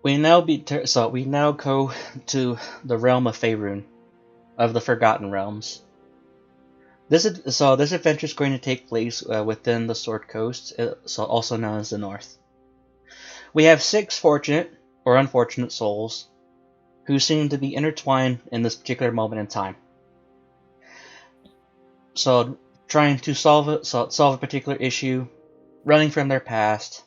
We now go to the realm of Faerun, of the Forgotten Realms. This adventure is going to take place within the Sword Coast, also known as the North. We have 6 fortunate or unfortunate souls who seem to be intertwined in this particular moment in time. So, trying to solve a particular issue, running from their past,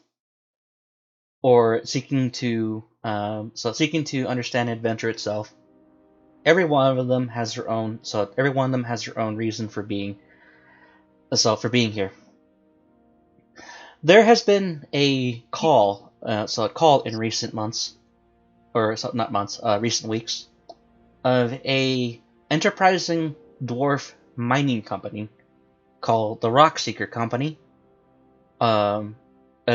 or seeking to understand adventure itself. Every one of them has their own. Every one of them has their own reason for being. For being here. There has been a call. In recent months, recent weeks, of a enterprising dwarf mining company called the Rockseeker Company. Of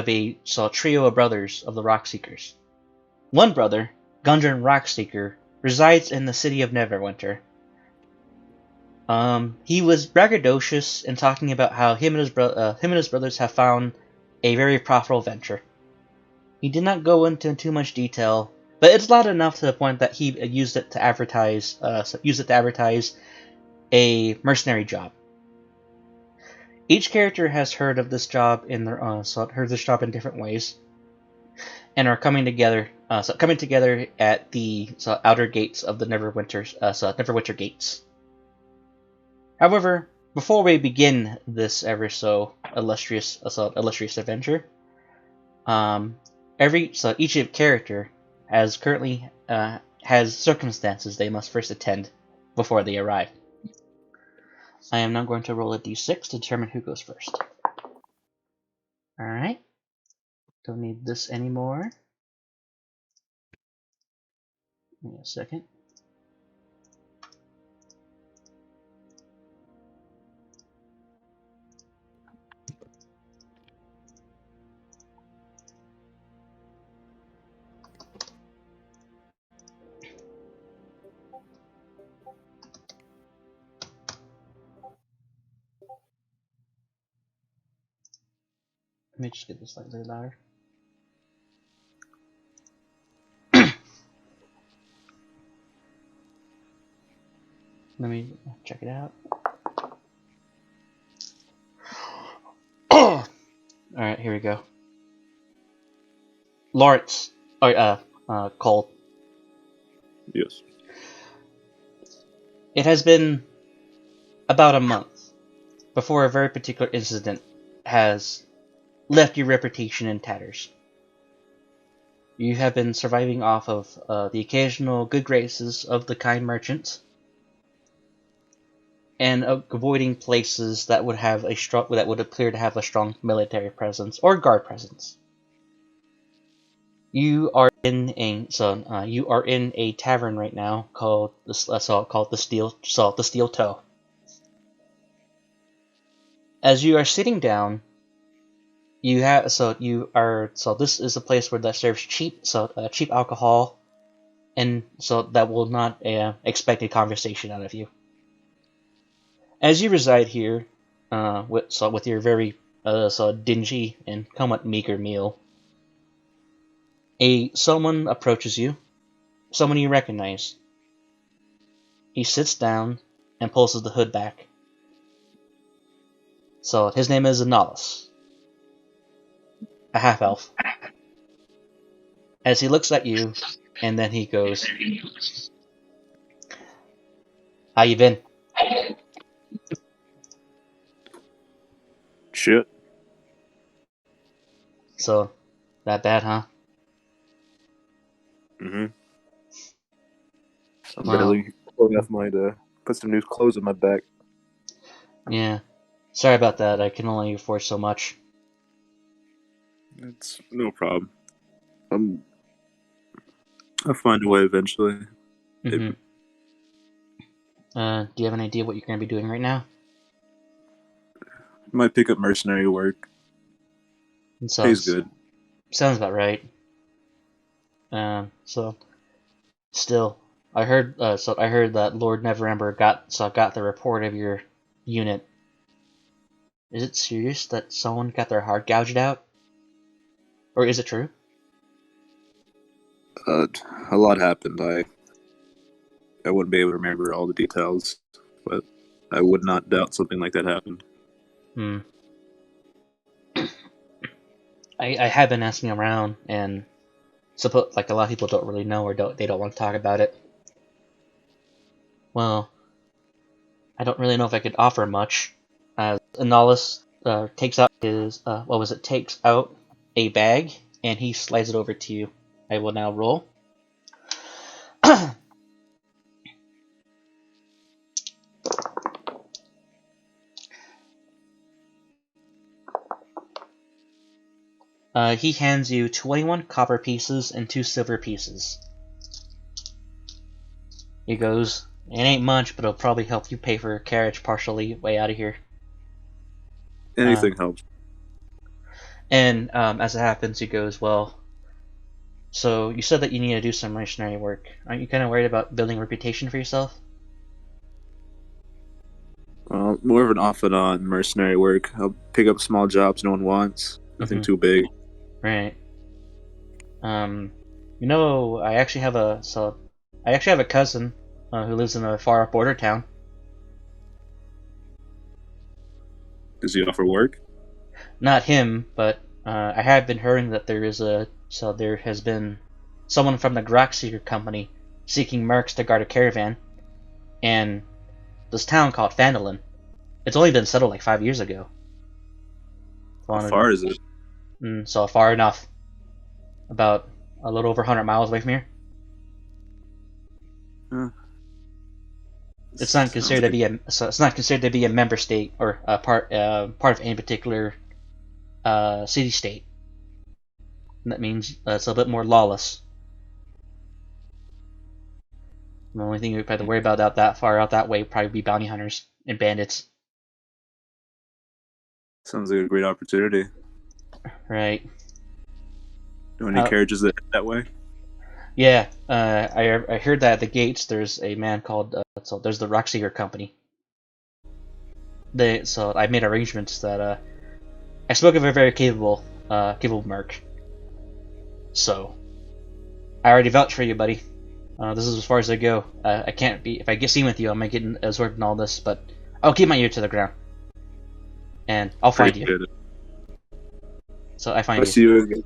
a trio of brothers of the Rockseekers. One brother, Gundren Rockseeker, resides in the city of Neverwinter. He was braggadocious in talking about how him and his brothers have found a very profitable venture. He did not go into too much detail, but it's loud enough to the point that he used it to advertise a mercenary job. Each character has heard of this job in different ways, and are coming together at the outer gates of the Neverwinter gates. However, before we begin this ever so illustrious adventure, each character has circumstances they must first attend before they arrive. I am now going to roll a d6 to determine who goes first. Alright. Don't need this anymore. Give me a second. Let me just get this slightly louder. Let me check it out. Alright, here we go. Lawrence. Cole. Yes. It has been about a month before a very particular incident has left your reputation in tatters. You have been surviving off of the occasional good graces of the kind merchants, and avoiding places that would appear to have a strong military presence or guard presence. You are in a tavern right now called the Steel Toe. As you are sitting down, this is a place where that serves cheap alcohol, and so that will not expect a conversation out of you. As you reside here, with your very dingy and somewhat meager meal, someone approaches you, someone you recognize. He sits down and pulls the hood back. So his name is Analis, a half-elf. As he looks at you, and then he goes, "How you been?" Shit. So, that bad, huh? Mm-hmm. I'm Wow. barely pulling off my put some new clothes on my back. Yeah. Sorry about that. I can only afford so much. It's no problem. I'll find a way eventually. Mm-hmm. Do you have an idea what you're going to be doing right now? Might pick up mercenary work. Pays good. Sounds about right. Still, I heard that Lord Neverember got the report of your unit, Is it serious that someone got their heart gouged out? Or is it true? A lot happened. I wouldn't be able to remember all the details, but I would not doubt something like that happened. Hmm. I have been asking around, and like a lot of people don't really know or they don't want to talk about it. Well, I don't really know if I could offer much. Analyst takes out takes out a bag and he slides it over to you. I will now roll. He hands you 21 copper pieces and 2 silver pieces. He goes, "It ain't much, but it'll probably help you pay for a carriage partially way out of here." Anything helps. And as it happens, he goes, "Well, so you said that you need to do some mercenary work. Aren't you kind of worried about building a reputation for yourself?" Well, more of an off and on mercenary work. I'll pick up small jobs no one wants. Nothing too big. Right. I actually have a cousin who lives in a far off border town. Does he offer work? Not him, but I have been hearing that there has been someone from the Groxseeker company seeking mercs to guard a caravan, and this town called Phandelver. It's only been settled like 5 years ago. How far is it? So far enough. About a little over 100 miles away from here. It's not considered to be a member state or a part of any particular city state. And that means it's a bit more lawless. The only thing you'd have to worry about out that far out that way would probably be bounty hunters and bandits. Sounds like a great opportunity. Right. Know any carriages that way? Yeah, I heard that at the gates there's a man called there's the Rockseeker company. So I made arrangements that I spoke of a very capable merc. So I already vouched for you, buddy. This is as far as I go. I can't be if I get seen with you, I might get absorbed in all this, but I'll keep my ear to the ground, and I'll find you. Good. So I find you.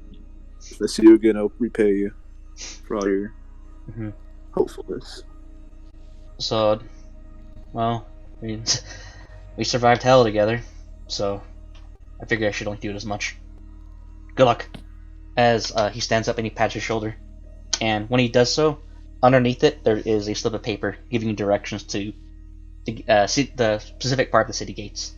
If I see you again, I'll repay you for all your hopefulness. So, well, we survived hell together, so I figure I should only do it as much. Good luck. As he stands up and he pats your shoulder, and when he does so, underneath it there is a slip of paper giving you directions to the specific part of the city gates.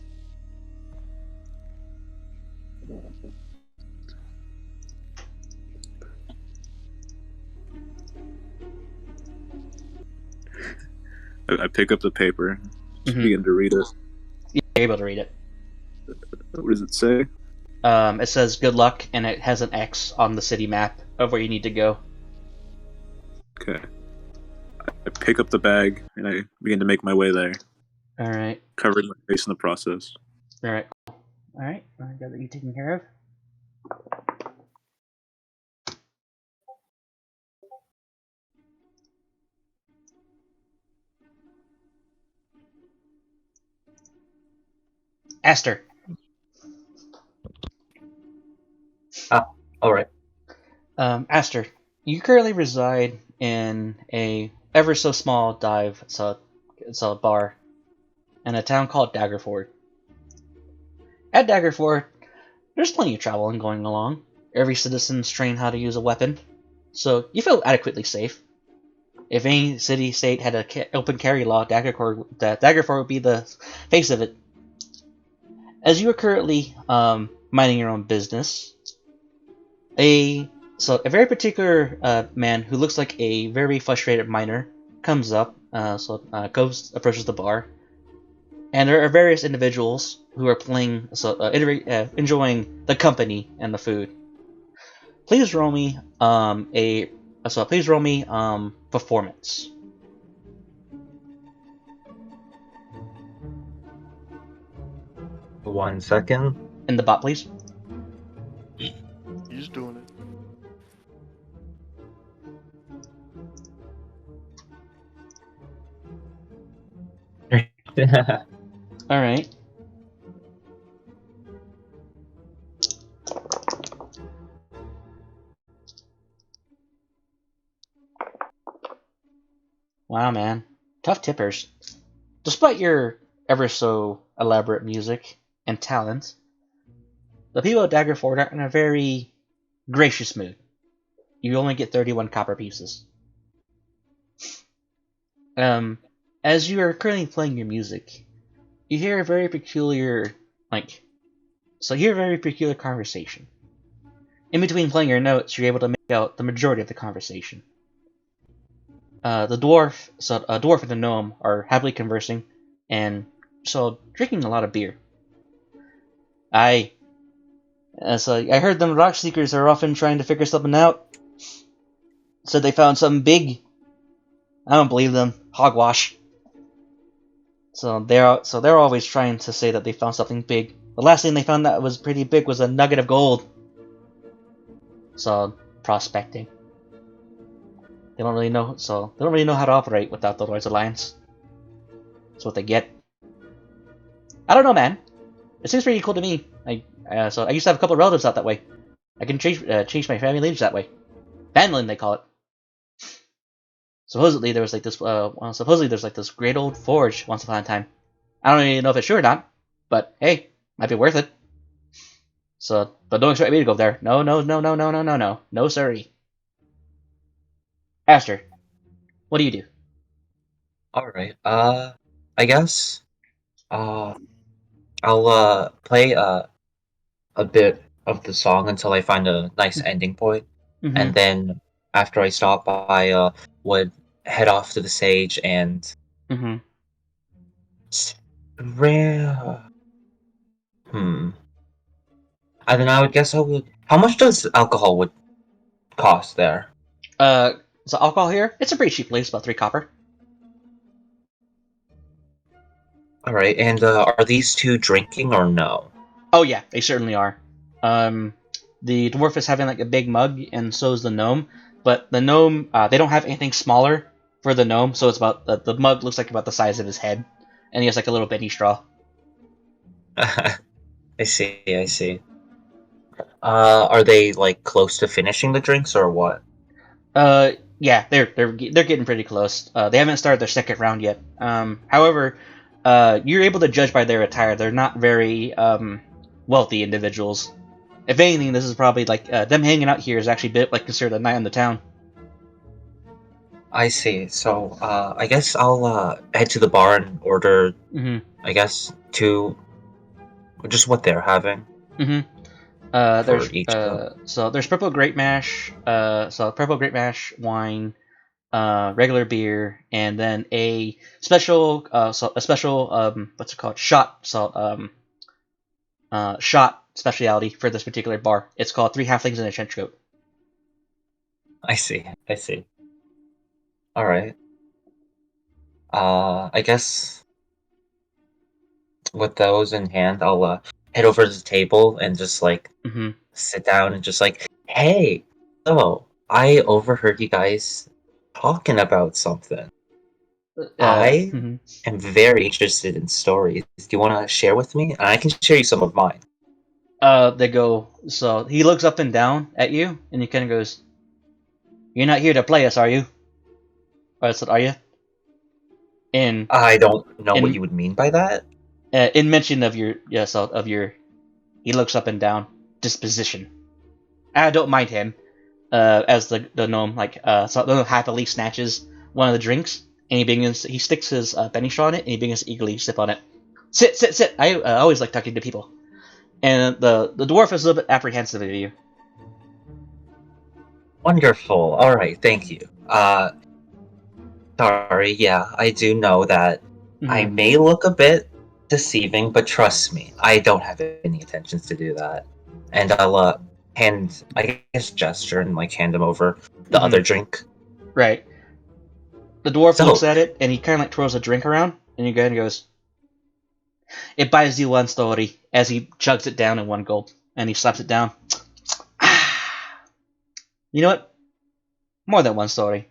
I pick up the paper, just begin to read it. You're able to read it. What does it say? It says good luck, and it has an X on the city map of where you need to go. Okay. I pick up the bag, and I begin to make my way there. Alright. Covering my face in the process. Alright. Alright, I got that you taken care of. Aster. Alright. Aster, you currently reside in a ever so small dive, it's a bar, in a town called Daggerford. At Daggerford, there's plenty of traveling going along. Every citizen's trained how to use a weapon, so you feel adequately safe. If any city-state had an open carry law, Daggerford would be the face of it. As you are currently minding your own business, a very particular man who looks like a very frustrated miner comes up, approaches the bar, and there are various individuals who are enjoying the company and the food. Please roll me performance. 1 second. In the bot, please. He's doing it. All right. Wow, man. Tough tippers. Despite your ever so elaborate music and talent, the people at Daggerford are in a very gracious mood. You only get 31 copper pieces. As you are currently playing your music, you hear a very peculiar, you hear a very peculiar conversation. In between playing your notes, you're able to make out the majority of the conversation. The dwarf, a dwarf and a gnome are happily conversing, and drinking a lot of beer. I heard them rock seekers are often trying to figure something out. Said they found something big. I don't believe them. Hogwash. So they're always trying to say that they found something big. The last thing they found that was pretty big was a nugget of gold. So prospecting. They don't really know how to operate without the Lord's Alliance. That's what they get. I don't know, man. It seems pretty cool to me. I used to have a couple of relatives out that way. I can change my family lineage that way. Family, they call it. Supposedly there's this great old forge once upon a time. I don't even know if it's true or not, but hey, might be worth it. So, but don't expect me to go there. No, sorry. Aster, what do you do? Alright, I guess, I'll, play, a bit of the song until I find a nice ending point, and then after I stop, I, would head off to the sage and... I don't know, I would guess I would... How much does alcohol would cost there? So alcohol here, it's a pretty cheap place, about 3 copper. Alright, and, are these two drinking or no? Oh yeah, they certainly are. The dwarf is having like a big mug, and so is the gnome. But the gnome, they don't have anything smaller for the gnome, so it's about the mug looks like about the size of his head, and he has like a little Benny straw. I see. Are they, like, close to finishing the drinks, or what? Yeah, they're getting pretty close. They haven't started their second round yet. However, you're able to judge by their attire. They're not very wealthy individuals. If anything, this is probably like them hanging out here is actually a bit like considered a night in the town. I see. So, I guess I'll head to the bar and order, I guess, just what they're having. For each cup. So there's purple grape mash, wine, regular beer, and then a special what's it called, shot speciality for this particular bar. It's called 3 halflings in a trench coat. I see. Alright. I guess with those in hand, I'll head over to the table and just like sit down and just like, hey, so I overheard you guys talking about something. I am very interested in stories. Do you want to share with me? And I can share you some of mine. They go. So he looks up and down at you, and he kind of goes, "You're not here to play us, are you?" I said, "Are you?" And I don't know what you would mean by that. In mention of your he looks up and down disposition. I don't mind him. As the gnome happily snatches one of the drinks, and he sticks his Benny straw in it, and he begins to eagerly sip on it. Sit. I always like talking to people. And the dwarf is a little bit apprehensive of you. Wonderful. All right, thank you. Sorry. Yeah, I do know that I may look a bit deceiving, but trust me, I don't have any intentions to do that. And I'll gesture and like hand him over the other drink. Right. The dwarf looks at it, and he kind of like twirls a drink around, and he goes, It buys you 1 story as he chugs it down in 1 gulp, and he slaps it down. You know what? More than 1 story.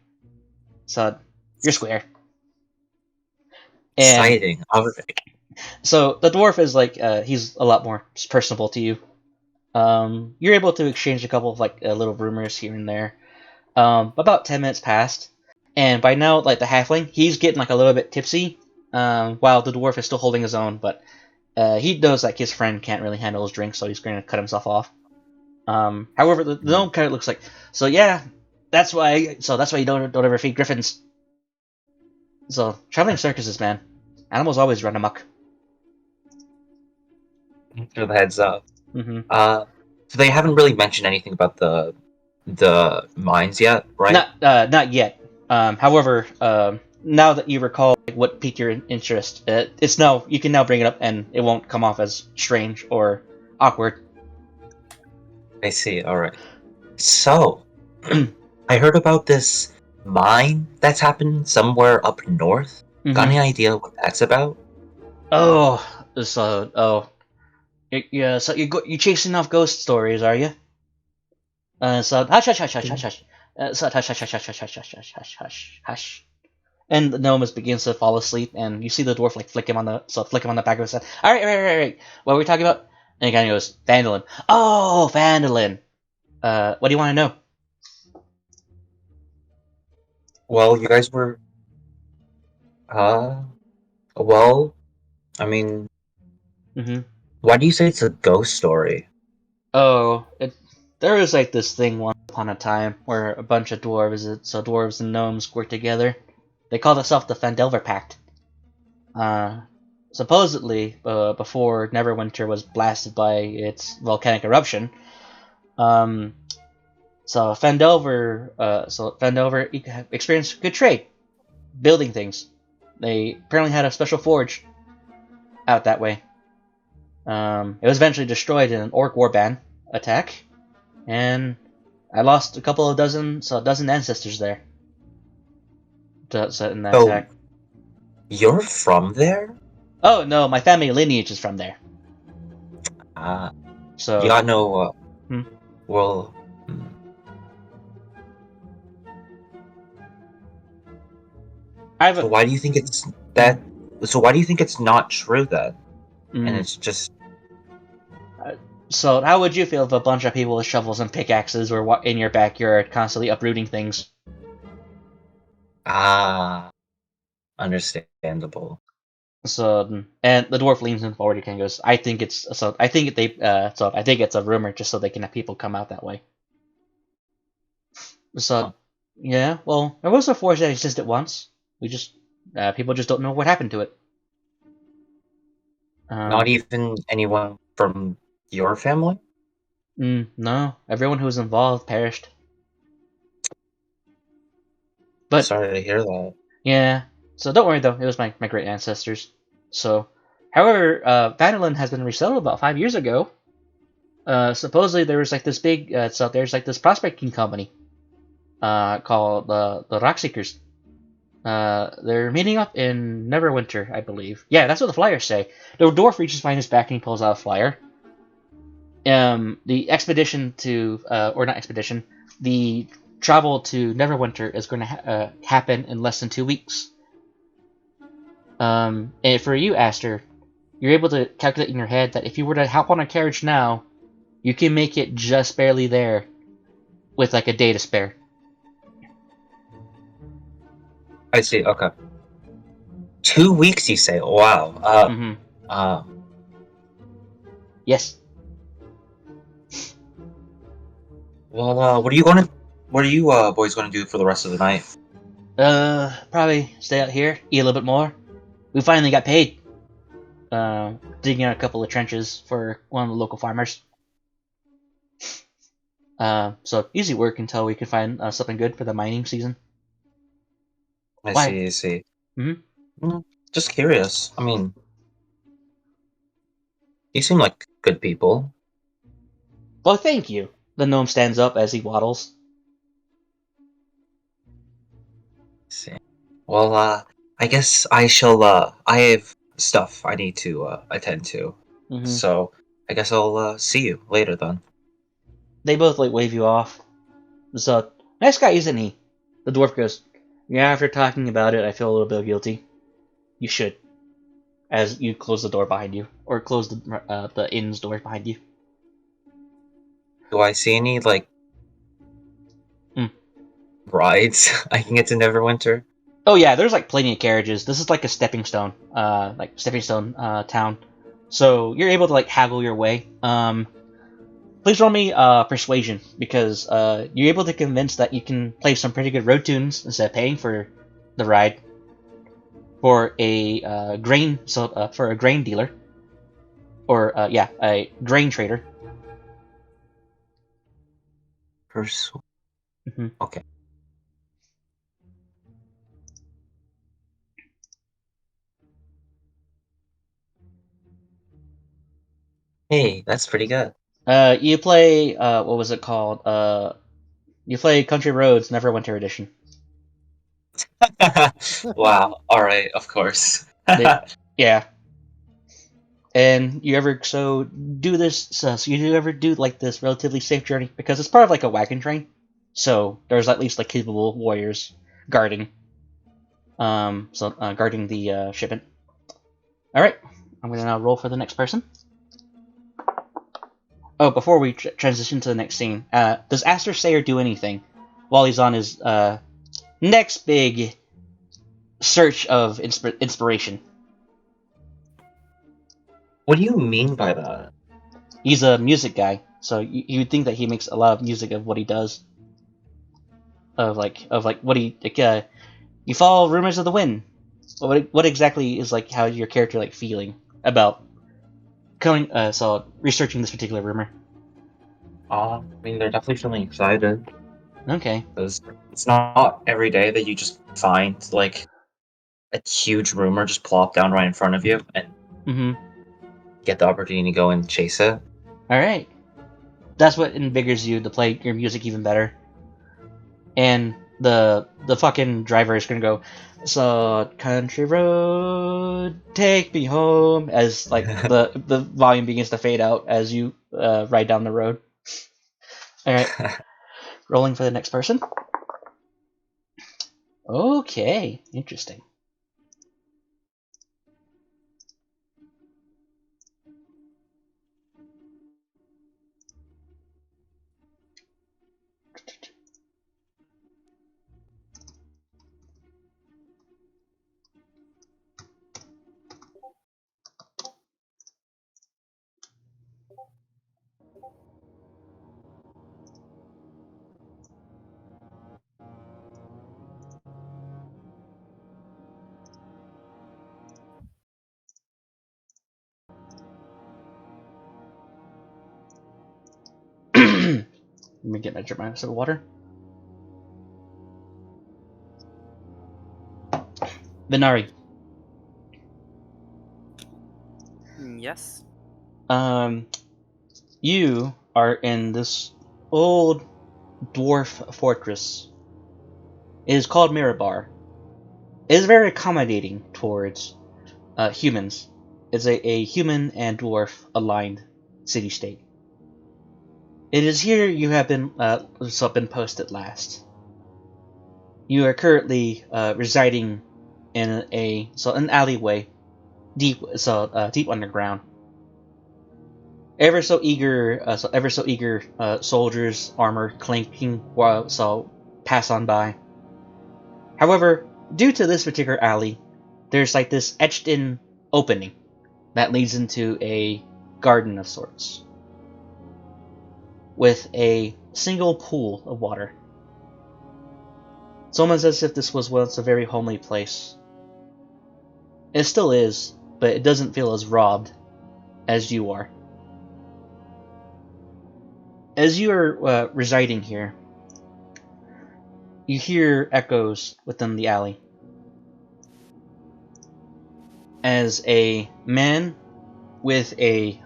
So, you're square. And Exciting. so the dwarf is like, he's a lot more personable to you. You're able to exchange a couple of like little rumors here and there. About 10 minutes passed, and by now, like the halfling, he's getting like a little bit tipsy, while the dwarf is still holding his own. But he knows like his friend can't really handle his drink, so he's going to cut himself off. However, the gnome kind of looks like, so yeah, that's why you don't ever feed griffins. So traveling circuses, man, animals always run amok. The heads up. Mm-hmm. So they haven't really mentioned anything about the mines yet, right? Not yet. However, now that you recall what piqued your interest, it's now you can now bring it up, and it won't come off as strange or awkward. I see. All right. So, I heard about this mine that's happened somewhere up north. Mm-hmm. Got any idea what that's about? Oh, yeah. So you chasing off ghost stories, are you? So hush, hush, hush, hush, hush, hush. So hush, hush, hush, hush, hush, hush, hush, hush, hush, hush. And the gnome begins to fall asleep, and you see the dwarf like flick him on the back of his head. All right. What were we talking about? And he kind of goes, Phandelver. Oh, Phandelver. What do you want to know? Well, you guys were. Well, I mean, why do you say it's a ghost story? Oh, there was like this thing once upon a time where a bunch of dwarves and gnomes worked together. They called themselves the Phandelver Pact. Supposedly, before Neverwinter was blasted by its volcanic eruption, so Phandelver experienced good trade, building things. They apparently had a special forge out that way. It was eventually destroyed in an orc warband attack, and I lost a dozen ancestors there. In that attack. You're from there? Oh no, my family lineage is from there. So you got no. Well. So why do you think it's that? So why do you think it's not true then? And it's just. So how would you feel if a bunch of people with shovels and pickaxes were in your backyard, constantly uprooting things? Understandable. So, and the dwarf leans in forward. He kind of goes, "I think it's a rumor, just so they can have people come out that way." So, yeah, well, there was a forge that existed once. We just people just don't know what happened to it. Not even anyone from your family? No, everyone who was involved perished. But sorry to hear that. Yeah, so don't worry though. It was my great ancestors. So, however, Phandelver has been resettled about 5 years ago. Supposedly there was like this big, there's like this prospecting company, called the Rockseekers. They're meeting up in Neverwinter, I believe. Yeah, that's what the flyers say. The dwarf reaches behind his back and he pulls out a flyer. The expedition the travel to Neverwinter is going to happen in less than 2 weeks. And for you, Aster, you're able to calculate in your head that if you were to hop on a carriage now, you can make it just barely there with like a day to spare. I see, okay. 2 weeks, you say? Wow. Yes. Well, what are you boys gonna do for the rest of the night? Probably stay out here, eat a little bit more. We finally got paid. Digging out a couple of trenches for one of the local farmers. So easy work until we can find something good for the mining season. I see. Just curious. I mean, you seem like good people. Well, thank you. The gnome stands up as he waddles. See. Well, I guess I shall. I have stuff I need to attend to. Mm-hmm. So I guess I'll see you later then. They both like wave you off. So nice guy, isn't he? The dwarf goes, yeah. After talking about it, I feel a little bit guilty. You should, as you close the door behind you, or close the inn's door behind you. Do I see any rides I can get to Neverwinter? Oh yeah, there's like plenty of carriages. This is like a stepping stone town. So you're able to like haggle your way. Please roll me persuasion because you're able to convince that you can play some pretty good road tunes instead of paying for the ride for a grain dealer or a grain trader. Mm-hmm. Okay. Hey, that's pretty good. You play what was it called? You play Country Roads Neverwinter Edition. Wow. All right. Of course. Yeah. And you ever do this? So you do ever do like this relatively safe journey because it's part of like a wagon train, so there's at least like capable warriors guarding, guarding the shipment. All right, I'm gonna now roll for the next person. Oh, before we transition to the next scene, does Aster say or do anything while he's on his next big search of inspiration? What do you mean by that? He's a music guy, so you would think that he makes a lot of music of what he does. Of what he you follow rumors of the wind. What exactly is like how your character like feeling about researching this particular rumor? I mean, they're definitely feeling excited. Okay. Because it's not every day that you just find like a huge rumor just plop down right in front of you and get the opportunity to go and chase it. All right. That's what invigorates you to play your music even better. And the fucking driver is gonna go, so country road, take me home, as like the volume begins to fade out as you ride down the road. All right, rolling for the next person. Okay, interesting. Let me get my drink my sip of water. Venari. Yes. You are in this old dwarf fortress. It is called Mirabar. It is very accommodating towards humans. It's a human and dwarf aligned city-state. It is here you have been posted last. You are currently residing in an alleyway deep underground. Ever so eager soldiers, armor clanking pass on by. However, due to this particular alley, there's like this etched-in opening that leads into a garden of sorts, with a single pool of water. It's almost as if this was once a very homely place. It still is, but it doesn't feel as robbed as you are. As you are residing here, you hear echoes within the alley. As a man with a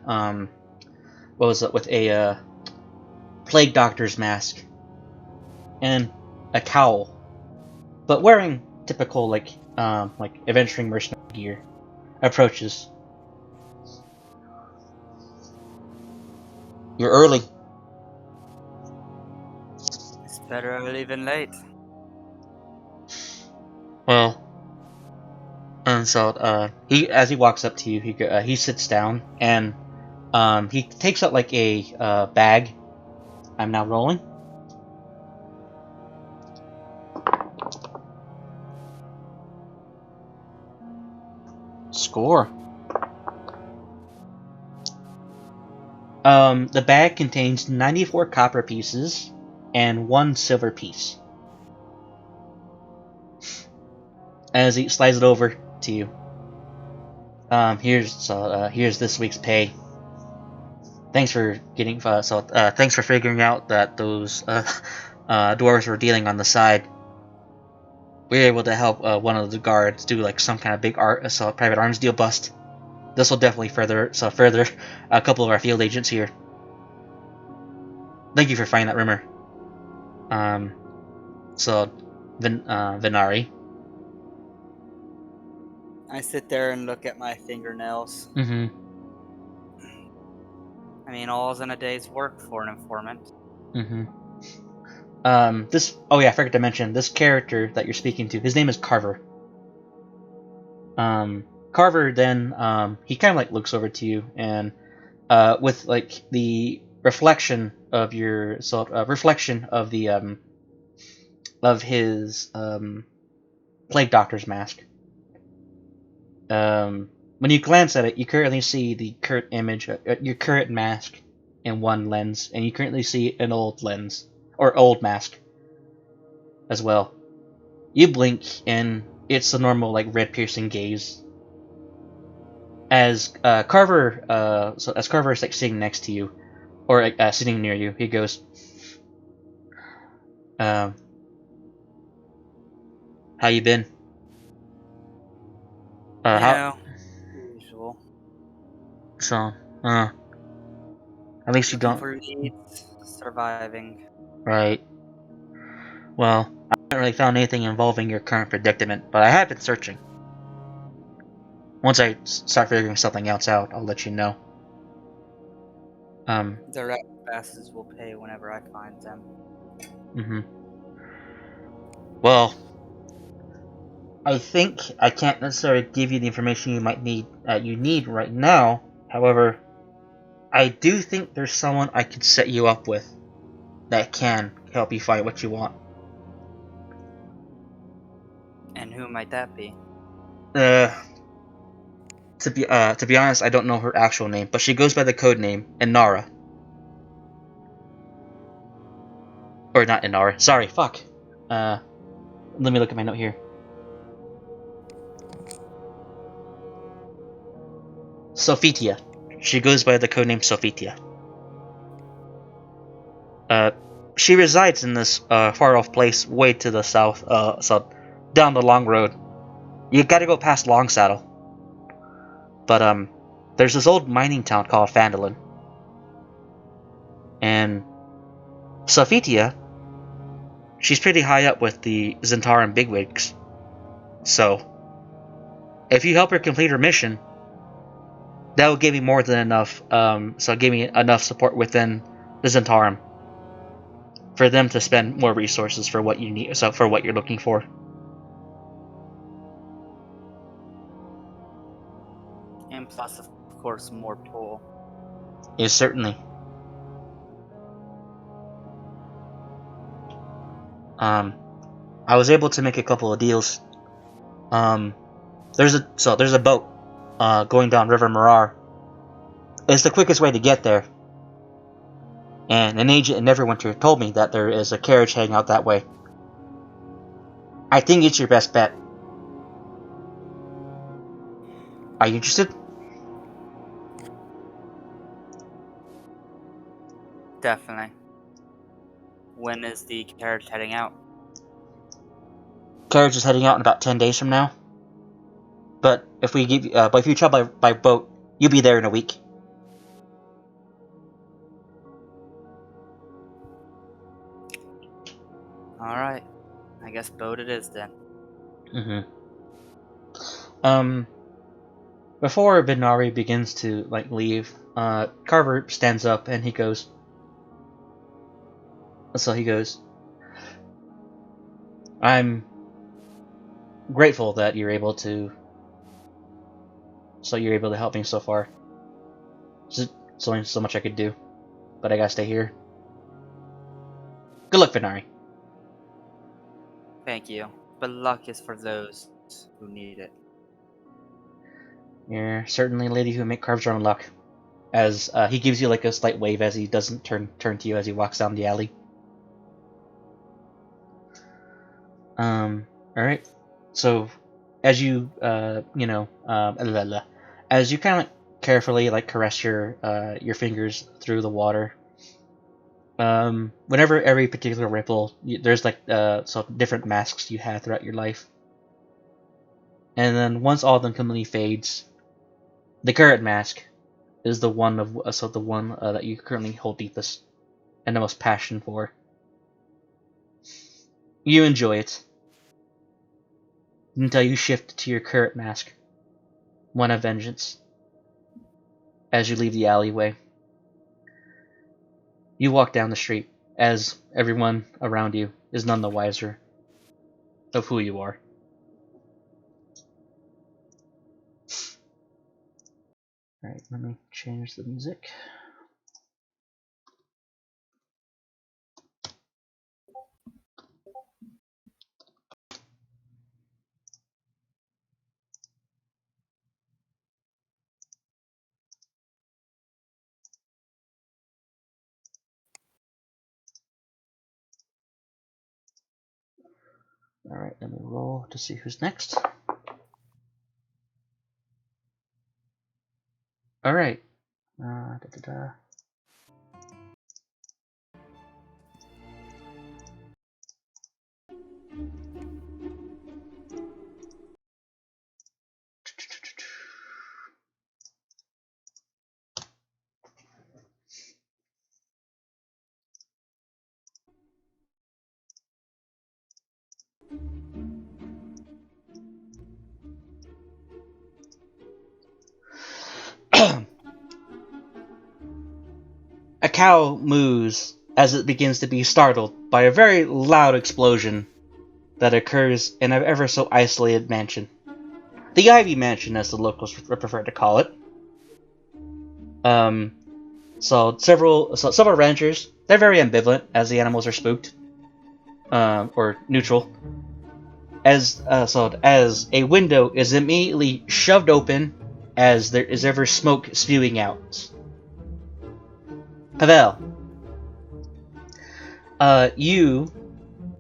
plague doctor's mask and a cowl, but wearing typical like adventuring mercenary gear, approaches. You're early. It's better early than late. Well, and so as he walks up to you, he sits down and he takes out like a bag. I'm now rolling. Score. The bag contains 94 copper pieces and 1 silver piece. As he slides it over to you. Here's this week's pay. Thanks for thanks for figuring out that those dwarves were dealing on the side. We were able to help one of the guards do like some kind of big private arms deal bust. This will definitely further a couple of our field agents here. Thank you for finding that rumor. Venari. I sit there and look at my fingernails. Mm-hmm. I mean, all's in a day's work for an informant. Mm-hmm. I forgot to mention, this character that you're speaking to, his name is Carver. Carver then, he kind of like looks over to you and, with like the reflection of of his, plague doctor's mask. When you glance at it, you currently see the current image, your current mask in one lens, and you currently see an old lens, or old mask, as well. You blink, and it's the normal, like, red piercing gaze. As Carver is like sitting next to you, or sitting near you, he goes, "How you been?" Usual. So, at least you Looking don't. for leads, surviving. Right. Well, I haven't really found anything involving your current predicament, but I have been searching. Once I start figuring something else out, I'll let you know. The rat bastards will pay whenever I find them. Mm-hmm. Well, I think I can't necessarily give you the information you need right now. However, I do think there's someone I could set you up with that can help you find what you want. And who might that be? To be honest, I don't know her actual name, but she goes by the code name Inara. Or not Inara. Sorry, fuck. Let me look at my note here. Sophitia. She goes by the codename Sophitia. She resides in this far-off place way to the south, so down the long road. You gotta go past Longsaddle. But, there's this old mining town called Phandelver. And Sophitia, she's pretty high up with the Zentaran bigwigs. So, if you help her complete her mission, that will give me more than enough, give me enough support within the Zentarum for them to spend more resources for what you need, for what you're looking for. And plus, of course, more pull. Yes, certainly. I was able to make a couple of deals. There's a boat, going down River Marar. It's the quickest way to get there. And an agent in Neverwinter told me that there is a carriage heading out that way. I think it's your best bet. Are you interested? Definitely. When is the carriage heading out? Carriage is heading out in about 10 days from now. But if you travel by boat, you'll be there in a week. Alright. I guess boat it is then. Mm-hmm. Before Benari begins to leave, Carver stands up and he goes. So he goes. I'm grateful that you're able to. So you're able to help me so far. It's only so much I could do, but I gotta stay here. Good luck, Benari. Thank you. But luck is for those who need it. You're certainly a lady who carves her own luck. As he gives you a slight wave as he doesn't turn to you as he walks down the alley. All right. So, as you as you kind of carefully caress your fingers through the water. Whenever every particular ripple, there's different masks you had throughout your life. And then once all of them completely fades, the current mask is the one that you currently hold deepest and the most passion for. You enjoy it until you shift to your current mask, one of vengeance. As you leave the alleyway, you walk down the street as everyone around you is none the wiser of who you are. Alright, let me change the music. Alright, let me roll to see who's next. Alright. A cow moos as it begins to be startled by a very loud explosion that occurs in an ever so isolated mansion. The Ivy Mansion, as the locals prefer to call it. So several ranchers, they're very ambivalent as the animals are spooked, or neutral. As a window is immediately shoved open as there is ever smoke spewing out. Pavel, you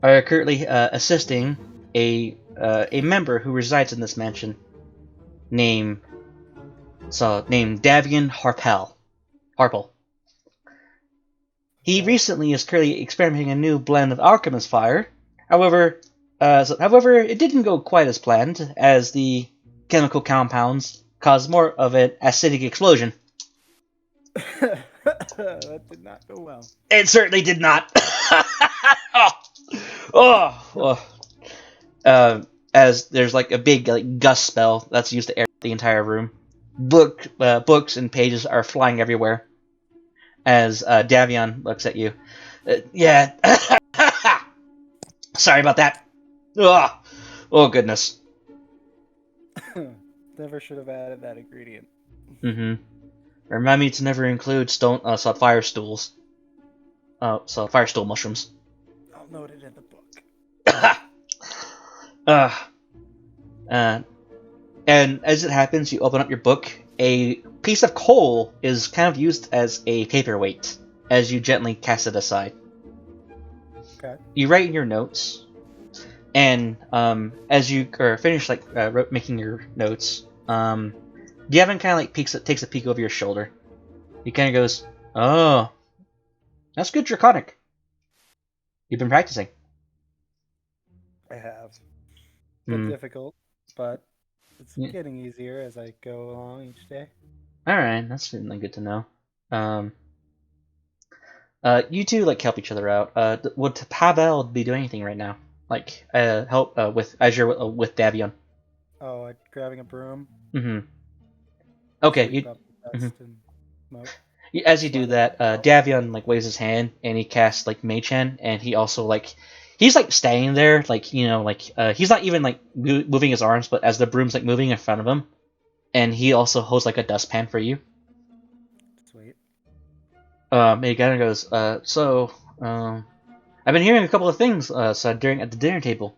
are currently assisting a member who resides in this mansion, named Davian Harpel. He recently is currently experimenting a new blend of alchemist fire. However, it didn't go quite as planned, as the chemical compounds caused more of an acidic explosion. That did not go well. It certainly did not. As there's a big gust spell that's used to air the entire room. Books and pages are flying everywhere. As Davion looks at you. Yeah. Sorry about that. Ugh. Oh, goodness. Never should have added that ingredient. Mm-hmm. Remind me to never include fire stools. Fire stool mushrooms. I'll note it in the book. And as it happens, you open up your book. A piece of coal is kind of used as a paperweight as you gently cast it aside. Okay. You write in your notes, and as you finish making your notes, Gavin kind of takes a peek over your shoulder. He kind of goes, "Oh, that's good draconic. You've been practicing." I have. It's been difficult, but it's getting easier as I go along each day. Alright, that's certainly good to know. You two help each other out. Would Pavel be doing anything right now? Help with as you're with Davion? Oh, grabbing a broom. Mm-hmm. Okay. Sweep up the dust and smoke. As you do that, Davion like waves his hand and he casts like Mage Hand, and he also like he's like staying there, like he's not even like moving his arms, but as the broom's like moving in front of him, and he also holds like a dustpan for you. Sweet. He kind of goes, I've been hearing a couple of things so during at the dinner table.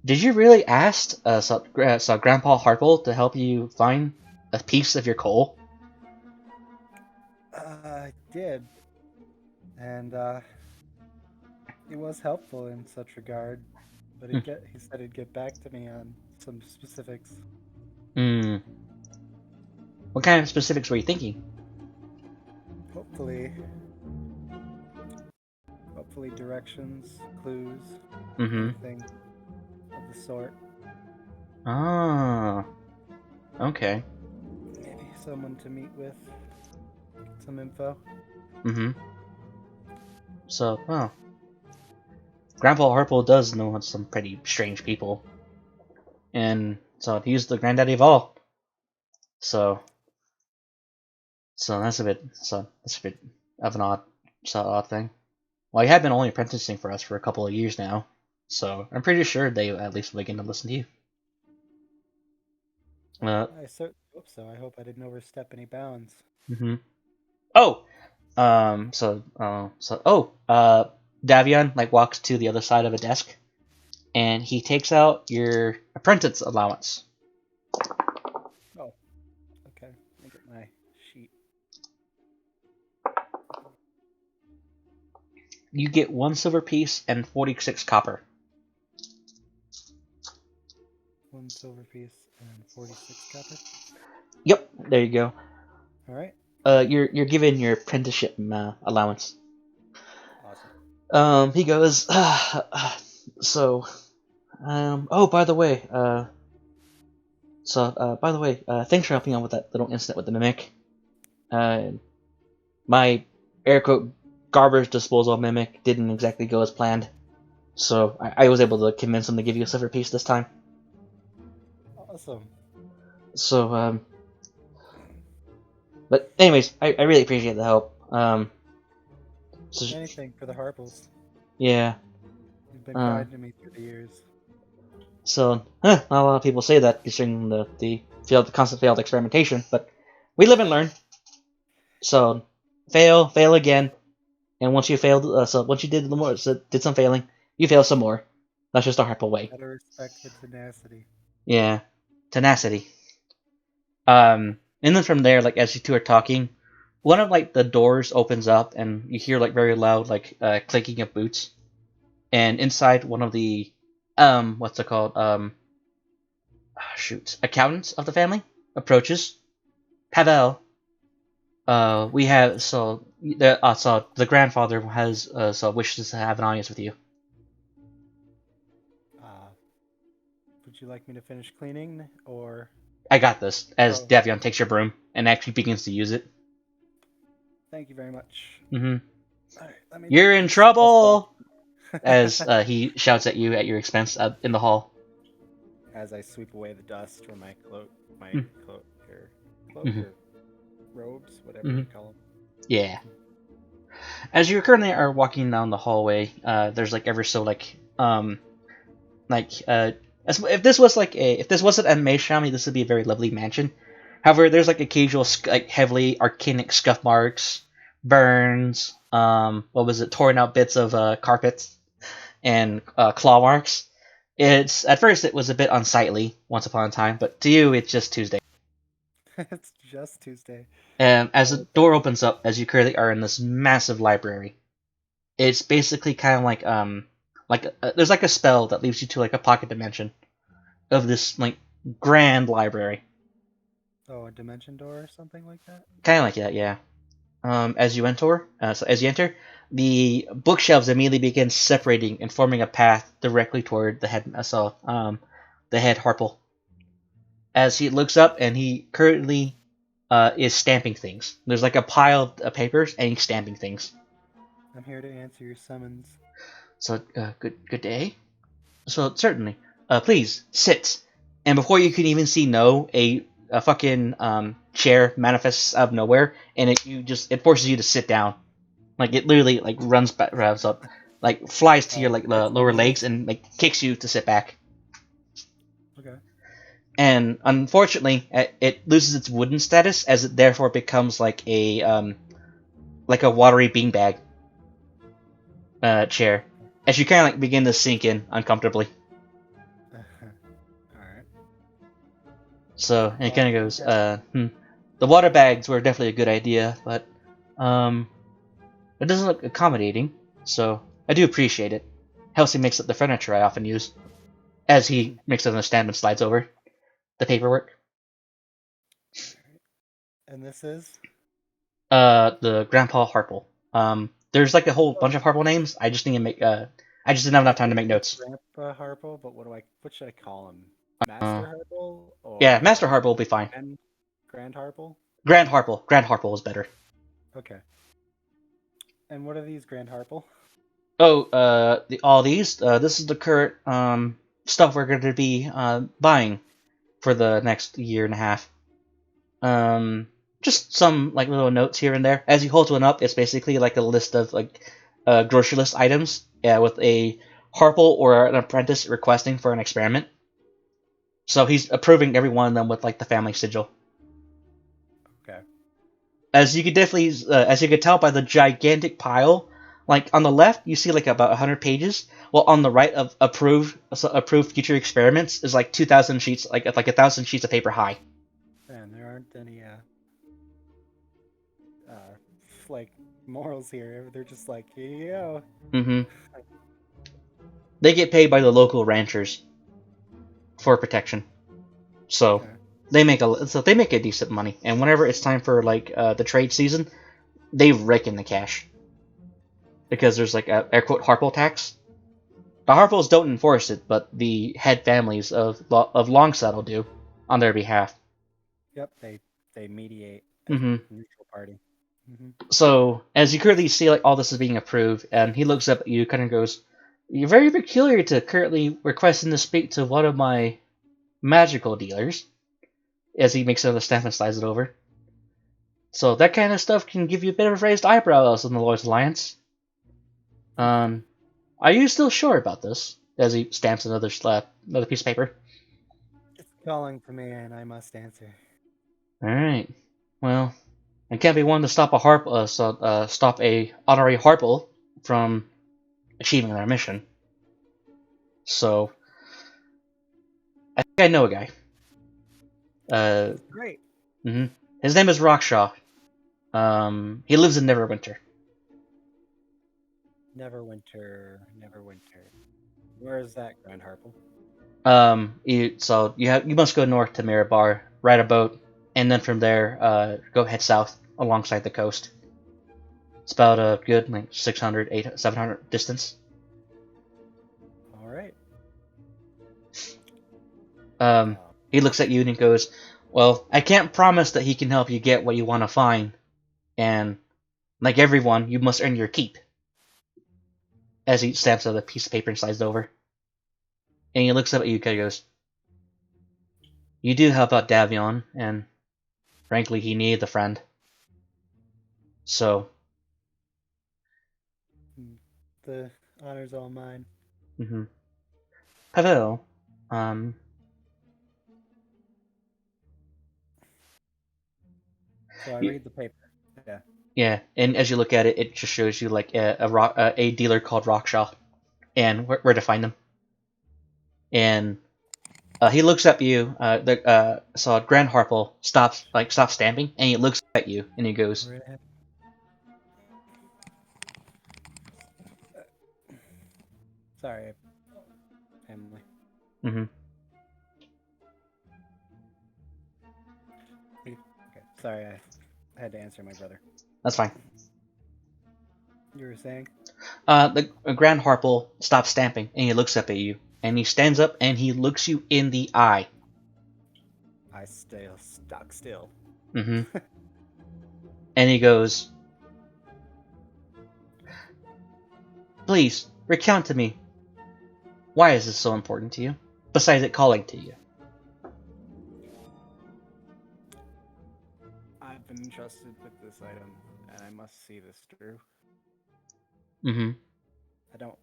Did you really ask Grandpa Harple to help you find a piece of your coal? I did, and he was helpful in such regard, but he said he'd get back to me on some specifics. Hmm. What kind of specifics were you thinking? Hopefully directions, clues, anything of the sort. Ah. Okay. Maybe someone to meet with, get some info. So, well, Grandpa Harple does know some pretty strange people, and so he's the granddaddy of all. So that's a bit of an odd thing. Well, you have been only apprenticing for us for a couple of years now, so I'm pretty sure they at least begin to listen to you. I certainly hope so. I hope I didn't overstep any bounds. Oh, Davion like walks to the other side of a desk, and he takes out your apprentice allowance. Oh, okay. Let me get my sheet. You get 1 silver piece and 46 copper. 1 silver piece and 46 copper. Yep, there you go. All right. You're given your apprenticeship allowance. Awesome. He goes, oh, by the way, thanks for helping out with that little incident with the mimic. My air quote garbage disposal mimic didn't exactly go as planned, so I was able to convince him to give you a silver piece this time. Awesome. So, but anyways, I really appreciate the help. Anything for the Harples. Yeah. You've been kind to me through the years. So, not a lot of people say that considering the constant failed experimentation, but we live and learn. So, fail again, and once you failed, once you did some failing, you fail some more. That's just the Harple way. Gotta respect the tenacity. Yeah, tenacity. And then from there, like as you two are talking, one of like the doors opens up, and you hear like very loud like clicking of boots, and inside one of the what's it called accountants of the family approaches. Pavel, we have so the grandfather has wishes to have an audience with you. Would you like me to finish cleaning, or? I got this. As Davion takes your broom and actually begins to use it. Thank you very much. Mm-hmm. All right, You're in trouble! As he shouts at you at your expense in the hall. As I sweep away the dust from my cloak, or robes, whatever you call them. Yeah. As you currently are walking down the hallway, there's like ever so if this wasn't a Mage Family, this would be a very lovely mansion. However, there's like occasional like heavily arcanic scuff marks, burns, torn out bits of carpets, and claw marks. At first it was a bit unsightly once upon a time, but to you it's just Tuesday. It's just Tuesday. As the door opens up, as you currently are in this massive library, it's basically kind of like there's like a spell that leads you to like a pocket dimension of this like grand library. Oh, a dimension door or something like that? Kind of like that, yeah. As you enter, the bookshelves immediately begin separating and forming a path directly toward the head Harple. As he looks up, and he currently is stamping things. There's like a pile of papers, and he's stamping things. I'm here to answer your summons. So, good day. So certainly, please sit. And before you can even see no, a a fucking chair manifests out of nowhere, and it forces you to sit down. Like it literally like revs up, like flies to your like the lower legs and like kicks you to sit back. Okay. And unfortunately, it loses its wooden status as it therefore becomes like a watery beanbag chair, as you kind of like begin to sink in uncomfortably. Alright. So and it kind of goes, the water bags were definitely a good idea, but it doesn't look accommodating. So I do appreciate it. Helps he makes up the furniture I often use, as he makes it on the stand and slides over the paperwork. And this is? The Grandpa Harple. There's like a whole bunch of Harple names. I just need to make. I just didn't have enough time to make notes. Grandpa Harple, but what should I call him? Master Harple or Yeah, Master Harple will be fine. Grand Harple? Grand Harple. Grand Harple is better. Okay. And what are these Grand Harple? Oh, all these. This is the current stuff we're going to be buying for the next year and a half. Just some like little notes here and there. As you hold one up, it's basically like a list of like grocery list items. Yeah, with a Harple or an apprentice requesting for an experiment. So he's approving every one of them with like the family sigil. Okay. As you could definitely, as you could tell by the gigantic pile, like on the left you see like about 100 pages, while on the right of approved future experiments is like 2,000 sheets, like 1,000 sheets of paper high. And there aren't any like morals here. They're just like, here you go. Mm-hmm. They get paid by the local ranchers for protection, so Okay. they make a decent money. And whenever it's time for like the trade season, they rake in the cash because there's like a air quote Harple tax. The Harples don't enforce it, but the head families of Longsaddle do on their behalf. Yep, they mediate as a neutral party. So as you currently see, like all this is being approved, and he looks up at you, kind of goes, "You're very peculiar to currently requesting to speak to one of my magical dealers." As he makes another stamp and slides it over. So that kind of stuff can give you a bit of raised eyebrows in the Lord's Alliance. Are you still sure about this? As he stamps another piece of paper. It's calling to me, and I must answer. All right. Well, I can't be one to stop stop a honorary Harple from achieving their mission. So, I think I know a guy. Great. Mm-hmm. His name is Rockshaw. He lives in Neverwinter. Neverwinter. Where is that, Grand Harple? You must go north to Mirabar, ride a boat, and then from there, go head south alongside the coast. It's about a good like 600, 800, 700 distance. All right. He looks at you and he goes, "Well, I can't promise that he can help you get what you want to find, and like everyone, you must earn your keep." As he stamps out a piece of paper and slides it over, and he looks up at you and goes, "You do help out Davion, and frankly, he needed a friend. So, the honor's all mine." Pavel, So I read the paper. Yeah. Yeah, and as you look at it, it just shows you like a dealer called Rockshaw, and where to find him. And he looks at you. So Grand Harple stops stamping, and he looks at you, and he goes, Sorry, family. Okay, sorry, I had to answer my brother. That's fine. You were saying? The Grand Harple stops stamping, and he looks up at you, and he stands up, and he looks you in the eye. I stay stuck still. And he goes, "Please, recount to me. Why is this so important to you? Besides it calling to you." I've been entrusted with this item, and I must see this through. Mm-hmm. I don't,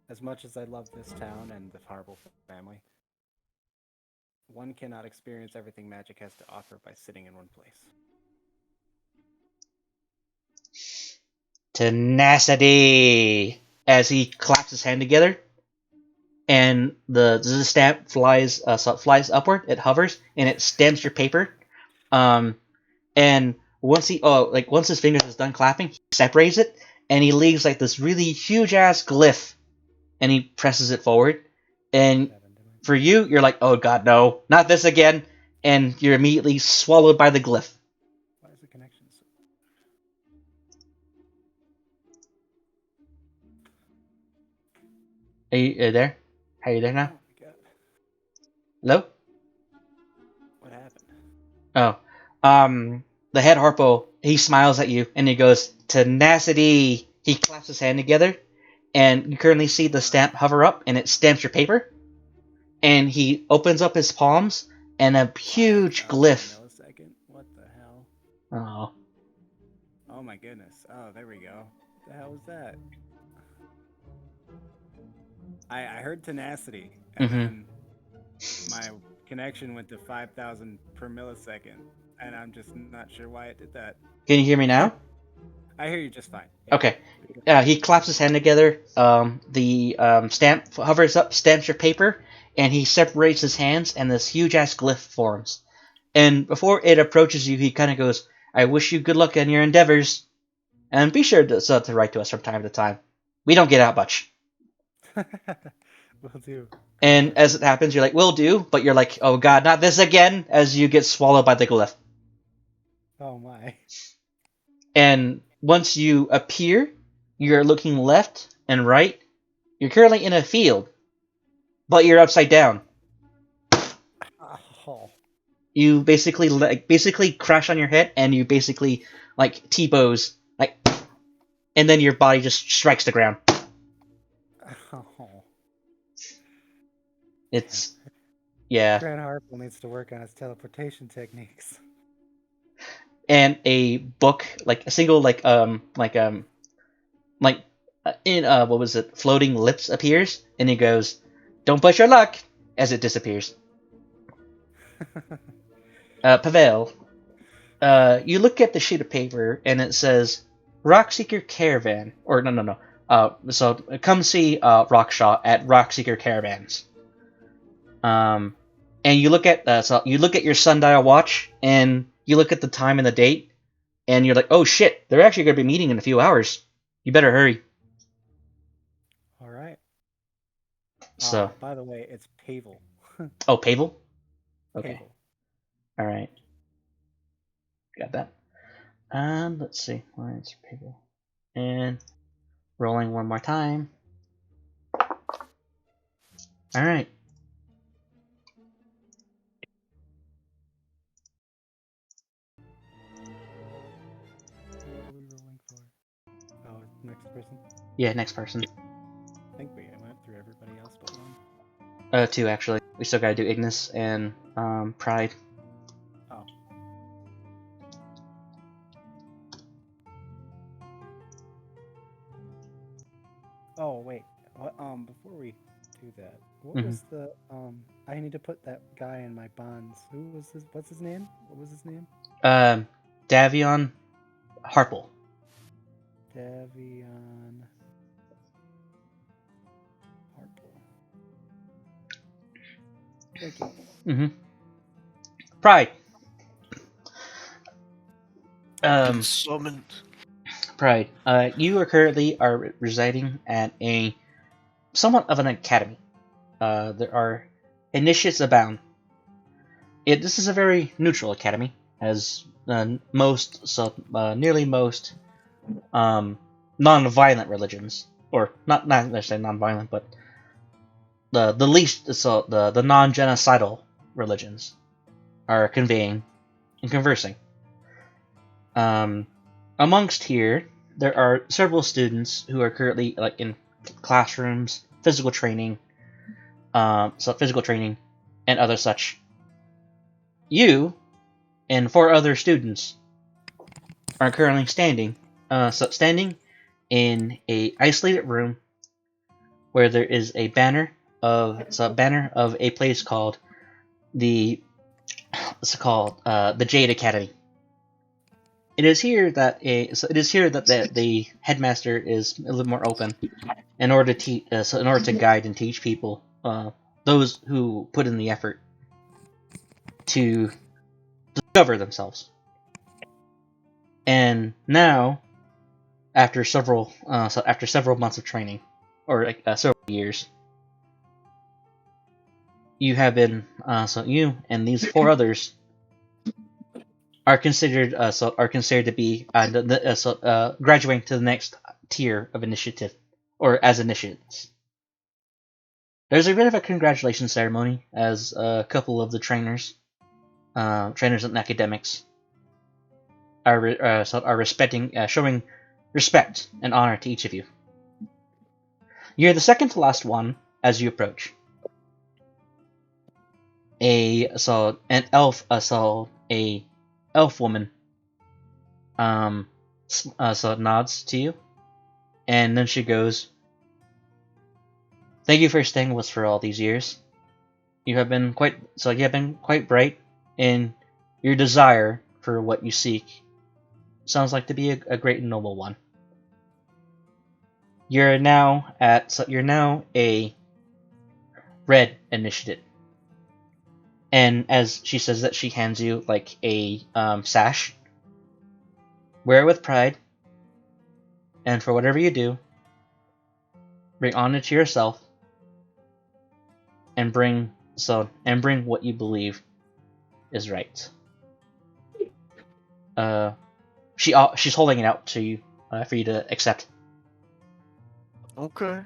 as much as I love this town and the Harble family, one cannot experience everything magic has to offer by sitting in one place. Tenacity! As he claps his hand together, and the stamp flies flies upward. It hovers and it stamps your paper. And once once his fingers is done clapping, he separates it and he leaves like this really huge ass glyph, and he presses it forward. And for you, you're like, oh god, no, not this again, and you're immediately swallowed by the glyph. Why is the connection so? Are you there? Are you there now? Oh my god. Hello? What happened? Oh, the head Harpo, he smiles at you and he goes, tenacity. He claps his hand together, and you currently see the stamp hover up, and it stamps your paper. And he opens up his palms, and a huge glyph. Millisecond? What the hell? Oh. Oh my goodness. Oh, there we go. The hell was that? I heard tenacity, and then my connection went to 5,000 per millisecond, and I'm just not sure why it did that. Can you hear me now? I hear you just fine. Yeah. Okay. He claps his hand together. The stamp hovers up, stamps your paper, and he separates his hands, and this huge ass glyph forms. And before it approaches you, he kind of goes, I wish you good luck in your endeavors. And be sure to write to us from time to time. We don't get out much. Will do. And as it happens, you're like, will do, but you're like, oh god, not this again, as you get swallowed by the glyph. Oh my. And once you appear, you're looking left and right. You're currently in a field, but you're upside down. Oh. You basically crash on your head, and you basically like T-pose, like, and then your body just strikes the ground. Oh. It's yeah. Grant Harple needs to work on his teleportation techniques. And a book, like a single in what was it? Floating lips appears, and he goes, "Don't push your luck," as it disappears. Pavel, you look at the sheet of paper, and it says Rockseeker Caravan, or no. So come see Rockshaw at Rockseeker Caravans. And you look at your sundial watch, and you look at the time and the date, and you're like, oh shit, they're actually going to be meeting in a few hours. You better hurry. All right. So, by the way, it's Pavel. oh, Pavel? Okay. Pavel. All right. Got that. And let's see. Why it's Pavel. And rolling one more time. All right. What are we rolling for? Oh, next person? Yeah, next person. I think we went through everybody else but one. Two actually. We still gotta do Ignis and Pride. Oh. Oh wait. What, before we do that, what was the I need to put that guy in my bonds. Who was his? What's his name? What was his name? Davion Harple. Davion Harple. Thank you. Pride. Summoned. Pride. You are currently residing at a somewhat of an academy. There are initiates abound. This is a very neutral academy, as nearly most non-violent religions, or not necessarily non-violent, but the least, so the non-genocidal religions are conveying and conversing. Amongst here, there are several students who are currently like in classrooms, physical training, and other such. You and 4 other students are currently standing in a isolated room where there is a banner of a place called the Jade Academy. It is here that the headmaster is a little more open in order to guide and teach people, those who put in the effort to discover themselves. And now, after several months of training, or several years, you have been you and these 4 others are considered to be graduating to the next tier of initiative, or as initiates. There's a bit of a congratulations ceremony as a couple of the trainers and academics are showing respect and honor to each of you. You're the second to last one as you approach. An elf woman nods to you, and then she goes, "Thank you for staying with us for all these years. You have been quite bright in your desire for what you seek. Sounds like to be a great and noble one. You're now a red initiate." And as she says that, she hands you like a sash. Wear it with pride, and for whatever you do, bring honor to yourself, and bring what you believe is right. She's holding it out to you for you to accept. Okay.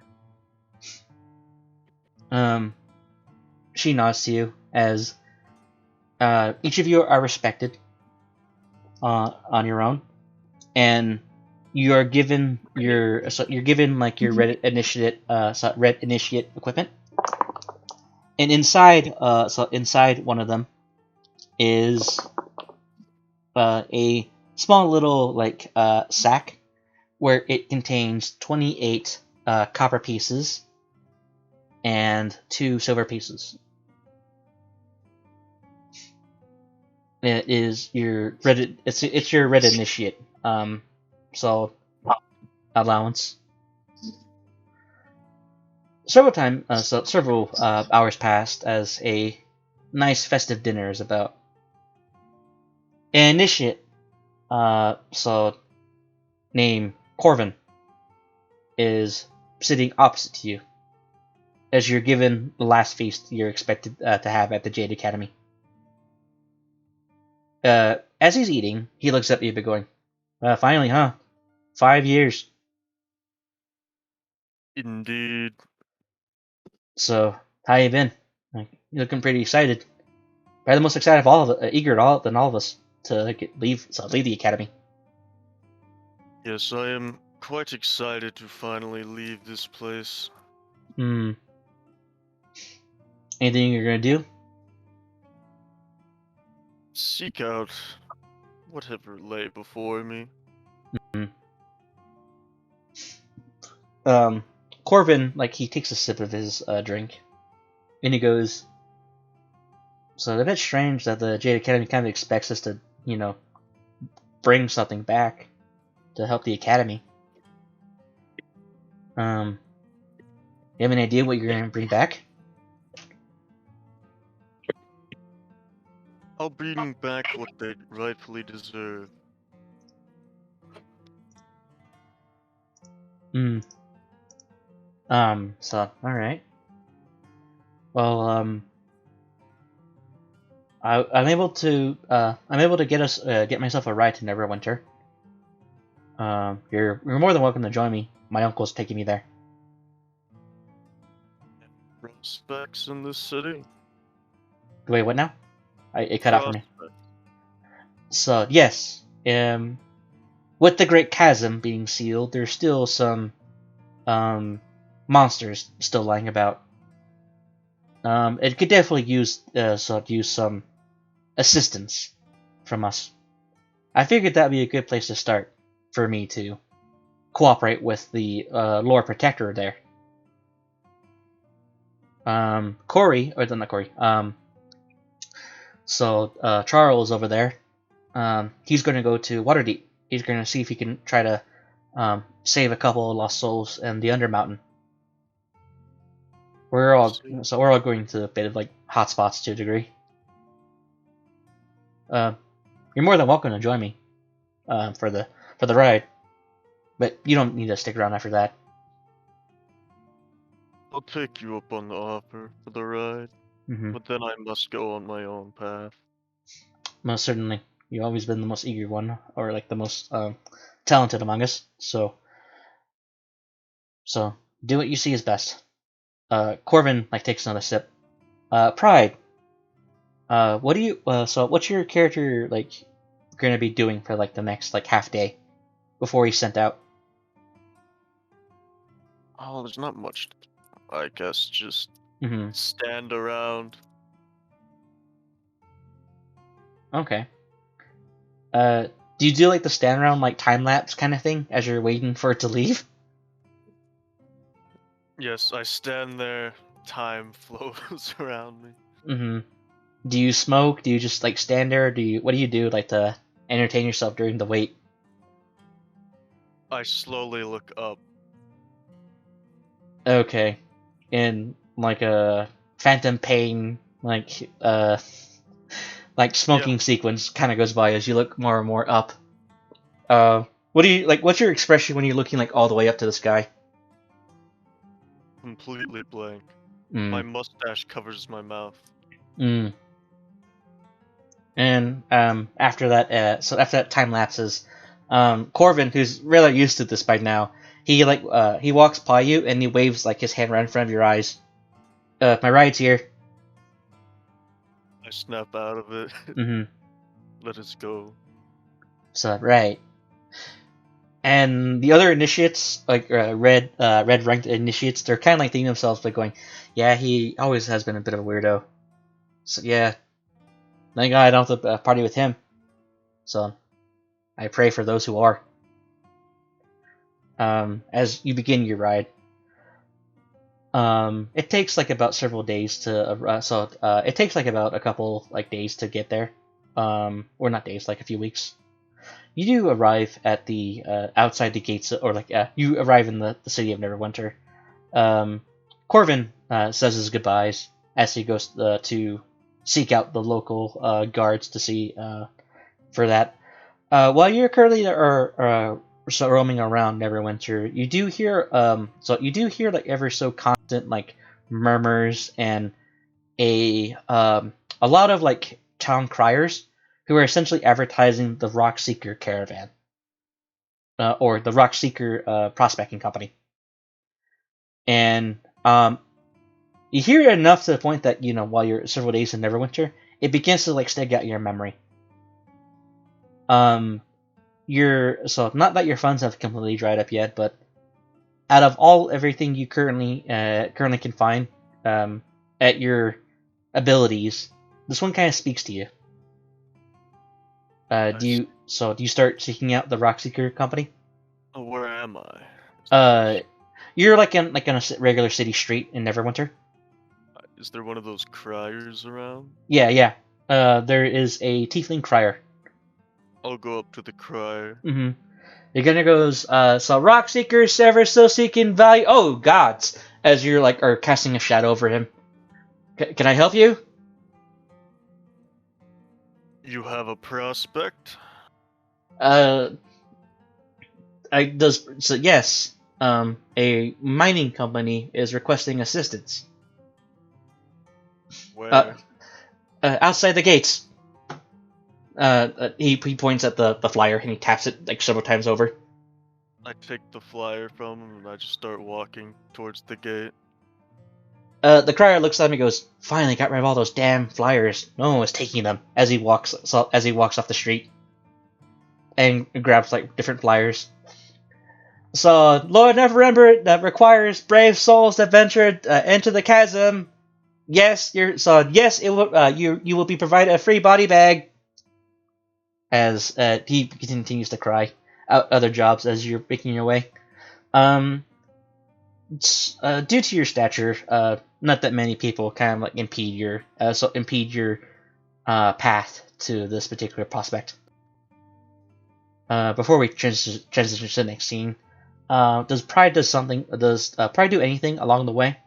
She nods to you as each of you are respected on your own, and you are given your red initiate equipment. And inside one of them is a small little sack where it contains 28 copper pieces and 2 silver pieces. It is your red. It's your red initiate. Allowance. Several hours passed as a nice festive dinner is about. An initiate, named Corvin, is sitting opposite to you as you're given the last feast you're expected to have at the Jade Academy. As he's eating, he looks up at you, but going, "Finally, huh? 5 years." Indeed. So, how you been? You're looking pretty excited. Probably the most excited of all of it, eager than all of us to leave the academy. Yes, I am quite excited to finally leave this place. Anything you're gonna do? Seek out whatever lay before me. Corvin, he takes a sip of his drink, and he goes, "So it's a bit strange that the Jade Academy kind of expects us to, bring something back to help the academy. You have any idea what you're gonna bring back?" I'll bring back what they rightfully deserve. Alright. Well, I'm able to get myself a ride to Neverwinter. You're more than welcome to join me. My uncle's taking me there. Prospects in this city? Wait, what now? It cut out for me. So yes, with the Great Chasm being sealed, there's still some monsters still lying about. It could definitely use some assistance from us. I figured that'd be a good place to start for me to cooperate with the Lord Protector there. Corey, or not Corey. So Charles over there. He's going to go to Waterdeep. He's going to see if he can try to save a couple of lost souls in the Undermountain. We're all going to a bit of like hotspots to a degree. You're more than welcome to join me for the ride, but you don't need to stick around after that. I'll take you up on the offer for the ride, but then I must go on my own path. Most certainly. You've always been the most eager one, or like the most talented among us. So do what you see is best. Corvin like takes another sip. Pride. What do you? What's your character like going to be doing for like the next like half day before he's sent out? Oh, there's not much. I guess just stand around. Okay. Do you do like the stand around like time lapse kind of thing as you're waiting for it to leave? Yes, I stand there. Time flows around me. Do you smoke? Do you just like stand there? What do you do like to entertain yourself during the wait? I slowly look up. Okay. In like a Phantom Pain like smoking sequence kind of goes by as you look more and more up. What do you like? What's your expression when you're looking like all the way up to the sky? Completely blank. My mustache covers my mouth. And after that, so after that time lapses, Corvin, who's rather used to this by now, he walks by you and he waves like his hand right in front of your eyes. My ride's here. I snap out of it. Let us go. So right. And the other initiates, like red ranked initiates, they're kind of like thinking themselves, like going, "Yeah, he always has been a bit of a weirdo." So yeah, thank God I don't have to party with him. So I pray for those who are. As you begin your ride, it takes like about several days to it takes like about a couple like days to get there, or not days, like a few weeks. You do arrive at the outside the gates, or like you arrive in the city of Neverwinter. Corvin says his goodbyes as he goes to seek out the local guards to see for that. While you're currently roaming around Neverwinter, you do hear like ever so constant like murmurs and a lot of like town criers who are essentially advertising the Rockseeker caravan, or the Rockseeker prospecting company. And you hear it enough to the point that, while you're several days in Neverwinter, it begins to like stick out in your memory. Not that your funds have completely dried up yet, but out of everything you currently can find at your abilities, this one kind of speaks to you. Do you start seeking out the Rockseeker company? Where am I? You're like on a regular city street in Neverwinter. Is there one of those criers around? Yeah. There is a tiefling crier. I'll go up to the crier. You're gonna goes, so Rockseekers ever so seeking value. Oh gods! As you're like are casting a shadow over him. Can I help you? You have a prospect? Yes. A mining company is requesting assistance. Where? Outside the gates. He points at the flyer and he taps it like several times over. I take the flyer from him and I just start walking towards the gate. The crier looks at him and goes, "Finally got rid of all those damn flyers. No one was taking them." As he walks off the street, and grabs like different flyers. So, Lord Neverember that requires brave souls to venture into the chasm. Yes, it will. You will be provided a free body bag. as he continues to cry. Other jobs as you're making your way. Due to your stature, not that many people kind of like impede your path to this particular prospect. Before we transition to the next scene, does Pride do anything along the way?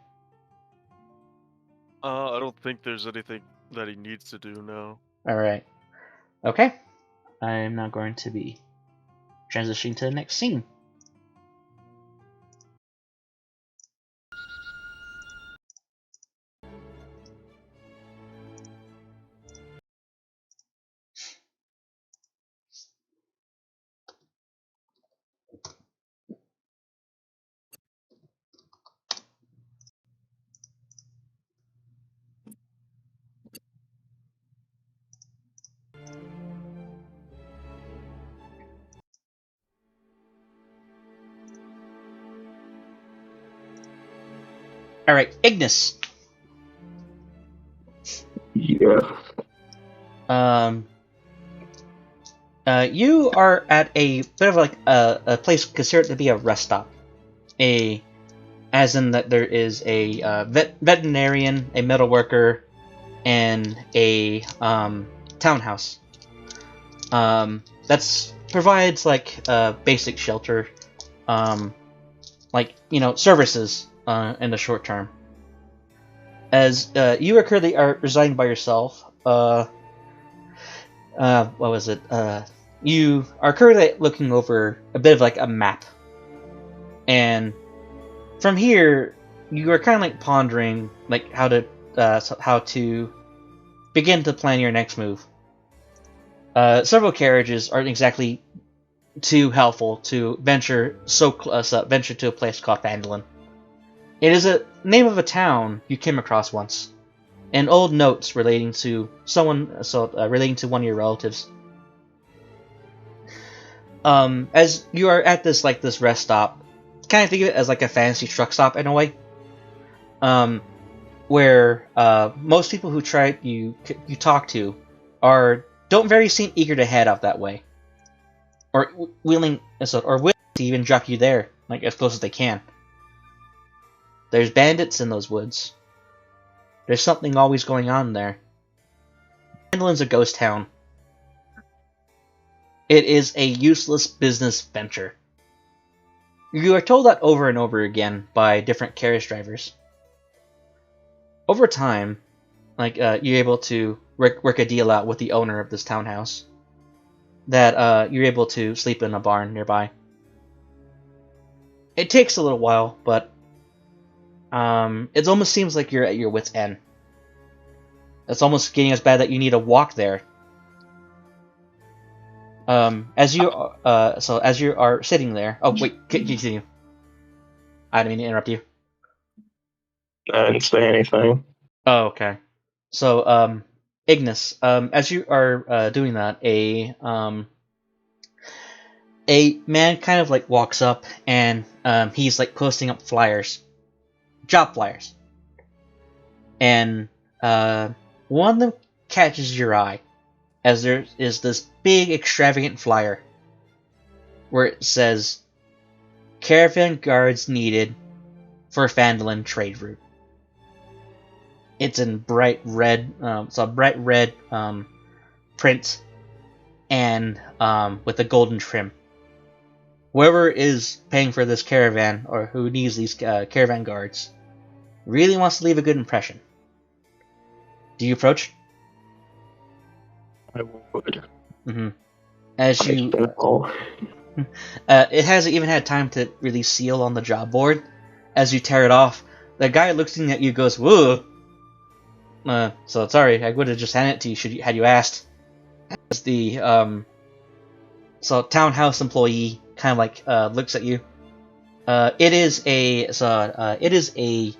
I don't think there's anything that he needs to do now. All right. Okay. I'm now going to be transitioning to the next scene. All right, Ignis. Yeah. You are at a bit of like a place considered to be a rest stop, as in that there is a veterinarian, a metal worker, and a townhouse. That's provides like basic shelter, like services in the short term. As you are currently residing by yourself, what was it? You are currently looking over a bit of like a map, and from here you are kind of like pondering like how to begin to plan your next move. Several carriages aren't exactly too helpful to venture to a place called Phandelver. It is a name of a town you came across once, and old notes relating to relating to one of your relatives. As you are at this rest stop, kind of think of it as like a fancy truck stop in a way. Where most people who you talk to don't very seem eager to head out that way, or willing to even drop you there like as close as they can. There's bandits in those woods. There's something always going on there. Phandelver's a ghost town. It is a useless business venture. You are told that over and over again by different carriage drivers. Over time, you're able to work a deal out with the owner of this townhouse that you're able to sleep in a barn nearby. It takes a little while, but it almost seems like you're at your wit's end. It's almost getting as bad that you need to walk there. As you are sitting there. Oh wait, continue. I didn't mean to interrupt you. I didn't say anything. Oh, okay. So, Ignis, as you are doing that, a man kind of like walks up and he's like posting up job flyers, and one of them catches your eye, as there is this big extravagant flyer where it says "Caravan guards needed for Phandelver trade route." It's in bright red, print, and with a golden trim. Whoever is paying for this caravan, or who needs these caravan guards, really wants to leave a good impression. Do you approach? I would. Mm-hmm. As you, it hasn't even had time to really seal on the job board. As you tear it off, the guy looking at you goes, "Whoa." So sorry, I would have just handed it to you had you asked. As the townhouse employee kind of like looks at you. It is a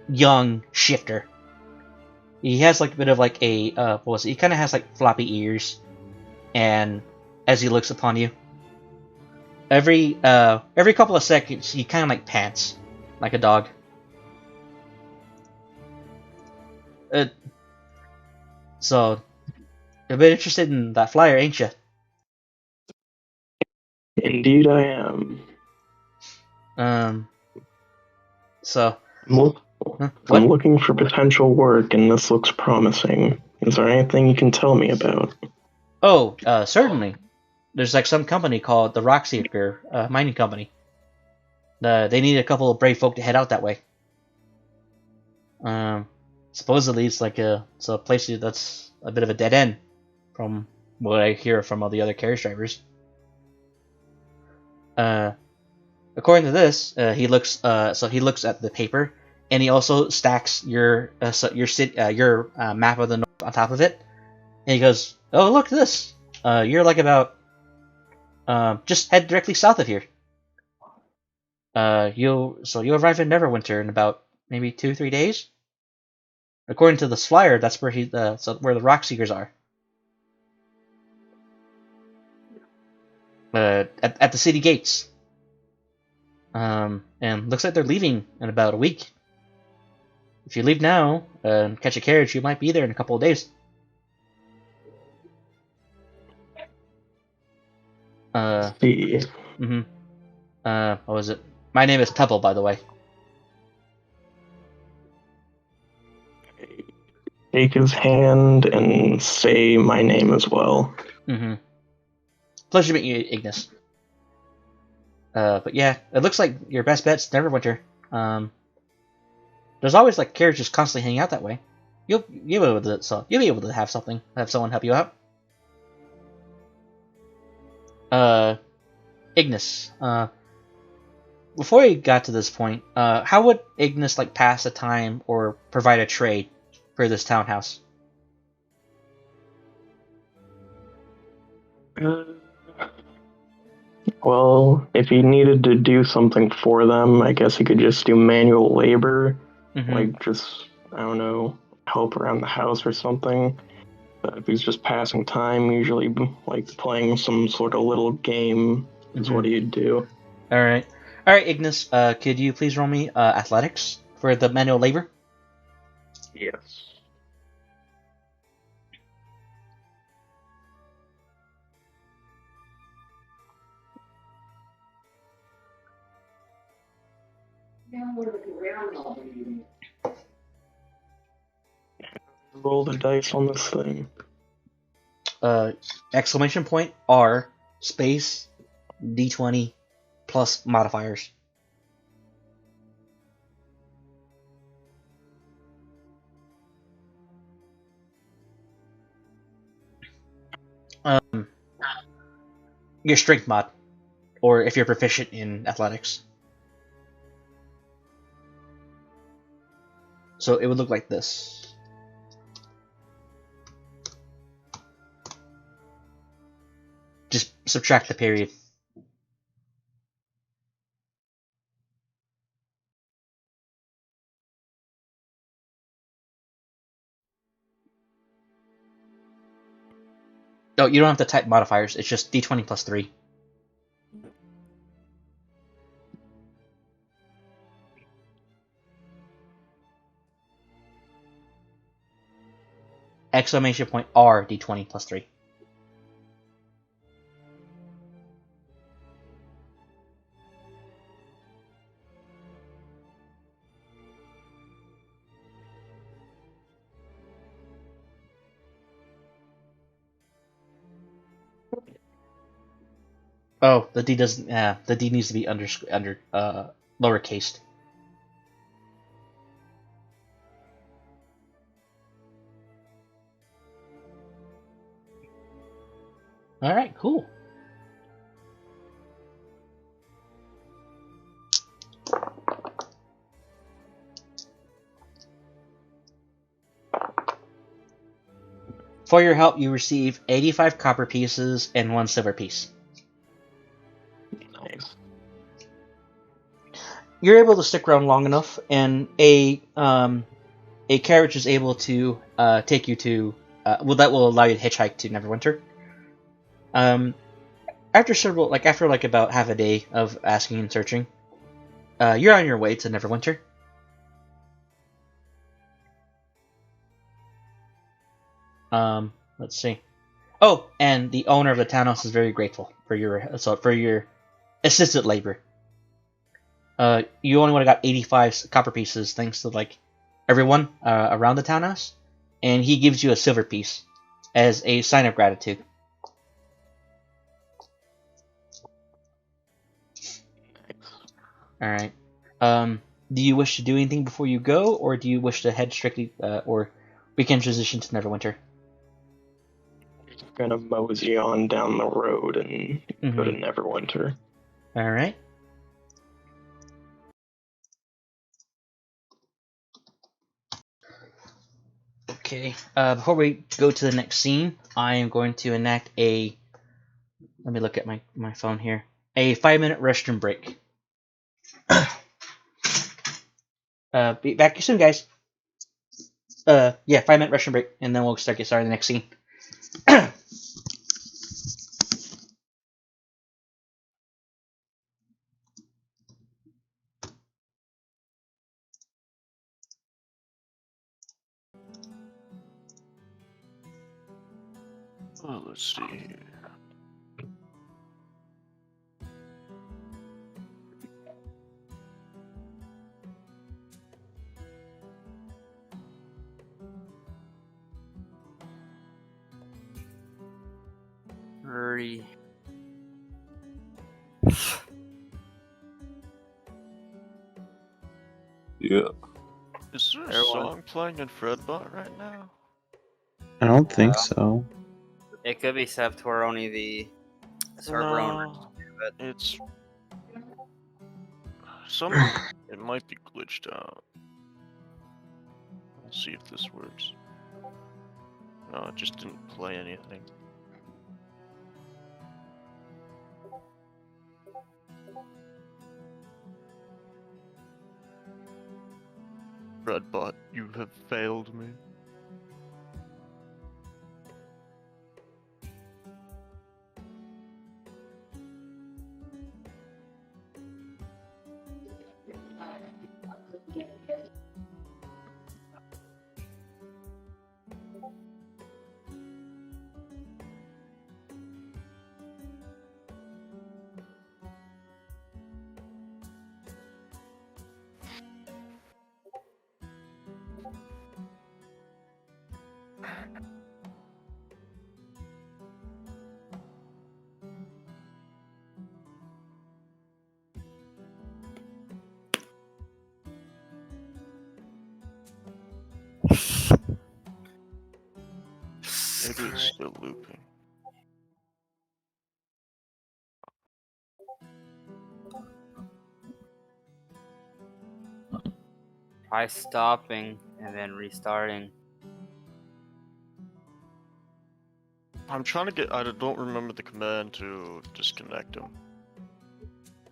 young shifter. He has like a bit of like a he kind of has like floppy ears, and as he looks upon you, every couple of seconds he kind of like pants like a dog. So You're a bit interested in that flyer, ain't you? Indeed, I am. So, Look, huh? I'm What? looking for potential work, and this looks promising. Is there anything you can tell me about? Oh, certainly. There's like some company called the Rock Seeker mining company. They need a couple of brave folk to head out that way. Supposedly it's a place that's a bit of a dead end, from what I hear from all the other carriage drivers. According to this, he looks at the paper, and he also stacks your map of the north on top of it, and he goes, "Oh, look at this! You're like about just head directly south of here. You'll arrive in Neverwinter in about maybe 2-3 days. According to this flyer, that's where where the Rock Seekers are. At the city gates. And looks like they're leaving in about a week. If you leave now and catch a carriage, you might be there in a couple of days." See. What was it? My name is Pebble, by the way. Shake his hand and say my name as well. Pleasure to meet you, Ignis. But yeah, it looks like your best bet's Neverwinter. There's always like carriages constantly hanging out that way. You'll be able to have someone help you out. Ignis. Before we got to this point, how would Ignis like pass the time or provide a trade for this townhouse? Well, if he needed to do something for them, I guess he could just do manual labor. Like, just, I don't know, help around the house or something. But if he's just passing time, usually, like, playing some sort of little game is what he'd do. Alright, Ignis, could you please roll me athletics for the manual labor? Yes. Roll the dice on this thing. Exclamation point R space D20 plus modifiers. Your strength mod, or if you're proficient in athletics. So it would look like this. Just subtract the period. No, you don't have to type modifiers. It's just D20 plus 3. Exclamation point R D20 plus 3. Oh, the D doesn't. The D needs to be under lowercase. All right, cool. For your help, you receive 85 copper pieces and 1 silver piece. Nice. You're able to stick around long enough, and a carriage is able to take you to. That will allow you to hitchhike to Neverwinter. After about half a day of asking and searching, you're on your way to Neverwinter. Let's see. Oh, and the owner of the townhouse is very grateful for your assisted labor. You only would have got 85 copper pieces thanks to like everyone around the townhouse, and he gives you a silver piece as a sign of gratitude. All right. Do you wish to do anything before you go, or do you wish to head strictly, or we can transition to Neverwinter? Gonna mosey on down the road and go to Neverwinter. All right. Okay. Before we go to the next scene, I am going to enact a. Let me look at my phone here. A 5-minute restroom break. Be back soon, guys. Yeah, 5-minute restroom break, and then we'll get started the next scene. Oh, let's see here. Yeah. Is there a song playing in Fredbot right now? I don't think so. It could be set to where only the server owners do it. It's it might be glitched out. Let's see if this works. No, it just didn't play anything. Redbot, you have failed me. Maybe it's still looping. Try stopping and then restarting. I'm trying to get. I don't remember the command to disconnect him.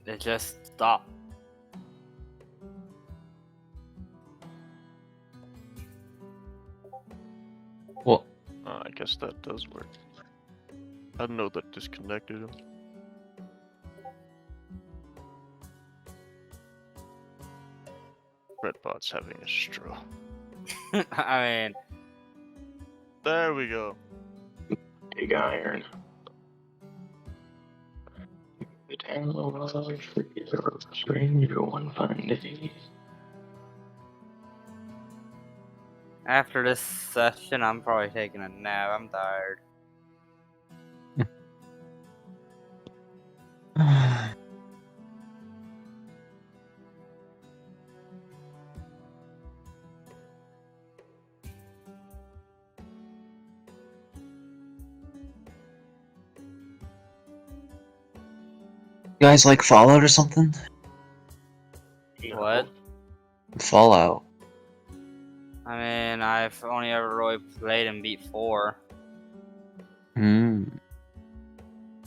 It just stopped. Well, I guess that does work. I don't know that disconnected him. Redbot's having a stroke. I mean, There we go. Big iron. The download for your stranger one fine day. after this session, I'm probably taking a nap. I'm tired. you guys like Fallout or something? What? Fallout. I mean, I've only ever really played and beat 4.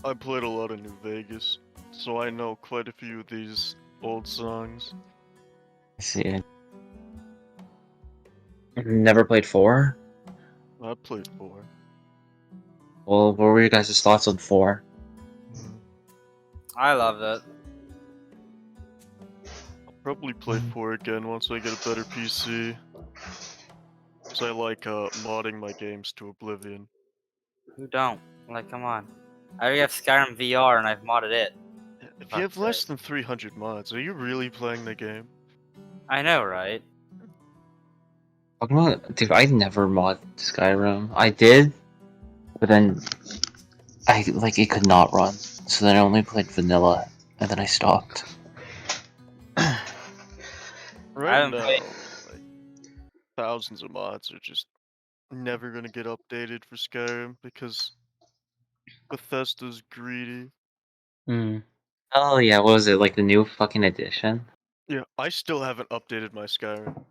I played a lot of New Vegas, so I know quite a few of these old songs. I see. Never played 4? I played 4. Well, what were your guys' thoughts on 4? I loved it. I'll probably play 4 again once I get a better PC. Cause I like modding my games to oblivion. Who don't? Like, come on. I already have Skyrim VR and I've modded it. If you have less than 300 mods, are you really playing the game? I know, right? Dude, I never mod Skyrim. I did, but then it could not run. So then I only played vanilla, and then I stopped. Right now, like, thousands of mods are just never gonna get updated for Skyrim because Bethesda's greedy. Oh yeah, what was it, like the new fucking edition? Yeah, I still haven't updated my Skyrim.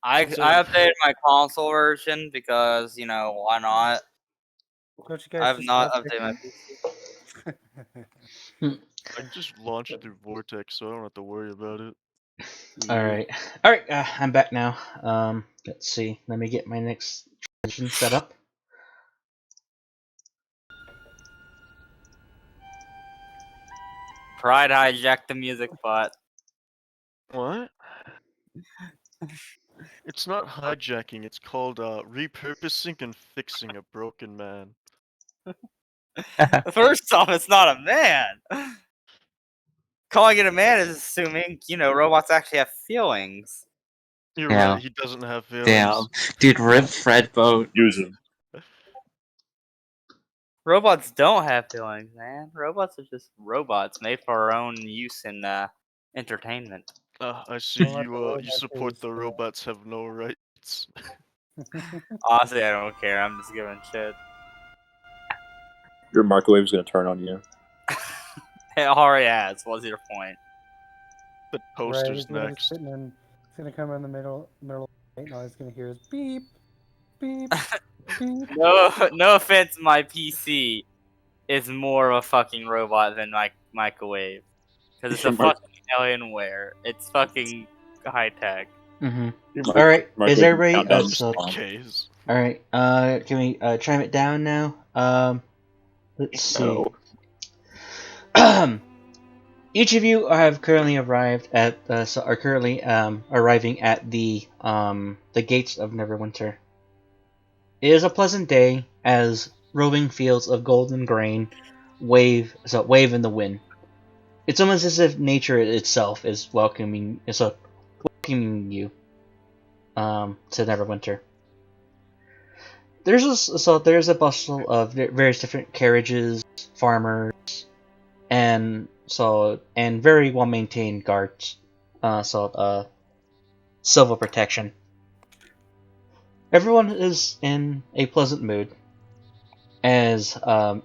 I updated my console version because, you know, why not? Don't you guys I have just not love updated my PC? I just launched it through Vortex, so I don't have to worry about it. Alright, I'm back now. Let's see. Let me get my next transition set up. Pride hijacked the music bot. What? It's not hijacking, it's called repurposing and fixing a broken man. First off, it's not a man. Calling it a man is assuming, you know, robots actually have feelings. You're Yeah. right, he doesn't have feelings. Damn. Dude, rip Fred boat. Use him. Robots don't have feelings, man. Robots are just robots made for our own use in entertainment. I see Don't let the you robots support do the this. robots have no rights. Honestly, I don't care. I'm just giving shit. Your microwave's gonna turn on you. It already has. What's your point? The Right, toaster's he's gonna be next. sitting and he's gonna come in the middle of the night, and all he's gonna hear is beep, beep, beep. No offense, my PC is more of a fucking robot than my microwave. Because it's a fucking Alienware. It's fucking high tech. Alright, is everybody Case. Alright, can we chime it down now? Let's see. Each of you have currently arrived at are currently arriving at the gates of Neverwinter. It is a pleasant day as roving fields of golden grain wave in the wind. It's almost as if nature itself is welcoming you to Neverwinter. There's a bustle of various different carriages, farmers, and very well maintained guards. Civil protection. Everyone is in a pleasant mood, as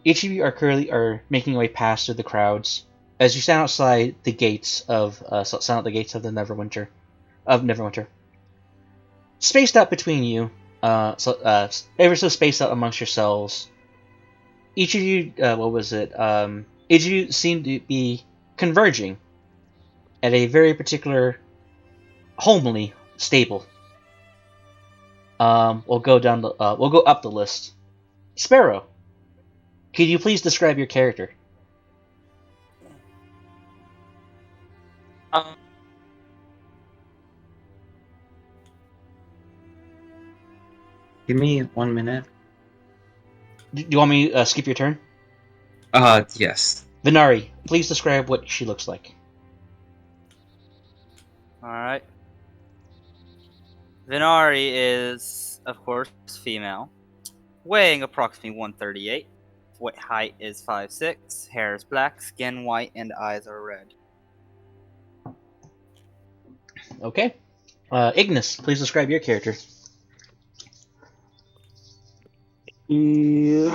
each of you are currently making your way past through the crowds as you stand outside the gates of Neverwinter. Spaced out between you, ever so spaced out amongst yourselves. Each of you, each of you seem to be converging at a very particular homely stable. We'll go up the list. Sparrow, could you please describe your character? Give me 1 minute. Do you want me to skip your turn? Yes. Venari, please describe what she looks like. Alright. Venari is, of course, female. Weighing approximately 138. Height is 5'6". Hair is black, skin white, and eyes are red. Okay. Ignis, please describe your character. He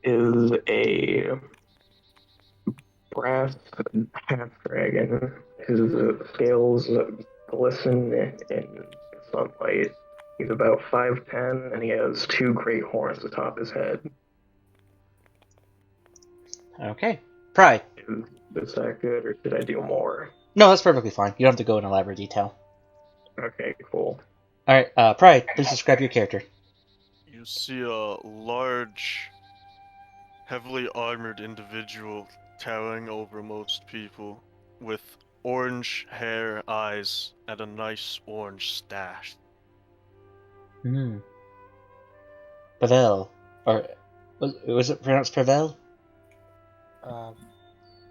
is a brass half dragon. His scales glisten in sunlight. He's about 5'10", and he has 2 great horns atop his head. Okay. Pride. Is that good, or should I do more? No, that's perfectly fine. You don't have to go in elaborate detail. Okay, cool. Alright, Pride, please describe your character. You see a large, heavily armored individual towering over most people, with orange hair, eyes, and a nice orange stash. Hmm. Pavel. Or was it pronounced Pavel?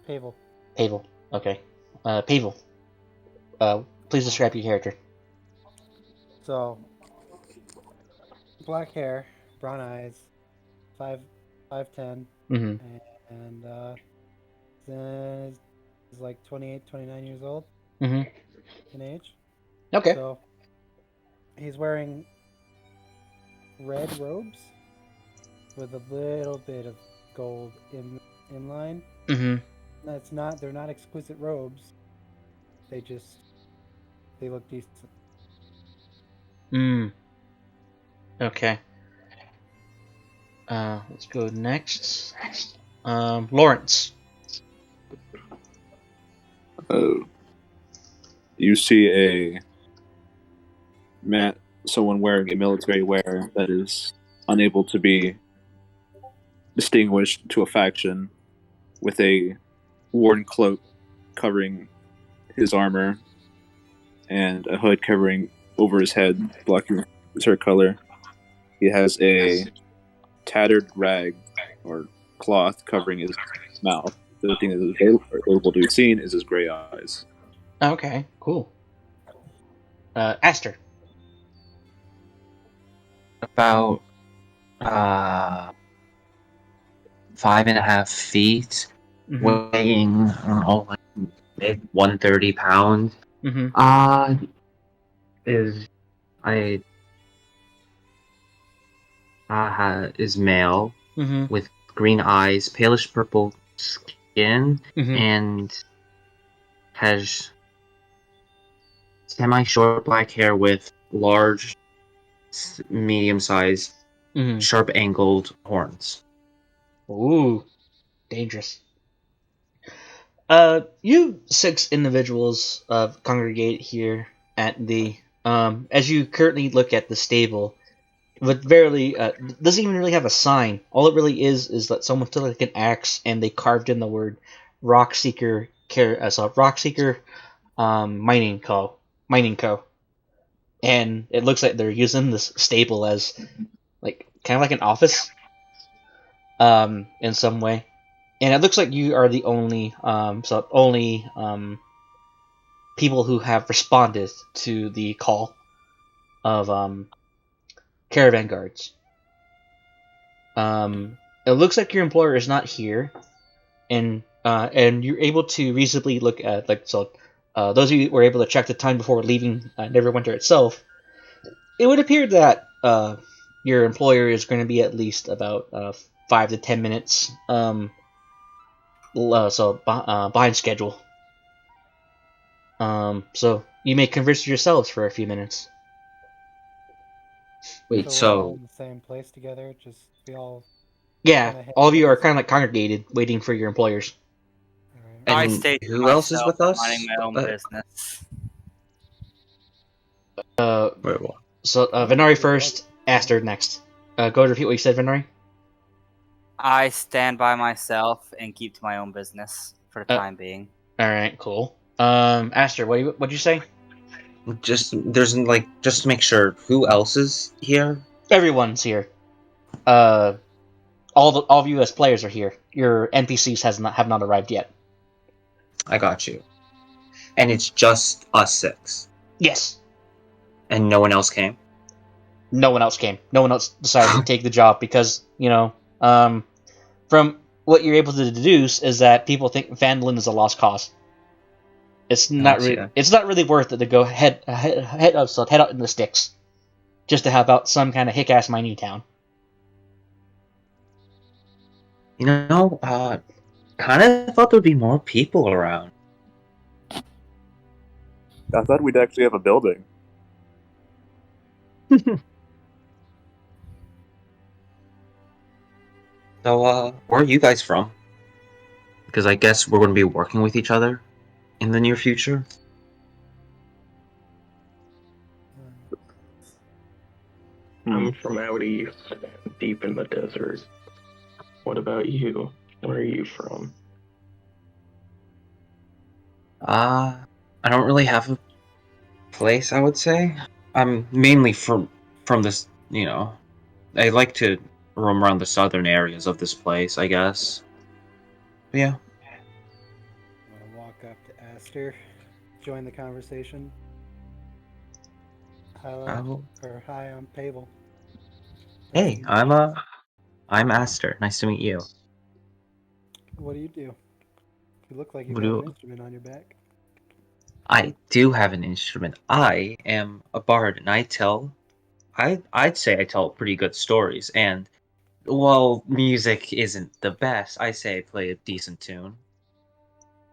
Pavel. Pavel. Okay. Pavel. Please describe your character. So, black hair, brown eyes, 5'10", Mm-hmm. and he's like 28, 29 years old Mm-hmm. in age. Okay. So, he's wearing red robes with a little bit of gold in line. Mm-hmm. That's not they're not exquisite robes. They just they look decent. Mm. Okay. Let's go next. Lawrence. You see someone wearing a military wear that is unable to be distinguished to a faction, with a worn cloak covering his armor and a hood covering over his head, blocking his hair color. He has a tattered rag or cloth covering his mouth. The only thing that is able to be seen is his gray eyes. Okay, cool. Aster. About 5.5 feet, Mm-hmm. weighing I don't know, like mid 130 pounds. Mm-hmm. Is I is male Mm-hmm. with green eyes, palish purple skin, Mm-hmm. and has semi-short black hair with large, medium-sized, Mm-hmm. sharp-angled horns. Ooh, dangerous. You 6 individuals congregate here at the as you currently look at the stable, but barely doesn't even really have a sign. All it really is that someone took like an axe and they carved in the word Rock Seeker Rock Seeker Mining Co. And it looks like they're using this stable as like kind of like an office in some way. And it looks like you are the only people who have responded to the call of caravan guards. It looks like your employer is not here, and you're able to reasonably look at those of you who were able to check the time before leaving Neverwinter itself. It would appear that your employer is going to be at least about 5 to 10 minutes behind schedule. So you may converse yourselves for a few minutes. Wait, So we're all so in the same place together. Just we all. Yeah, Kinda all of you headed are this kind of like way. congregated, waiting for your employers. All right. and I stay to who else is myself, with us? minding my own business. Wait, what? So Venari first, Aster next. Go to repeat what you said, Venari. I stand by myself and keep to my own business for the Uh, time being. All right, cool. Aster, what'd you say? Just just to make sure, who else is here? Everyone's here. All of you as players are here. Your NPCs have not arrived yet. I got you. And it's just us 6. Yes. And no one else came? No one else came. No one else decided to take the job because from what you're able to deduce is that people think Phandelver is a lost cause. It's not Gotcha. It's not really worth it to go head out in the sticks just to help out some kind of hick-ass mining town. You know, kind of thought there'd be more people around. I thought we'd actually have a building. So, where are you guys from? Because I guess we're going to be working with each other in the near future. I'm from out east, deep in the desert. What about you? Where are you from? I don't really have a place, I would say. I'm mainly from from this, I like to roam around the southern areas of this place, I guess. But yeah. I'm gonna walk up to Aster, join the conversation. Hello, or hi, I'm Pavel. Hey, I'm Aster. Nice to meet you. What do? You look like you've What got do an instrument on your back. I do have an instrument. I am a bard, and I'd say I tell pretty good stories. And while music isn't the best, I say I play a decent tune.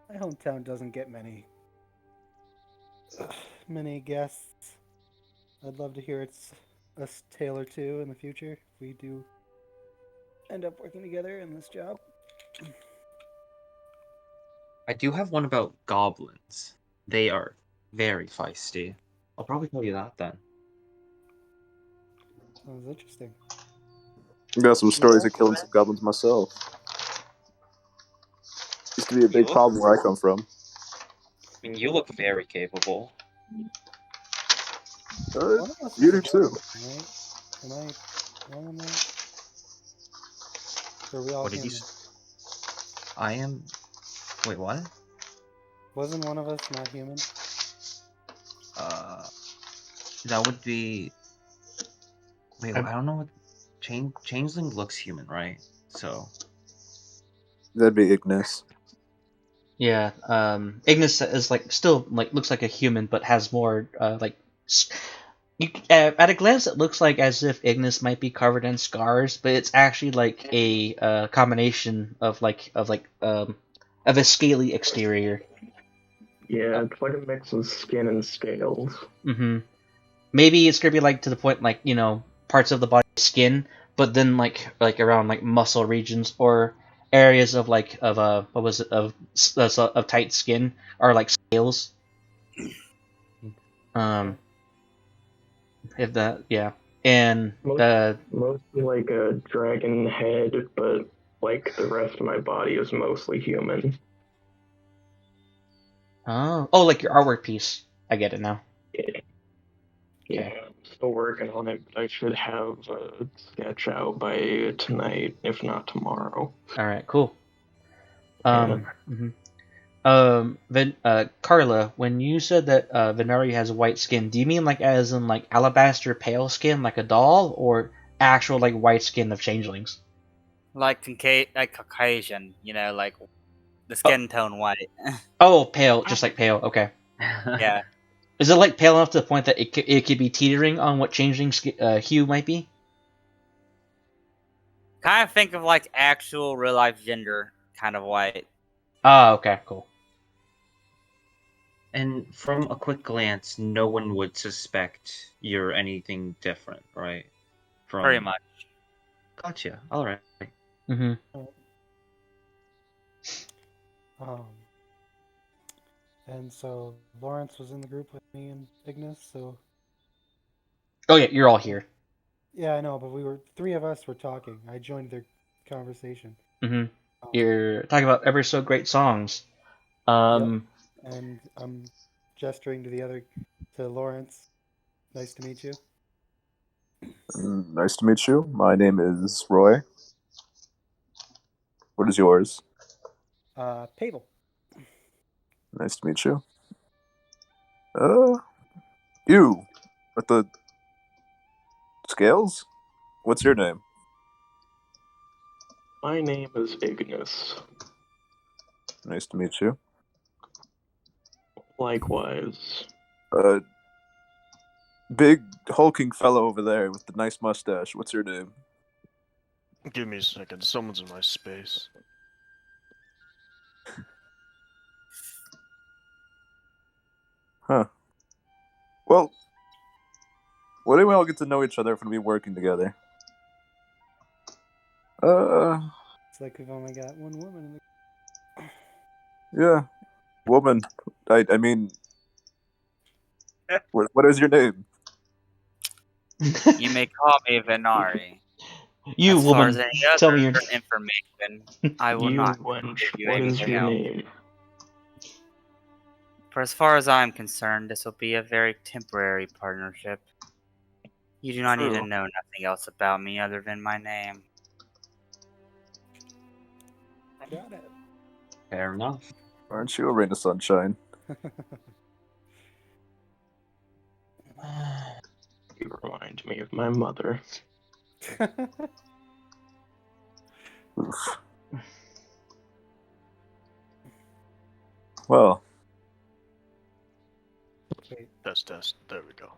My hometown doesn't get many guests. I'd love to hear a tale or two in the future if we do end up working together in this job. I do have one about goblins. They are very feisty. I'll probably tell you that then. Sounds interesting. I got some stories of killing some goblins myself. Used to be a big problem where I come from. I mean, you look very capable. You do too. Right? Am I wrong on that? Or are we all What did human? I am. Wait, what? Wasn't one of us not human? That would be. Wait, I don't know what. Changeling looks human, right? So. That'd be Ignis. Yeah, Ignis is still looks like a human, but has more at a glance it looks like as if Ignis might be covered in scars, but it's actually like a combination of a scaly exterior. Yeah, it's like a mix of skin and scales. Mm-hmm. Maybe it's gonna be to the point parts of the body skin, but then around muscle regions or areas of of tight skin are scales. If that, yeah, and mostly like a dragon head, but the rest of my body is mostly human. Oh, like your artwork piece. I get it now. Yeah, I'm still working on it, but I should have a sketch out by tonight, if not tomorrow. All right, cool. Carla, when you said that Venari has white skin, do you mean as in alabaster pale skin, like a doll, or actual white skin of changelings? Like Caucasian, the skin tone white. Oh, pale, just pale. Okay. Yeah. Is it pale enough to the point that it could be teetering on what changeling hue might be? Kind of think of actual real life gender kind of white. Ah, okay, cool. And from a quick glance, no one would suspect you're anything different, right? Pretty much. Gotcha. All right. Mm-hmm. And so Lawrence was in the group with me and Ignis, so... Oh yeah, you're all here. Yeah, I know, but three of us were talking. I joined their conversation. Mm-hmm. You're talking about ever so great songs. Yep. And I'm gesturing to Lawrence. Nice to meet you. Nice to meet you. My name is Roy. What is yours? Pavel. Nice to meet you. You with the scales? What's your name? My name is Ignis. Nice to meet you. Likewise. Big hulking fellow over there with the nice mustache. What's your name? Give me a second. Someone's in my space. Huh. Well, why do we all get to know each other if we're working together? It's like we've only got one woman in the... Yeah. Woman. I mean... what is your name? You may call me Venari. You as woman, far as any tell other me your information, I will not give you what is anything your else. name? For as far as I'm concerned, this will be a very temporary partnership. You do not need to True. know nothing else about me other than my name. Got it. Fair enough. Aren't you a ray of sunshine? You remind me of my mother. Oof. Well, Wait, Test. There we go.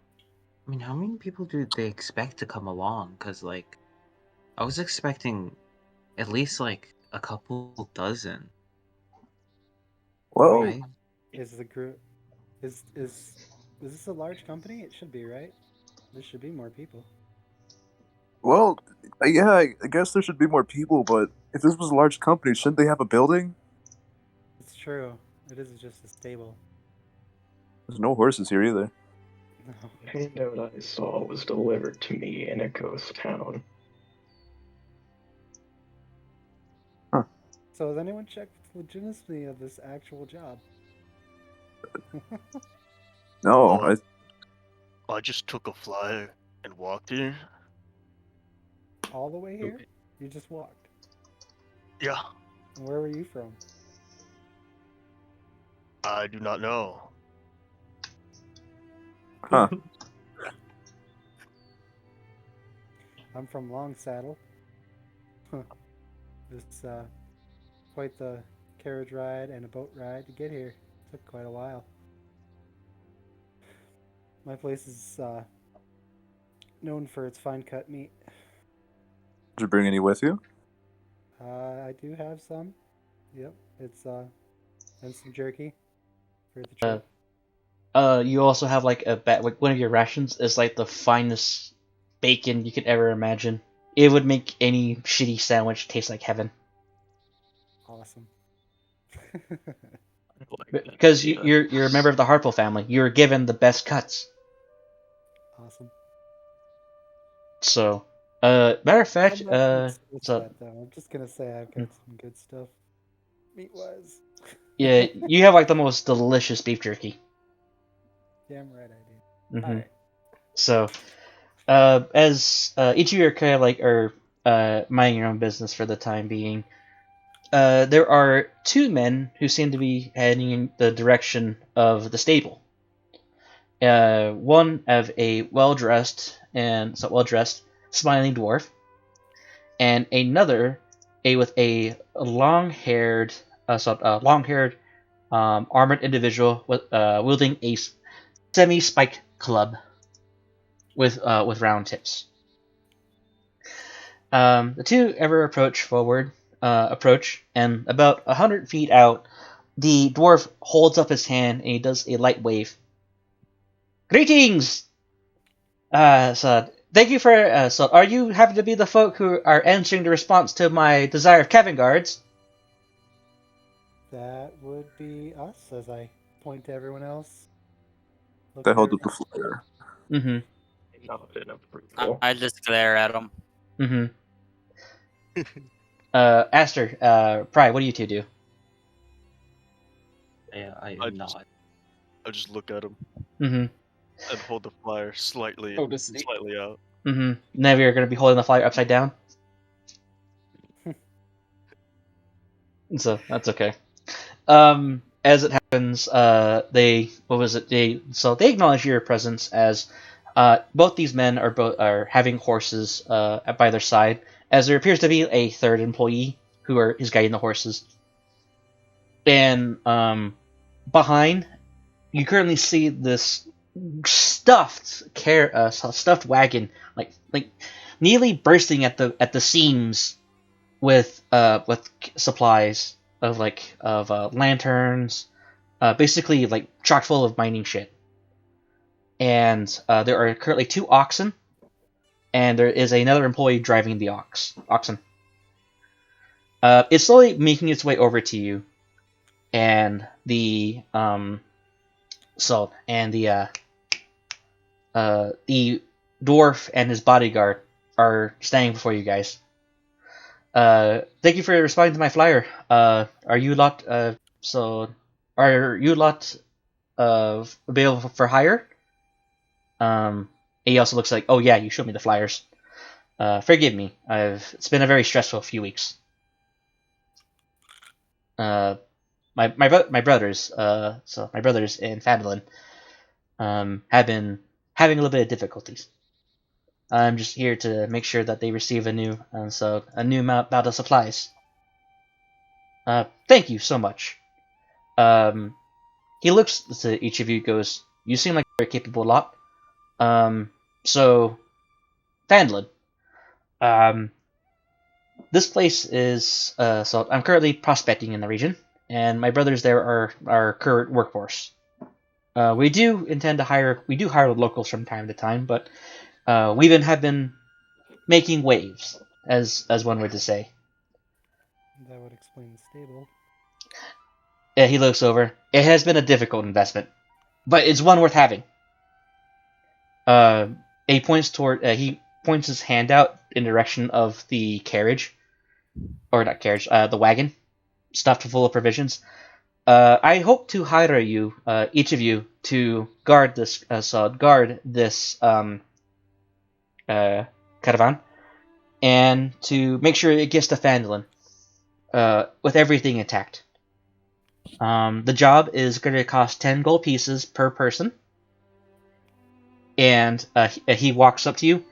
I mean, how many people do they expect to come along? Because, like, I was expecting at least, like, a couple dozen, well, right? is the group is this a large company? It should be, right? There should be more people. well, yeah. I guess there should be more people, but if this was a large company, shouldn't they have a building? It's true. It is just a stable. There's no horses here either. No. The handout I saw was delivered to me in a ghost town. So has anyone checked the legitimacy of this actual job? No, Oh. I just took a flyer and walked here. All the way here? You just walked. Yeah, And where were you from? I do not know. huh? I'm from Long Saddle. This quite the carriage ride and a boat ride to get here. Took quite a while. My place is known for its fine cut meat. Did you bring any with you? I do have some. Yep, it's and some jerky for the trip. You also have like like one of your rations is like the finest bacon you could ever imagine. It would make any shitty sandwich taste like heaven. Awesome. Because you're a member of the Hartwell family. You're given the best cuts. Awesome. So, matter of fact, I'm not with so that though. I'm just gonna say I've got some good stuff, meat wise. yeah, you have like the most delicious beef jerky. Damn right I do. Mm-hmm. All right. So, as each of you are kind of like are minding your own business for the time being, there are two men who seem to be heading in the direction of the stable. One of a well-dressed, smiling dwarf, and another with a long-haired, armored individual with wielding a semi-spiked club with round tips. The two ever approach, and about 100 feet out, the dwarf holds up his hand and he does a light wave. Greetings! So thank you for. So, are you happen to be the folk who are answering the response to my desire of cabin guards? That would be us as I point to everyone else. Look They hold there. up the flyer. Mm-hmm. Not in approval. I just glare at him. Mm-hmm. Aster, Pry, what do you two do? Yeah, I I nod. I just look at him Mm-hmm. and hold the flyer slightly out. Mm-hmm. Now you're going to be holding the flyer upside down? So, that's okay. As it happens, they acknowledge your presence as both these men are having horses by their side, as there appears to be a third employee who is guiding the horses. And behind, you currently see this stuffed wagon, like nearly bursting at the seams with supplies of lanterns, basically like chock full of mining shit. And there are currently 2 oxen, and there is another employee driving the oxen. It's slowly making its way over to you, and the dwarf and his bodyguard are standing before you guys. Thank you for responding to my flyer. Are you lot available for hire? He also looks like, oh yeah, you showed me the flyers. Forgive me. It's been a very stressful few weeks. My brothers, my brothers in Phandelver, have been having a little bit of difficulties. I'm just here to make sure that they receive a new amount of supplies. Thank you so much. He looks to each of you, goes, you seem like a very capable lot. So, Phandelver, this place is, so I'm currently prospecting in the region, and my brothers there are our current workforce. We do hire locals from time to time, but we have been making waves, as one would to say. That would explain the stable. Yeah, he looks over. It has been a difficult investment, but it's one worth having. He points his hand out in the direction of the carriage, or not carriage, the wagon, stuffed full of provisions. I hope to hire you, each of you, to guard this caravan, and to make sure it gets to Phandelver, with everything intact. The job is going to cost 10 gold pieces per person, and he walks up to you.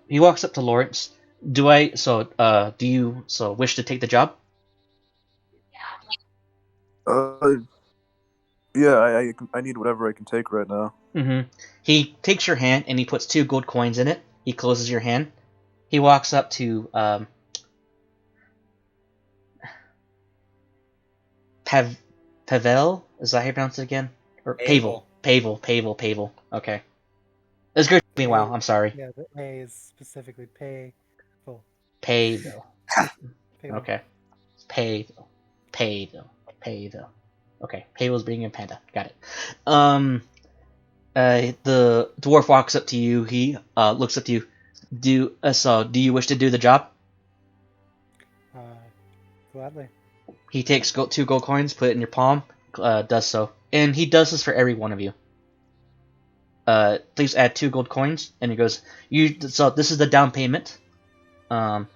He walks up to Lawrence. Do you wish to take the job? Yeah, I need whatever I can take right now. Mm-hmm. He takes your hand and he puts 2 gold coins in it. He closes your hand. He walks up to Pavel. Is that how you pronounce it again? Or Pavel. Pavel. Okay. It's good to me. Wow, I'm sorry. Yeah, the A is specifically pay. Full. Pavel. Pavel. Okay. Pavel. Okay. Pavel's being a panda. Got it. The dwarf walks up to you. He looks up to you. Do you wish to do the job? Gladly. He takes 2 gold coins, put it in your palm, does so, and he does this for every one of you. Please add 2 gold coins, and he goes, so this is the down payment, and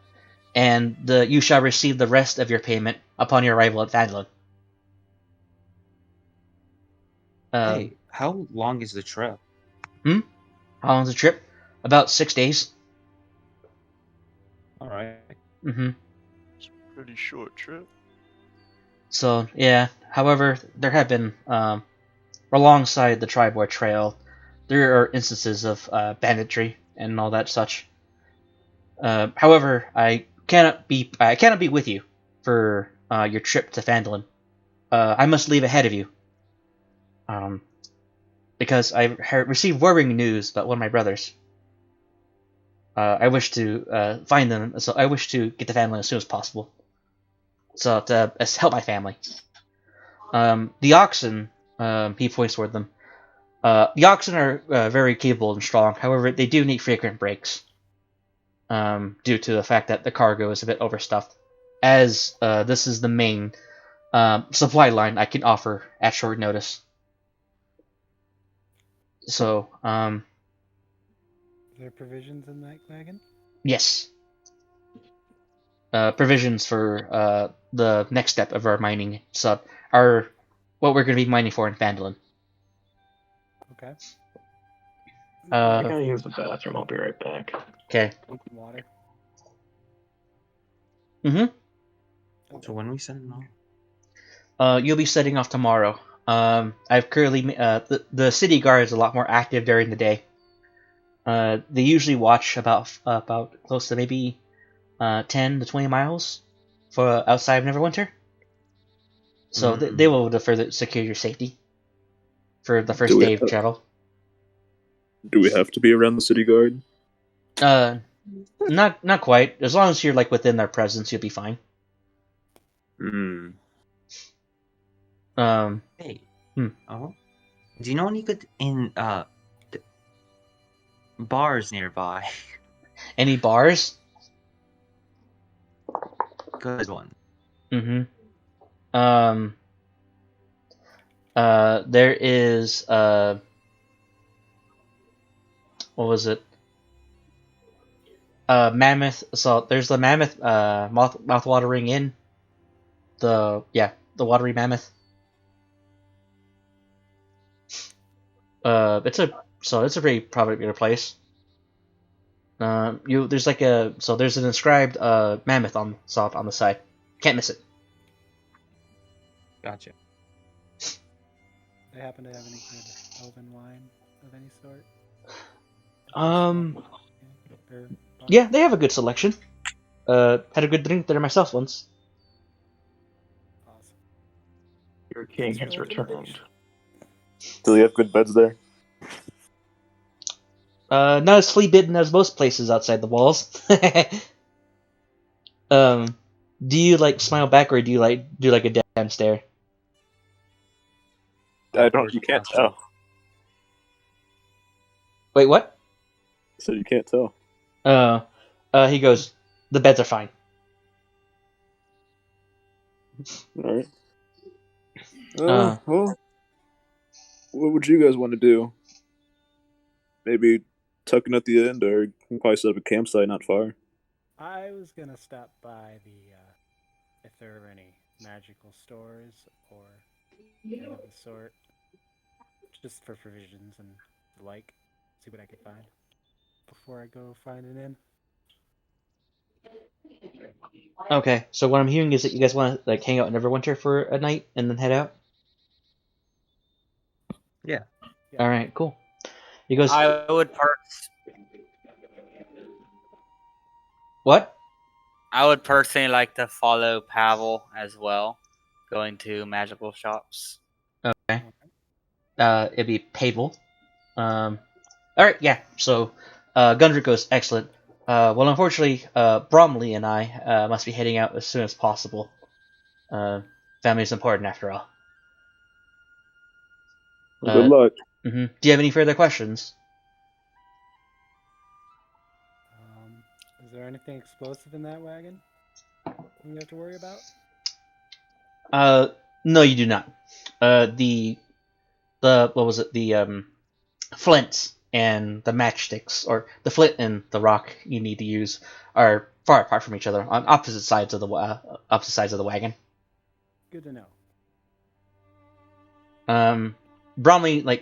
you shall receive the rest of your payment upon your arrival at Phandelver. Hey, how long is the trip? How long is the trip? About 6 days. All right. Mm-hmm. It's a pretty short trip. So yeah. However, there have been alongside the Triboar Trail, there are instances of banditry and all that such. However, I cannot be with you for your trip to Phandelver. I must leave ahead of you. Because I received worrying news about one of my brothers. I wish to find them, so I wish to get to Phandelver as soon as possible. So to help my family. The oxen, he points toward them. The oxen are very capable and strong. However, they do need frequent breaks. Due to the fact that the cargo is a bit overstuffed. As this is the main supply line I can offer at short notice. So, Are there provisions in that wagon? yes. Provisions for the next step of our mining sub are what we're going to be mining for in Phandelver. Okay. I gotta use the bathroom. I'll be right back. Okay. Water. Mm-hmm. So when we send them off? You'll be setting off tomorrow. I've currently the city guard is a lot more active during the day. They usually watch about close to maybe 10 to 20 miles for outside of Neverwinter. So they will further secure your safety for the first day of travel. Do we have to be around the city guard? Not quite. As long as you're like within their presence, you'll be fine. Hey. Oh. Do you know any good bars nearby? Any bars? Good one. Mm-hmm. There is what was it? Mammoth. So there's the mammoth mouth-watering inn. The watery mammoth. It's a pretty popular place. There's an inscribed mammoth on the side. Can't miss it. Gotcha. They happen to have any good elven wine of any sort? Yeah, they have a good selection. Had a good drink there myself once. Awesome. Your king has returned. Do they have good beds there? Not as flea-bitten as most places outside the walls. Do you smile back or do you do a dead stare? I don't. You can't tell. Wait, what? So you can't tell. He goes, the beds are fine. All right. Well, what would you guys want to do? Maybe tucking at the end, or you can probably set up a campsite not far. I was gonna stop by if there are any magical stores or anything of the sort, just for provisions and the like. See what I can find before I go find an inn. Okay, so what I'm hearing is that you guys want to hang out in Neverwinter for a night and then head out. Yeah. All right, cool. He goes. I would What? I would personally like to follow Pavel as well, going to magical shops. Okay. It'd be Pavel. All right, yeah. So, Gundry goes, excellent. Well, unfortunately, Bromley and I must be heading out as soon as possible. Family's important after all. Good luck. Mm-hmm. Do you have any further questions? Is there anything explosive in that wagon we have to worry about? No, you do not. The what was it? The flints and the matchsticks, or the flint and the rock you need to use, are far apart from each other on opposite sides of the wagon. Good to know. Bromley, or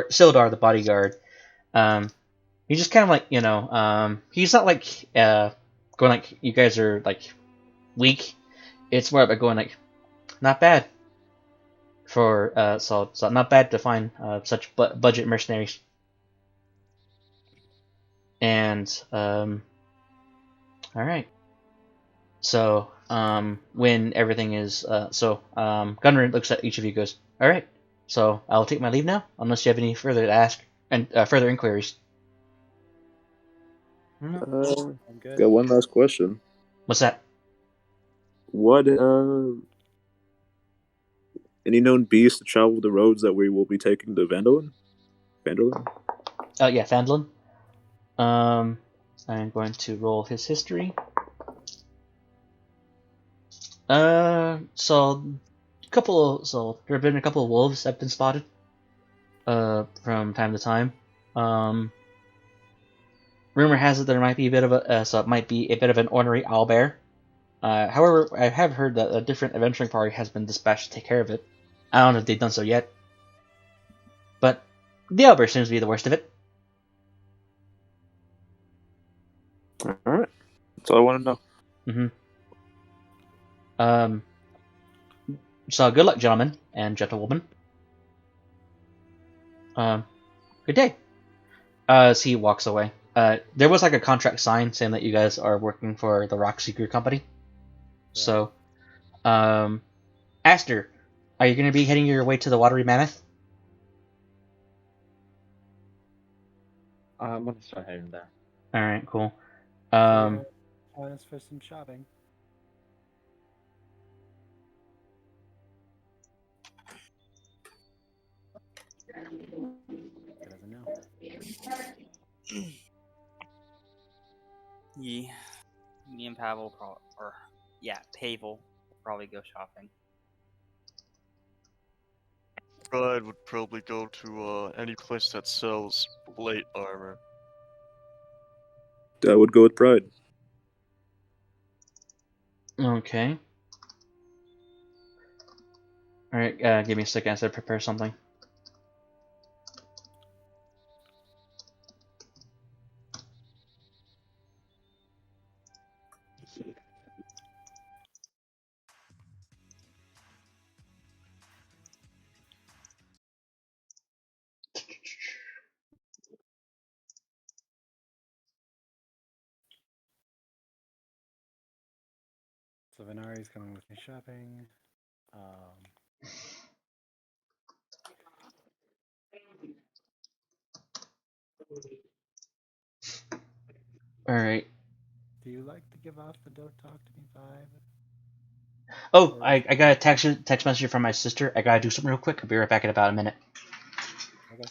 Sildar, the bodyguard, he's just kind of he's not going you guys are weak. It's more about going not bad for so not bad to find such budget mercenaries. And all right. So when everything is Gunnar looks at each of you, goes, all right. So I'll take my leave now, unless you have any further to ask and further inquiries. I'm good. Got one last question. What's that? What any known beasts to travel the roads that we will be taking to Phandelver? Yeah, Phandelver. I'm going to roll his history. So there have been a couple of wolves that have been spotted. From time to time. Rumor has it there might be a bit of an ornery owlbear. However, I have heard that a different adventuring party has been dispatched to take care of it. I don't know if they've done so yet, but the owlbear seems to be the worst of it. All right, that's all I want to know. So good luck, gentlemen and gentlewoman. Good day. As he walks away. There was a contract signed saying that you guys are working for the Rockseeker Company. Right. So, Aster, are you going to be heading your way to the Watery Mammoth? I'm going to start heading there. All right, cool. Plans for some shopping. Doesn't know. Yeah, me and Pavel Pavel will probably go shopping. Pride would probably go to any place that sells plate armor. I would go with Pride. Okay. Alright, give me a second as I prepare something. So Venari's coming with me shopping. Alright. Do you like to give off the "don't talk to me" vibe? Oh, I got a text message from my sister. I gotta do something real quick. I'll be right back in about a minute. Okay.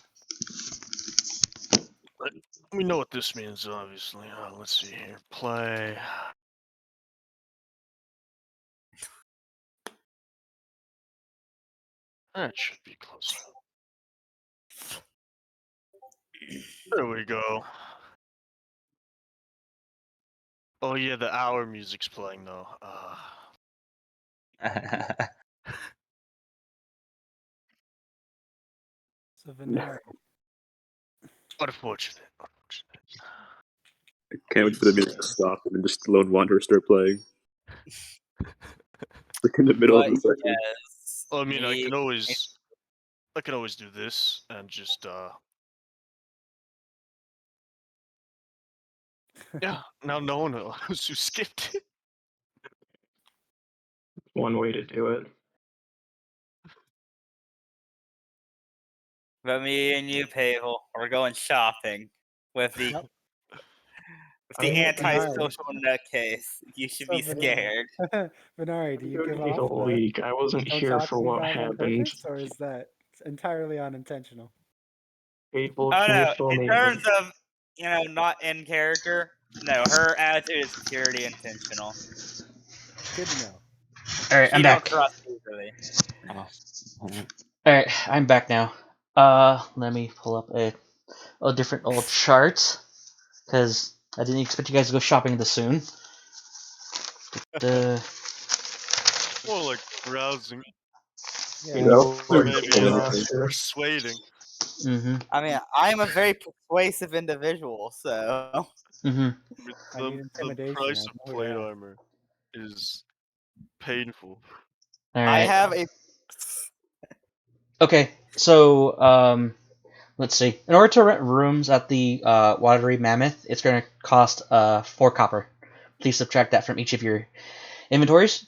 We know what this means, obviously. Let's see here. Play. That should be close. There we go. Oh yeah, the hour music's playing though. So Venari. Unfortunate. I can't wait for the music to stop and then just Lone Wanderer start playing. Like in the middle of the second. Yes. Well, I mean, I can always do this and just yeah. Now no one knows who skipped it. One way to do it. But me and you, Pavel, are going shopping with the Yep. anti-social nutcase. You should be So scared. Venari, do you give Need off a the leak. I wasn't "don't here talk for to me" what vibe on happened. purpose, or is that entirely unintentional? People, Oh can you no! fill In me terms of not in character, no, her attitude is purely intentional. Good to know. Alright, I'm She back. don't trust easily. Alright, I'm back now. Let me pull up a different old chart. Because I didn't expect you guys to go shopping this soon. More like browsing. Yeah, Or maybe persuading. Mm-hmm. I mean, I am a very persuasive individual, so. Mm-hmm. I need The intimidation. price I of know plate that. armor is painful. Alright. I have a. Okay, so let's see. In order to rent rooms at the Watery Mammoth, it's going to cost 4 copper. Please subtract that from each of your inventories.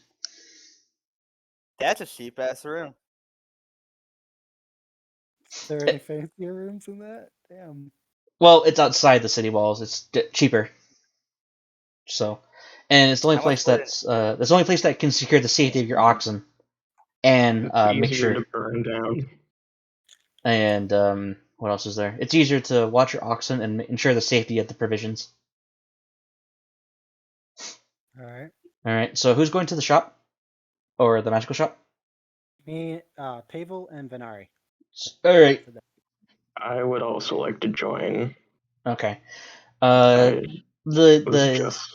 That's a cheap ass room. Is there any fancier rooms than that? Damn. Well, it's outside the city walls. It's cheaper. So, and it's the only How much place wood that's the only place that can secure the safety of your oxen, and It's make easier sure. to burn down. And what else is there? It's easier to watch your oxen and ensure the safety of the provisions. All right. All right. So who's going to the shop or the magical shop? Me, Pavel, and Venari. All right. I would also like to join. Okay. I was The just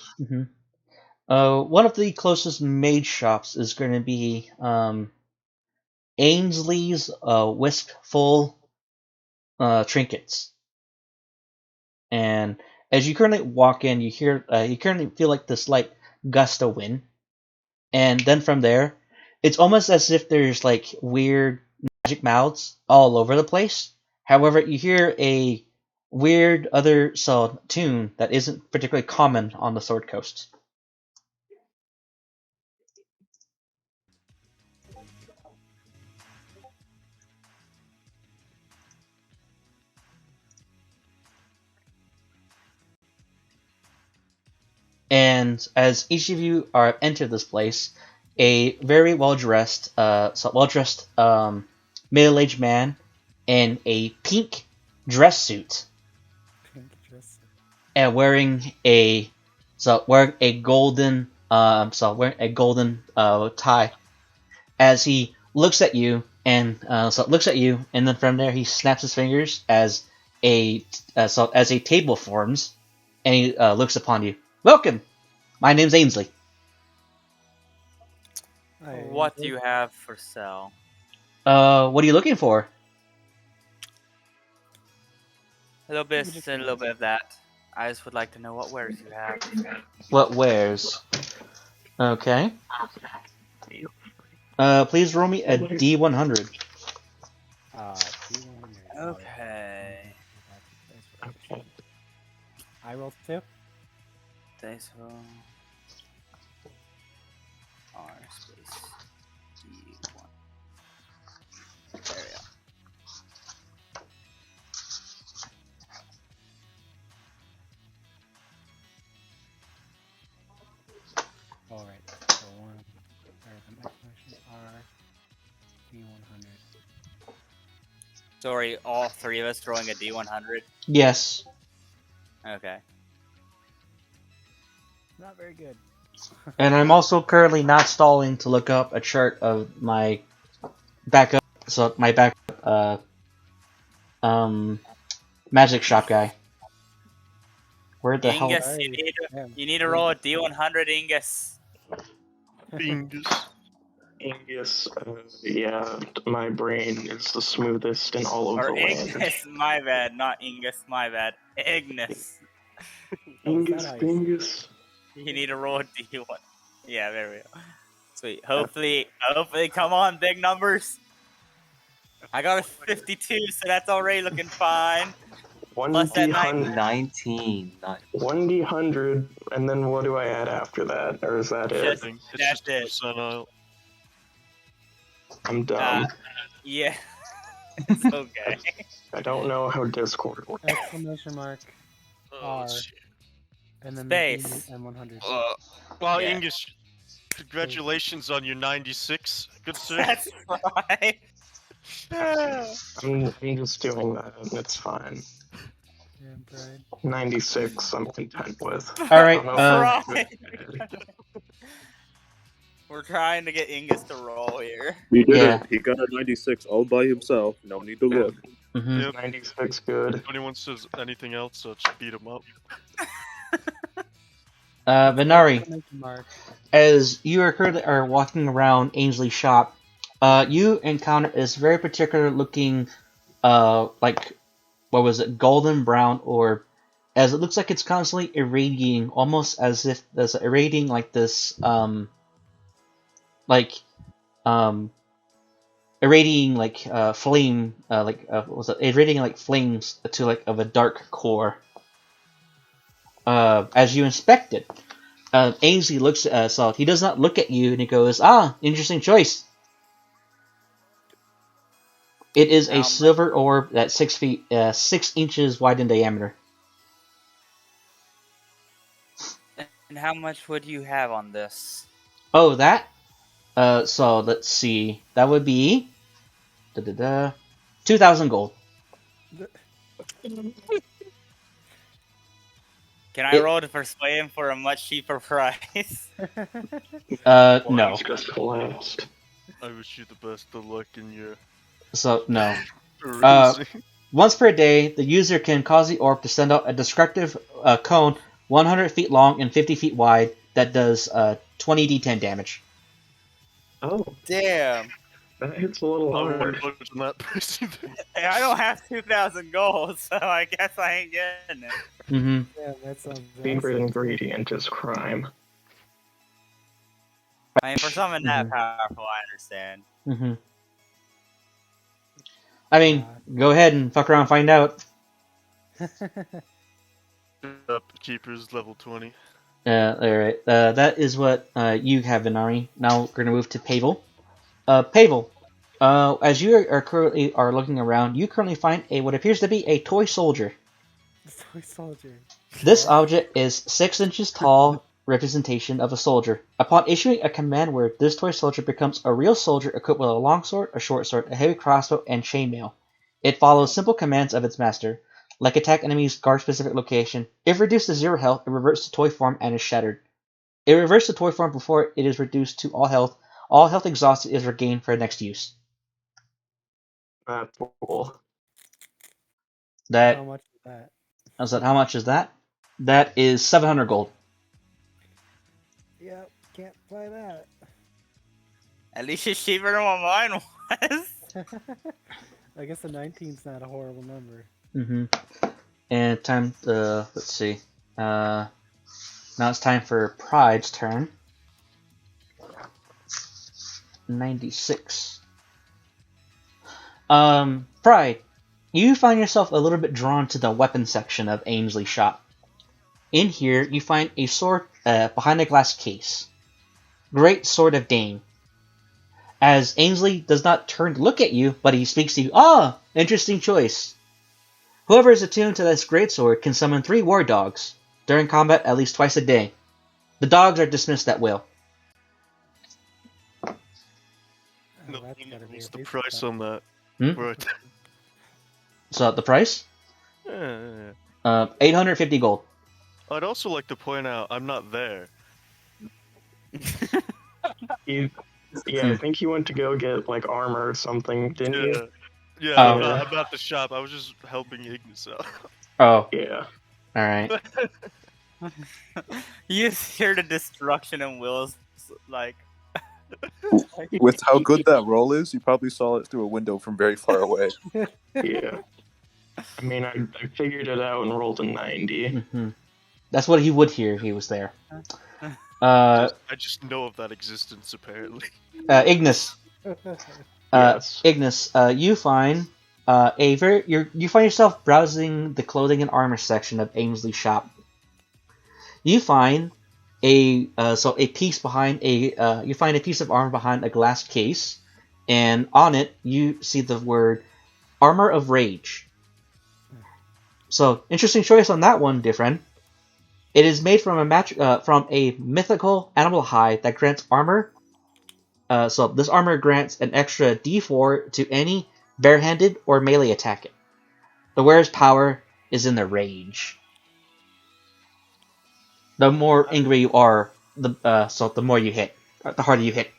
one of the closest mage shops is going to be Ainsley's Wistful Trinkets. And as you currently walk in, you currently feel like this light gust of wind, and then from there, it's almost as if there's like weird magic mouths all over the place. However, you hear a weird other song tune that isn't particularly common on the Sword Coast. And as each of you are entered this place, a very well-dressed, middle-aged man in a pink dress suit Pink dress. and wearing a golden tie. As he looks at you, And so it looks at you, and then from there he snaps his fingers as a table forms, and he looks upon you. Welcome. My name's Ainsley. What do you have for sale? What are you looking for? A little bit of this and a little bit of that. I just would like to know what wares you have. What wares? Okay. Please roll me a D100. D100. Okay. I rolled 2. Dice roll. R space D1. There we go. All right. So one. The exclamation R. D100. So are all three of us throwing a D100? Yes. Okay. Not very good. And I'm also currently not stalling to look up a chart of my backup. So my backup, magic shop guy. Where the hell? Ingus, you need to roll a D100, Ingus. Ingus. Ingus, yeah, my brain is the smoothest in all of Or the land. Ignis, my bad, not Ingus, my bad. Ignis. Ingus. You need to roll a D1. Yeah, there we go. Sweet. Hopefully, come on, big numbers. I got a 52, so that's already looking fine. Plus that 19. 1D100, and then what do I add after that? Or is that it? It's just a percentile. I'm dumb. Yeah. It's okay. I don't know how Discord works. Exclamation mark. R. And then Space. and 100. Wow, Yeah. Ingus, congratulations on your 96. Good sir. That's right. I'm just doing that, and it's fine. 96, I'm content with. Alright, We're trying to get Ingus to roll here. He did it. He got a 96 all by himself. No need to look. Mm-hmm. Yep. 96 good. If anyone says anything else, just beat him up. Venari, as you are currently walking around Ainsley's shop, you encounter this very particular looking, golden brown orb, as it looks like it's constantly irradiating, almost as if there's irradiating like this, irradiating like flame, irradiating like flames to like of a dark core. As you inspect it, Ainsley looks at Salt. He does not look at you, and he goes, interesting choice. It is a silver orb that's 6 inches wide in diameter. And how much would you have on this? Oh, that? So let's see. That would be 2,000 gold. Can I roll to persuade him for a much cheaper price? No. Just collapsed. I wish you the best of luck in your... So, no. Once per day, the user can cause the orb to send out a destructive cone 100 feet long and 50 feet wide that does 20 d10 damage. Oh. Damn. That hits a little hard. I don't have 2,000 gold, so I guess I ain't getting it. Mm-hmm. Yeah, that sounds Favorite ingredient is crime. I mean, for something that powerful, I understand. Mm-hmm. I mean, go ahead and fuck around and find out. Keeper's level 20. Alright. That is what you have, Venari. Now we're going to move to Pavel. Pavel, as you are currently looking around, you currently find what appears to be a toy soldier. Toy soldier. This object is 6 inches tall representation of a soldier. Upon issuing a command word, this toy soldier becomes a real soldier equipped with a long sword, a short sword, a heavy crossbow, and chainmail. It follows simple commands of its master, like attack enemies, guard specific location. If reduced to 0 health, it reverts to toy form and is shattered. It reverts to toy form before it is reduced to all health. All health exhausted is regained for next use. That's cool. That. How much is that? I said, how much is that? That is 700 gold. Yep, can't buy that. At least it's cheaper than what mine was. I guess the 19's not a horrible number. Mm-hmm. And time to, let's see. Now it's time for Pride's turn. 96. Pride, you find yourself a little bit drawn to the weapon section of Ainsley's shop. In here, you find a sword behind a glass case. Great Sword of Dane. As Ainsley does not turn to look at you, but he speaks to you. Ah, interesting choice. Whoever is attuned to this greatsword can summon 3 war dogs during combat at least twice a day. The dogs are dismissed at will. No, that's gotta be what's at the least price a on that? Hmm? Right. So the price? Yeah. 850 gold. I'd also like to point out I'm not there. Yeah, I think you went to go get like armor or something, didn't you? Yeah, Oh. I'm at the shop. I was just helping Ignis out. Oh, Yeah. alright. You hear the destruction in Will's like. With how good that roll is, you probably saw it through a window from very far away. Yeah. I mean, I figured it out and rolled a 90. Mm-hmm. That's what he would hear if he was there. I just know of that existence, apparently. Ignis. Yes. Ignis, you find you find yourself browsing the clothing and armor section of Ainsley's shop. You find a piece behind you find a piece of armor behind a glass case, and on it you see the word Armor of Rage. So interesting choice on that one, dear friend. It is made from a mythical animal hide that grants armor. So this armor grants an extra D4 to any barehanded or melee attack. The wearer's power is in the rage. The more angry you are, the more you hit, the harder you hit.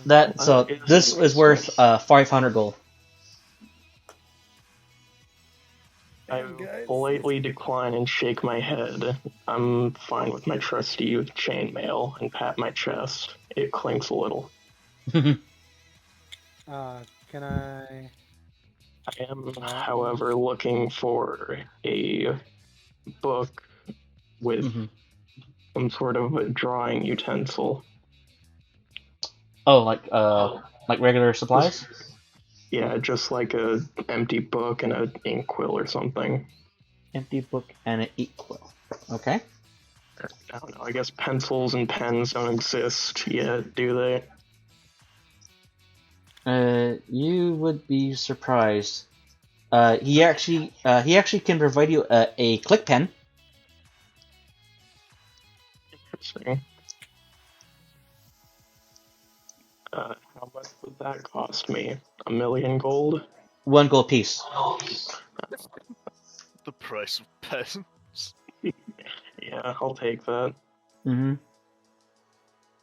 This is worth 500 gold. I politely decline and shake my head. I'm fine with my trusty chainmail and pat my chest. It clinks a little. Can I? I am, however, looking for a book with some sort of a drawing utensil. Oh, like regular supplies? Yeah, just like a empty book and an inkwell or something. Empty book and an inkwell. Okay. I don't know. I guess pencils and pens don't exist yet, do they? You would be surprised. He actually can provide you a click pen. Interesting. How much would that cost me? 1,000,000 gold? 1 gold piece. The price of pens. Yeah, I'll take that. Mm-hmm.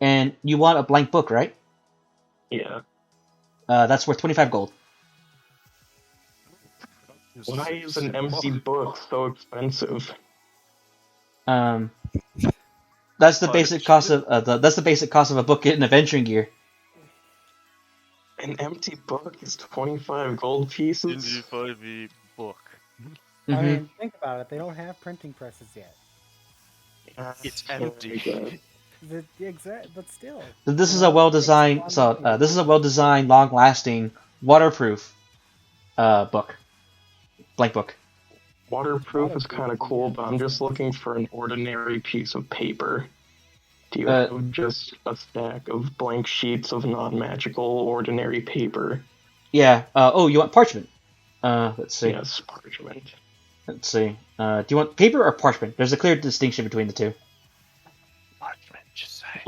And you want a blank book, right? Yeah. That's worth 25 gold. Why is an empty book so expensive? That's the basic cost of a book in adventuring gear. An empty book is 25 gold pieces? D5e book. Mm-hmm. I mean, think about it. They don't have printing presses yet. It's empty. But still. This is a well-designed, long-lasting, waterproof book. Blank book. Waterproof is kind of cool, but I'm just looking for an ordinary piece of paper. Do you have just a stack of blank sheets of non-magical ordinary paper? Yeah. You want parchment? Let's see. Yes, parchment. Let's see. Do you want paper or parchment? There's a clear distinction between the two. Parchment, just say.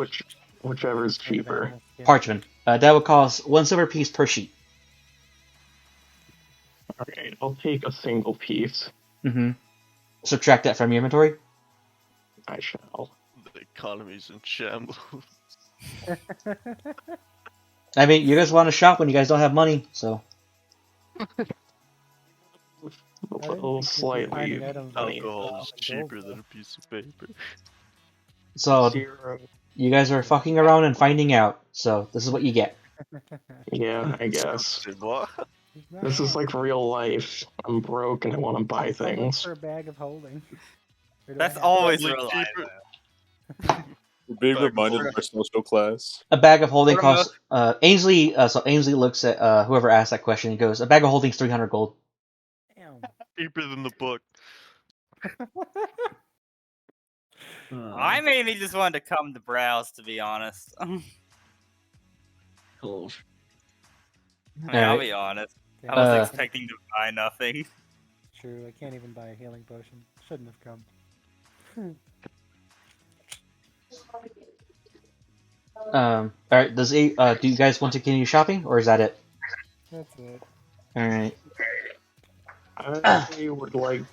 Whichever is cheaper. Parchment. That would cost 1 silver piece per sheet. Alright, I'll take a single piece. Mm-hmm. Subtract that from your inventory? I shall. The economy's in shambles. I mean, you guys want to shop when you guys don't have money, so. Well, slightly. Alcohol's cheaper than a piece of paper. So, Zero. you guys are fucking around and finding out, so this is what you get. Yeah, I guess. What? This is like real life. I'm broke and I want to buy How much things. for a bag of holding? That's always Probably real cheaper. life. We're being Back reminded home. of our social class. A bag of holding What about- costs. Ainsley. So Ainsley looks at whoever asked that question and goes, "A bag of holding's 300 gold." Damn. Cheaper than the book. I mainly just wanted to come to browse, to be honest. Cool. I mean, I'll Alright. be honest. Damn, I was Uh, expecting to buy nothing. True, I can't even buy a healing potion. Shouldn't have come. All right. Do you guys want to continue shopping, or is that it? That's it. All right. I would like,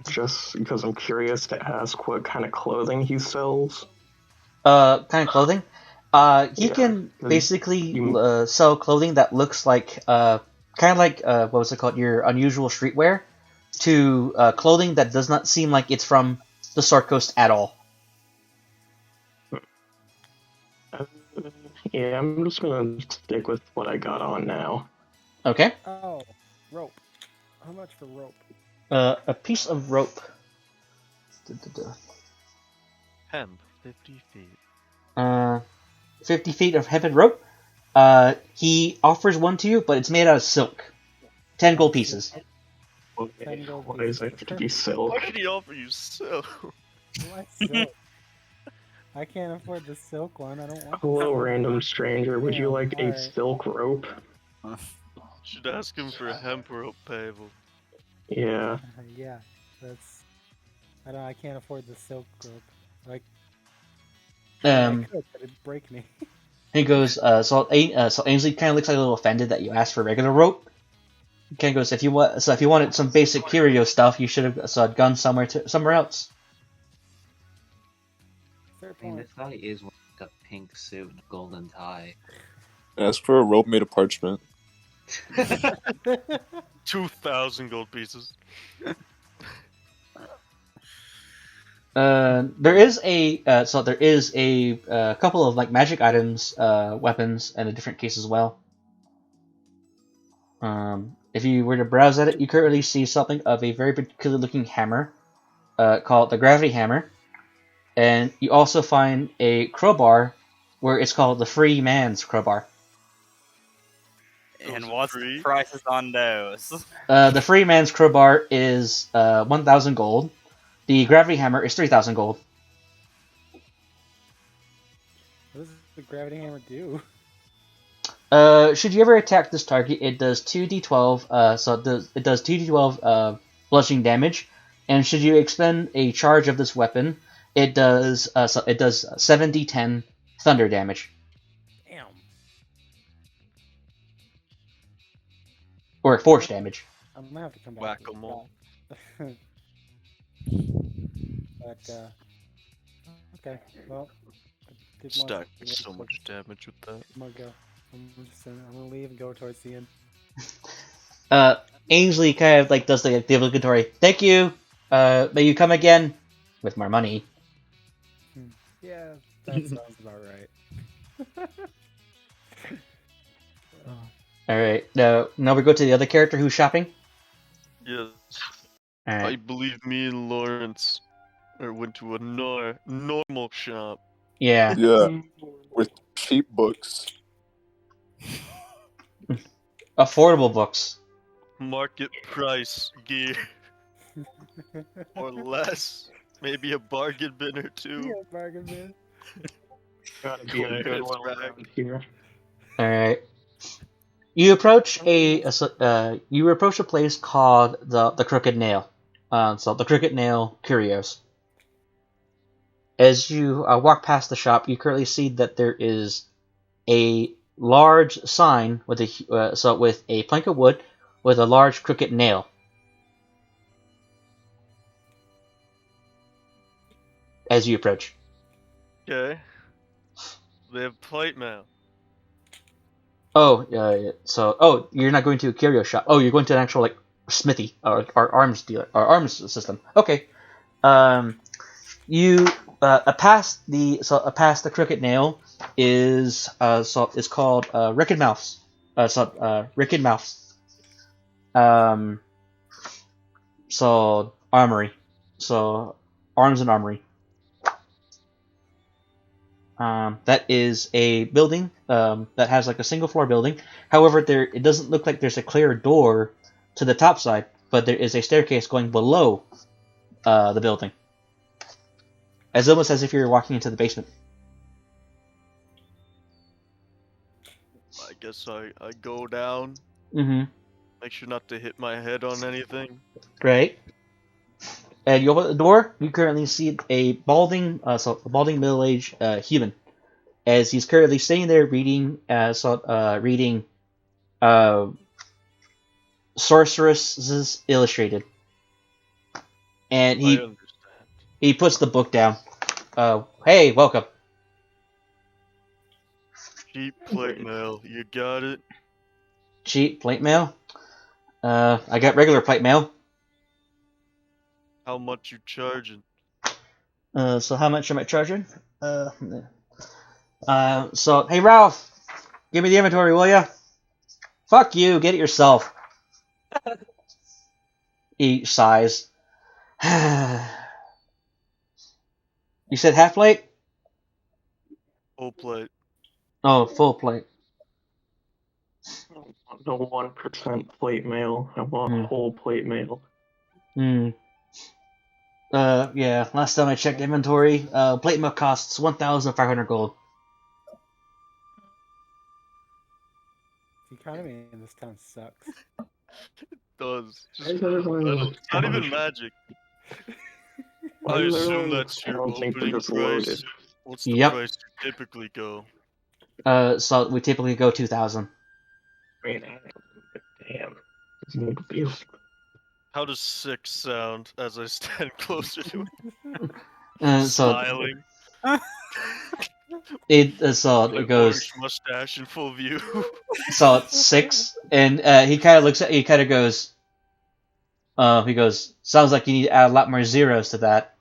just because I'm curious, to ask what kind of clothing he sells. Kind of clothing. He Yeah, can 'cause basically you- sell clothing that looks like kind of like what was it called? Your unusual streetwear, to clothing that does not seem like it's from the Sword Coast at all. Yeah, I'm just gonna stick with what I got on now. Okay. Oh, rope. How much for rope? A piece of rope. Hemp, 50 feet. 50 feet of hempen rope. He offers one to you, but it's made out of silk. 10 gold pieces. Ten gold Why does it have to be silk? Why did he offer you silk? What silk? I can't afford the silk one. I don't want. Hello, the silk. random stranger. Would you Damn, like a alright. silk rope? Should ask him for a hemp rope payable. Yeah. Yeah, that's. I can't afford the silk rope. Like, I could, but it'd break me. He goes, so Ainsley kind of looks like a little offended that you asked for regular rope. He kind of goes, if you wanted some basic curio stuff, you should have gone somewhere else. Fair I mean, point. this guy is wearing a pink suit and a golden tie. Ask for a rope made of parchment. 2,000 gold pieces. There is a couple of like magic items, weapons, and a different case as well. If you were to browse at it, you currently see something of a very particular looking hammer, called the gravity hammer, and you also find a crowbar, where it's called the free man's crowbar. And Those are what's free? the prices on those? The free man's crowbar is 1,000 gold. The gravity hammer is 3,000 gold. What does the gravity hammer do? Should you ever attack this target, it does 2d12. It does 2d12 bludgeoning damage, and should you expend a charge of this weapon, it does 7d10 thunder damage, Damn. or force damage. I'm gonna have to come back. Whack-a-mole. But okay. Well, I did want Stack to so much damage with that. I'm gonna go. I'm gonna leave and go towards the end. Ainsley kind of like does the obligatory thank you. May you come again with more money. Yeah, that sounds about right. All right. Now we go to the other character who's shopping. Yes. All I right. believe me and Lawrence went to a normal shop. Yeah. Yeah, with cheap books. Affordable books. Market price gear. Or less. Maybe a bargain bin or two. Yeah, bargain bin. Gotta be a good one Right. around here. All right. You approach a place called the Crooked Nail. So the Crooked Nail Curios. As you walk past the shop, you currently see that there is a large sign with with a plank of wood with a large crooked nail. As you approach. Okay. They have plate mail. Oh, you're not going to a curio shop. Oh, you're going to an actual like smithy or arms dealer or arms system. Okay. You past the crooked nail is called Rick and Mouse. Rick and Mouse. So armory. So arms and armory. That is a building that has like a single floor building. However, it doesn't look like there's a clear door to the top side, but there is a staircase going below the building, as almost as if you're walking into the basement. I guess I go down. Mm-hmm. Make sure not to hit my head on anything. Right. And you open the door. You currently see a balding middle-aged human, as he's currently sitting there reading Sorceress's Illustrated, and he puts the book down. Hey, welcome. Cheap plate mail, you got it? Cheap plate mail? I got regular plate mail. How much you charging? So how much am I charging? So hey Ralph, give me the inventory, will ya? Fuck you, get it yourself. He sighs. You said half plate? Full plate. Oh, full plate. I don't want no 1% plate mail. I want whole plate mail. Yeah, last time I checked inventory, plate mail costs 1,500 gold. The economy in this town sucks. It does. It's not even magic. I assume that's your opening price. What's the price you typically go? So we typically go 2,000. Damn. How does 6 sound as I stand closer to it? Smiling. It goes orange mustache in full view. So it's 6, and he kind of looks at. He kind of goes. He goes. Sounds like you need to add a lot more zeros to that.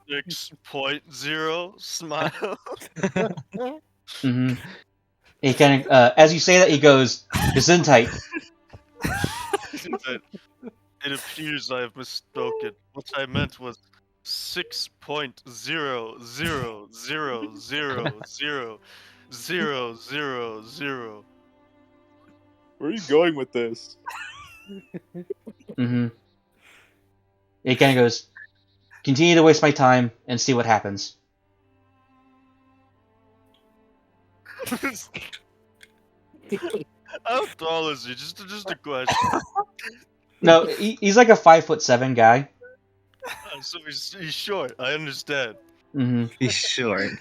6.0 smile. Mm-hmm. He kind of, as you say that, he goes, "Gesundheit." It appears I have misspoken. What I meant was 6.000000000. Where are you going with this? Mm-hmm. He kind of goes, "Continue to waste my time and see what happens." How tall is he? Just a question. No, he's like a 5'7" guy. So he's short. I understand. Mm-hmm. He's short.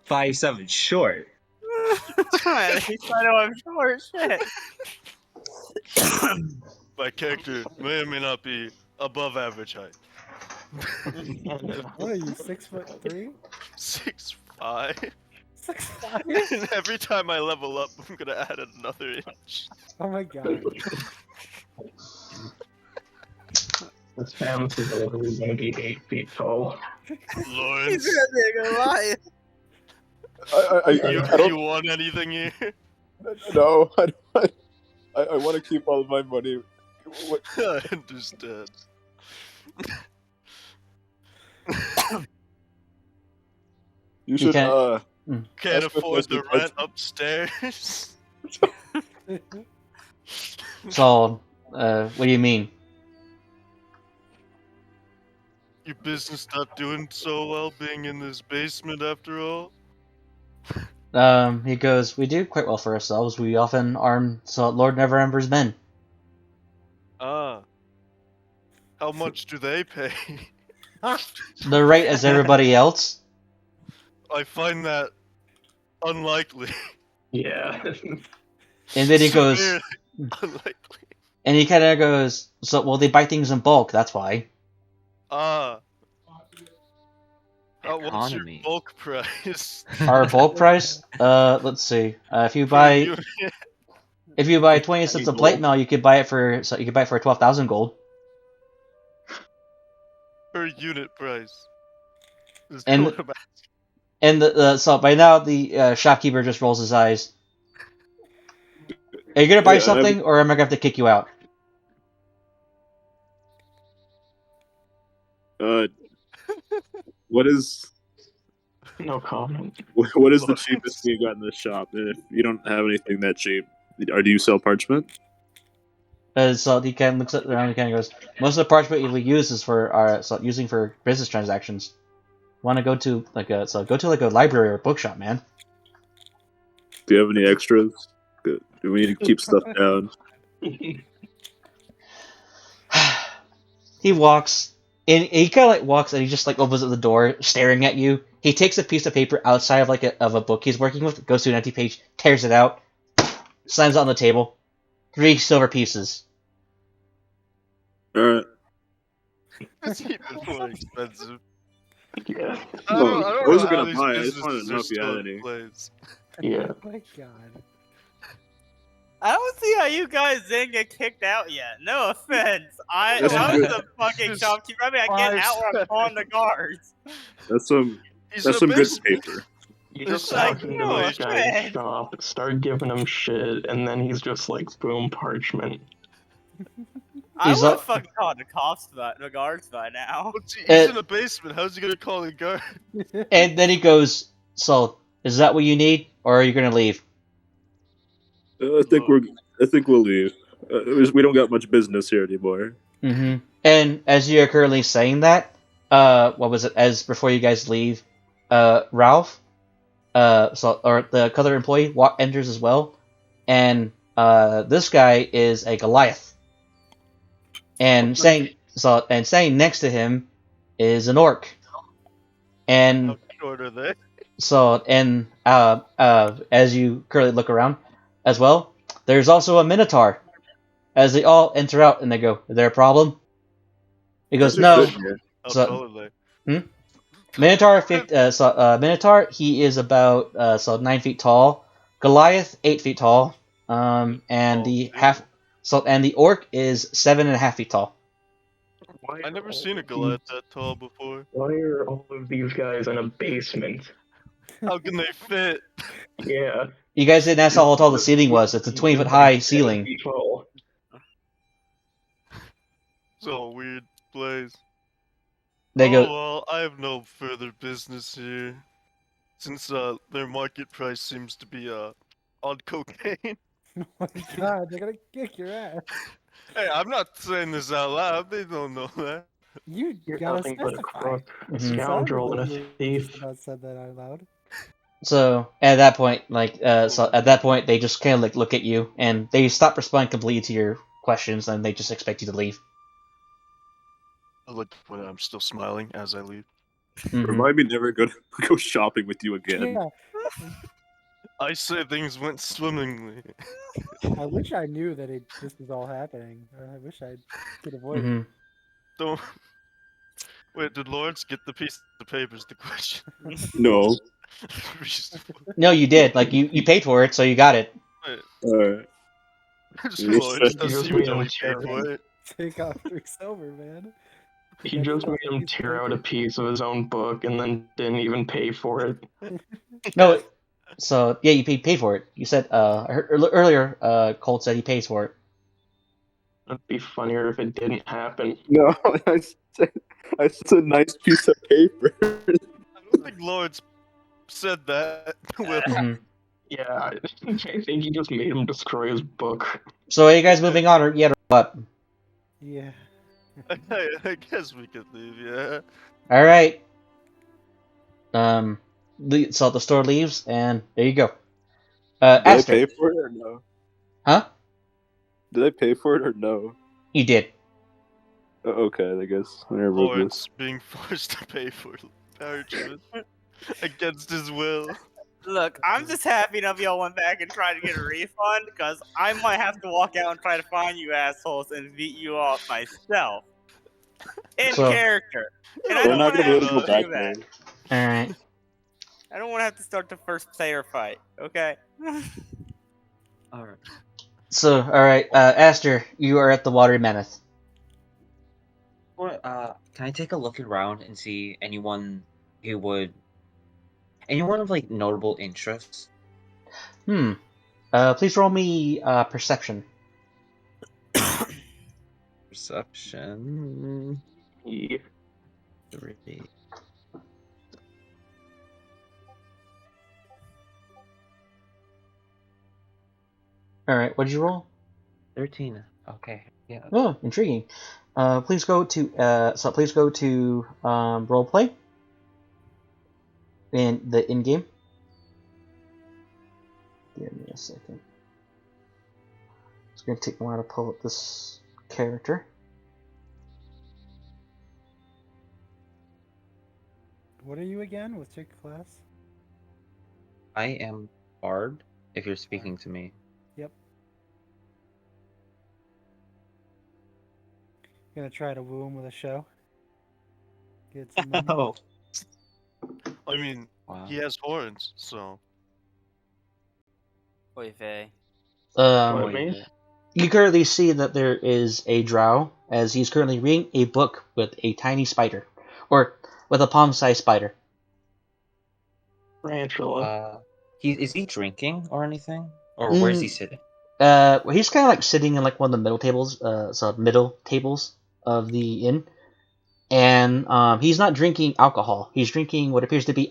5'7" short. At least I know I'm short. Shit. My character may or may not be above average height. What are you, 6'3"? 6'5". 6'5"? And every time I level up, I'm gonna add another inch. Oh my god. This family is literally going to be 8 feet tall. Lawrence, you want anything here? No, I want to keep all of my money. I understand. You should can't afford the rent upstairs. So, what do you mean? Your business not doing so well being in this basement after all? He goes, "We do quite well for ourselves. We often arm Lord Neverember's men." Ah. How much do they pay? The rate as everybody else. I find that unlikely. Yeah. And then he goes, unlikely. and he kind of goes, "So, well, they buy things in bulk. That's why." Ah. What's your Economy. bulk price? Our bulk price, let's see. If you Per buy unit? 20 cents of plate mail, you could buy it for 12,000 gold. Per unit price. Is And what I'm so by now the shopkeeper just rolls his eyes. Are you gonna buy something, or am I gonna have to kick you out? What is No comment. what is the cheapest you got in the shop? And if you don't have anything that cheap, do you sell parchment? So he kind of looks around and kind of goes, most of the parchment we use is for using for business transactions. Want to go to like a library or a bookshop, man. Do you have any extras? Good. Do we need to keep stuff down? He walks, and he kind of walks, and he just opens up the door, staring at you. He takes a piece of paper outside of a book he's working with, goes to an empty page, tears it out, slams it on the table. 3 silver pieces. Alright. It's even more expensive. Yeah. I No, don't I know wasn't how gonna these buy it. I just wanted to know businesses if you are had still in any. place. Yeah. Oh my god. I don't see how you guys didn't get kicked out yet. No offense. I That's was good. the fucking Just shopkeeper. I mean, I get out or I'm calling the guards. That's some He's in a good basement. paper. You It's just like, walk into no this guy's offense. shop, start giving him shit, and then he's just like, boom, parchment. I He's would up- have fucking called the guards by now. He's in a basement. How's he gonna call a guard? And then he goes, so, is that what you need, or are you gonna leave? I think we'll leave. We don't got much business here anymore. Mm-hmm. And as you're currently saying that, what was it? As before you guys leave, Ralph, or the other employee, enters as well, and this guy is a Goliath, and standing next to him is an orc, and How short are they? as you currently look around, as well, there's also a minotaur. As they all enter out, and they go, "Is there a problem?" He goes, "No." How So- tall are they? Minotaur, he is about 9 feet tall. Goliath, 8 feet tall. And the orc is 7.5 feet tall. I never seen a Goliath that tall before. Why are all of these guys in a basement? How can they fit? Yeah. You guys didn't ask how tall the ceiling was. It's a 20-foot high ceiling. Tall. It's all a weird place. They go, Well, I have no further business here. Since their market price seems to be on cocaine. Oh my god, they're gonna kick your ass. Hey, I'm not saying this out loud. They don't know that. You You're gotta nothing but a specify. crook, a Mhm. scoundrel, and a You thief. about said that out loud. So at that point, they just kind of look at you, and they stop responding completely to your questions, and they just expect you to leave. I look when I'm still smiling as I leave. Mhm. Remind me never go shopping with you again. Yeah, I say things went swimmingly. I wish I knew that this was all happening. I wish I could avoid it. Mhm. Don't. Wait, did Lawrence get the piece of paper? Is the question. No. No, you did. You paid for it, so you got it. Alright. Just You Lawrence said- does you seem just really made paid him for it. Take off 3 silver, man. He just made him tear out a piece of his own book and then didn't even pay for it. No, so yeah, you paid for it. You said I heard earlier. Colt said he pays for it. It'd be funnier if it didn't happen. No, I said it's a nice piece of paper. I don't think Lawrence said that. Well, Mhm. Yeah, I think he just made him destroy his book. So are you guys moving on, or yet, or what? Yeah. I guess we could leave, yeah. All right. So the store leaves, and there you go. Did I Aster, pay for it or no? huh? Did I pay for it or no? You did. Okay, I guess. I never wrote this. Lawrence being forced to pay for parchment against his will. Look, I'm just happy none of y'all went back and tried to get a refund, because I might have to walk out and try to find you assholes and beat you up myself. In So- character. And I We're don't not want to gonna be have able to to go do back that. there. Alright. I don't want to have to start the first player fight. Okay. Alright. So, alright, Aster, you are at the Watery Mammoth. Can I take a look around and see anyone of like notable interest? Please roll me perception. Perception. Yeah. 3. Alright, what did you roll? 13. Okay. Yeah. Oh, intriguing. Please go to roleplay in the in-game. Give me a second. It's gonna take a while to pull up this character. What are you again? What's your class? I am Bard, if you're speaking to me. Yep. Gonna try to woo him with a show. Get some money. Oh. I mean, Wow. he has horns, so. Oy vey. What, me? You currently see that there is a drow, as he's currently reading a book with a tiny spider. Or with a palm-sized spider. Tarantula. Is he drinking or anything? Or where's he sitting? He's kind of like sitting in like one of the middle tables, middle tables of the inn. And he's not drinking alcohol. He's drinking what appears to be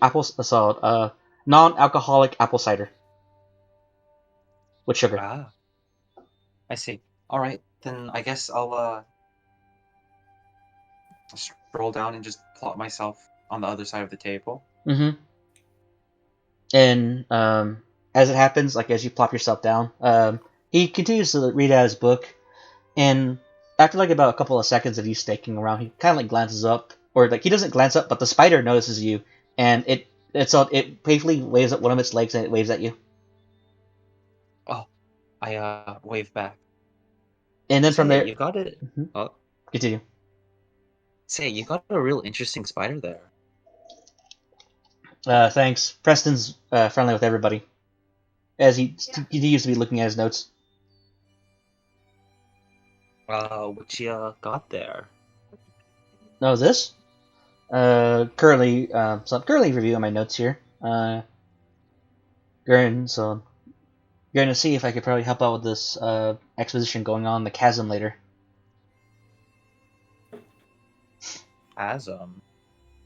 non-alcoholic apple cider with sugar. Ah, I see. All right, then I guess I'll stroll down and just plot myself on the other side of the table. Mm-hmm. And as it happens, like as you plop yourself down, he continues to read out his book, and after like about a couple of seconds of you staking around, he kind of like glances up, or like he doesn't glance up, but the spider notices you, and it playfully waves at one of its legs and it waves at you. Oh, I wave back. And then from there, you got it. Mm-hmm. Oh, continue. Say, you got a real interesting spider there. Thanks. Preston's friendly with everybody, as he used to be looking at his notes. What you got there? No, this? Currently reviewing my notes here. So going to see if I could probably help out with this exposition going on in the chasm later. Chasm?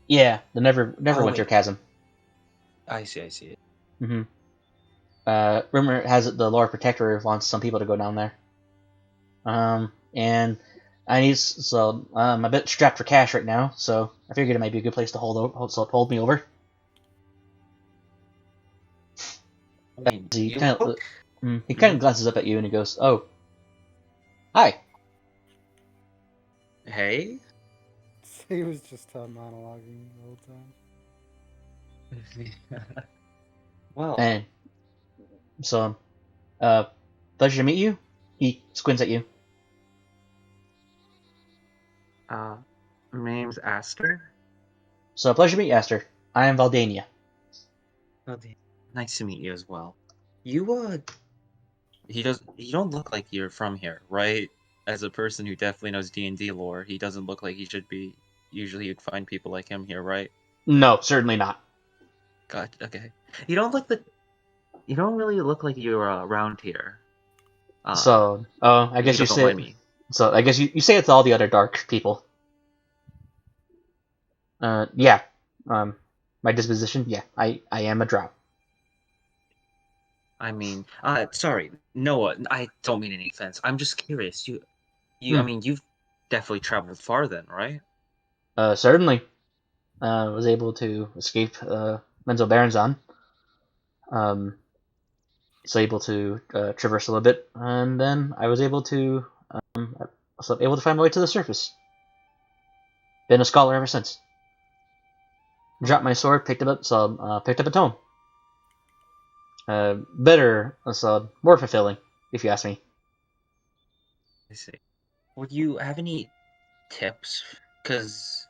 Yeah, the Neverwinter chasm. I see it. Mm-hmm. Rumor has it the Lord Protector wants some people to go down there. And I'm a bit strapped for cash right now, so I figured it might be a good place to hold me over. I mean, He kind of glances up at you and he goes, "Oh, hi." Hey. He was just monologuing the whole time. Well, And so, pleasure to meet you. He squints at you. my name's Aster. So, pleasure to meet you, Aster. I am Valdania. Nice to meet you as well. You you don't look like you're from here, right? As a person who definitely knows D&D lore, he doesn't look like he should be. Usually you'd find people like him here, right? No, certainly not. God, okay. You don't really look like you're around here. I guess you don't say. mind me. So, I guess you say it's all the other dark people. Yeah. My disposition, yeah, I am a drow. I mean, sorry, Noah, I don't mean any offense. I'm just curious. I mean, you've definitely traveled far then, right? Certainly. Was able to escape Menzo Baranzan. Was able to traverse a little bit, and then I was able to find my way to the surface. Been a scholar ever since. Dropped my sword, picked up a tome. Better, more fulfilling, if you ask me. I see. Would you have any tips? Because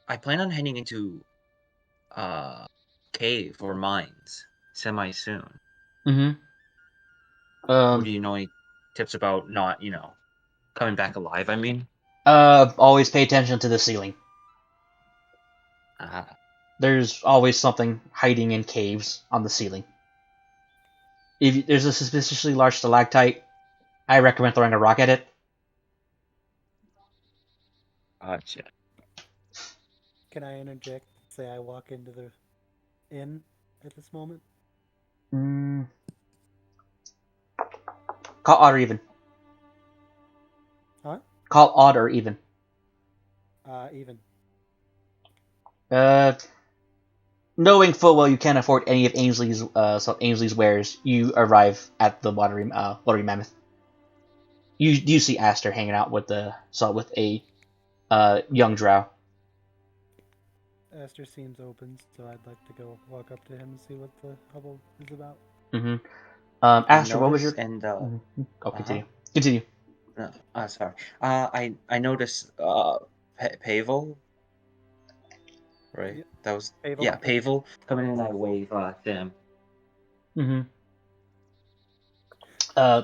I plan on heading into cave or mines semi soon. Mm-hmm. Do you know any tips about not, coming back alive? I mean, Always pay attention to the ceiling. ah, There's always something hiding in caves on the ceiling. If there's a suspiciously large stalactite, I recommend throwing a rock at it. gotcha. Can I interject? Say I walk into the inn at this moment. Call odd or even. Huh? Call odd or even. Even. Knowing full well you can't afford any of Ainsley's wares, you arrive at the watery mammoth. You see Aster hanging out with a young drow. Aster seems open, so I'd like to go walk up to him and see what the hubble is about. Mm-hmm. I Aster, what was noticed, your? and Oh, continue. Continue. No, sorry. I noticed Pavel, right? Yep. That was Pavel, yeah, yep. Pavel coming in. I wave to him. Mm-hmm.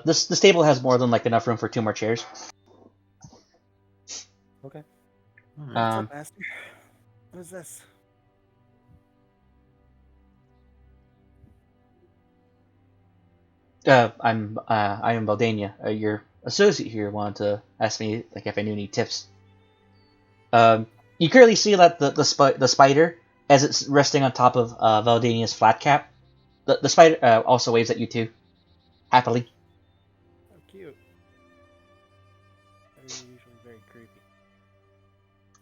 This table has more than enough room for 2 more chairs. Okay. Alright. What's up, Aster? What's this? I am Valdania. Your associate here wanted to ask me if I knew any tips. You clearly see that the spider, as it's resting on top of Valdania's flat cap, the spider also waves at you too, happily. Oh, cute. They're usually very creepy.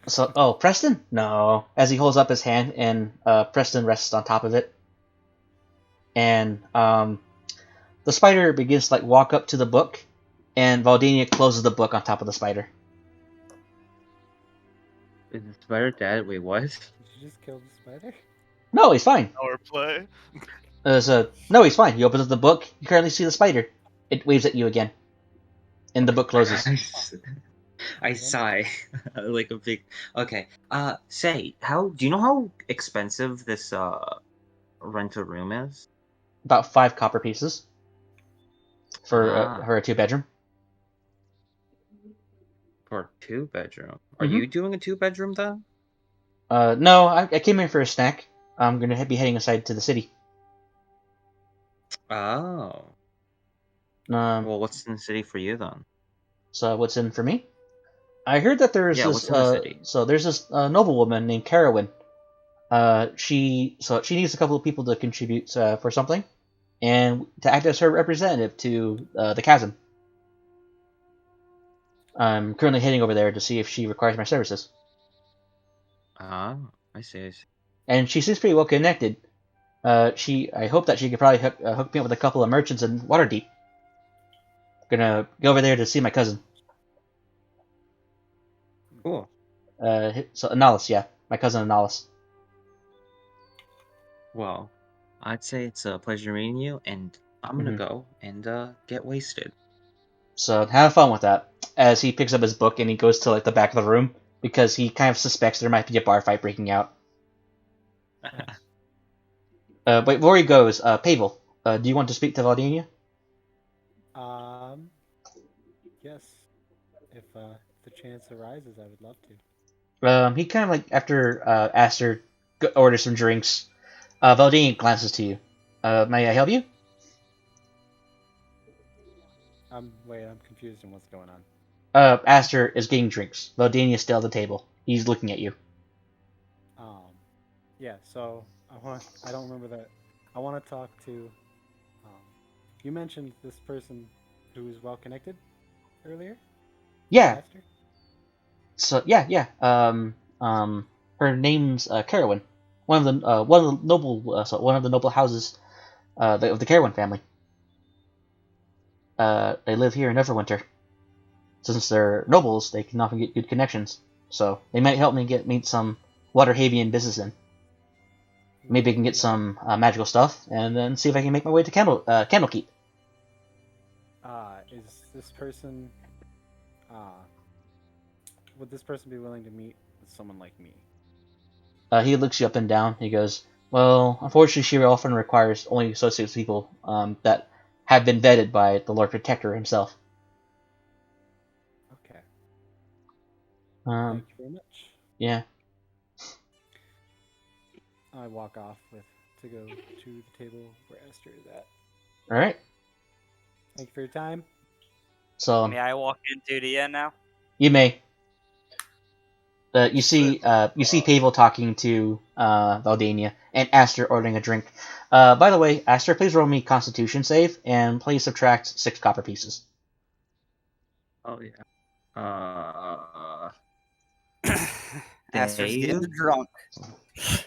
So, Preston? No. As he holds up his hand, and Preston rests on top of it, and the spider begins to walk up to the book, and Valdania closes the book on top of the spider. Is the spider dead? Wait, what? Did you just kill the spider? No, he's fine. Power play. No, he's fine. He opens up the book. You currently see the spider. It waves at you again, and the book closes. I sigh, like a big. Okay. Say, do you know how expensive this rental room is? About 5 copper pieces for a 2-bedroom. For a 2-bedroom. Are Mhm. you doing a 2-bedroom then? No, I came in for a snack. I'm gonna be heading aside to the city. Oh. Well, what's in the city for you then? So what's in for me? I heard that there's Yeah, this. what's in the city? So there's this noblewoman named Carowin. She needs a couple of people to contribute for something, and to act as her representative to the chasm. I'm currently heading over there to see if she requires my services. Ah, I see. And she seems pretty well connected. I hope that she could probably hook me up with a couple of merchants in Waterdeep. Gonna go over there to see my cousin. Cool. So Analis, yeah, my cousin Analis. Well, I'd say it's a pleasure meeting you, and I'm gonna go and get wasted. So have fun with that. As he picks up his book and he goes to the back of the room because he kind of suspects there might be a bar fight breaking out. But before he goes, Pavel, do you want to speak to Valdania? Yes. If the chance arises, I would love to. He kind of after Aster orders some drinks, Valdania glances to you. May I help you? Wait, I'm confused on what's going on. Aster is getting drinks. Valdania's still at the table. He's looking at you. Yeah. So I don't remember that. I want to talk to. You mentioned this person who's well connected earlier. Yeah. Aster? So yeah. Her name's Carowin. One of the noble houses of the Carowin family. They live here in Everwinter. Since they're nobles, they can often get good connections. So they might help me meet some Waterhavian businessmen. Maybe I can get some magical stuff, and then see if I can make my way to Candlekeep. Is this person? Would this person be willing to meet with someone like me? He looks you up and down. He goes, "Well, unfortunately, she often requires only associates with people that have been vetted by the Lord Protector himself." Okay. Thank you very much. Yeah. I walk off to go to the table where Esther is at. All right. Thank you for your time. So May I walk into the inn now? you may. You see Pavel talking to Valdania and Aster ordering a drink. By the way, Aster, please roll me Constitution save and please subtract 6 copper pieces. Oh yeah. Aster's getting Dave? drunk. Is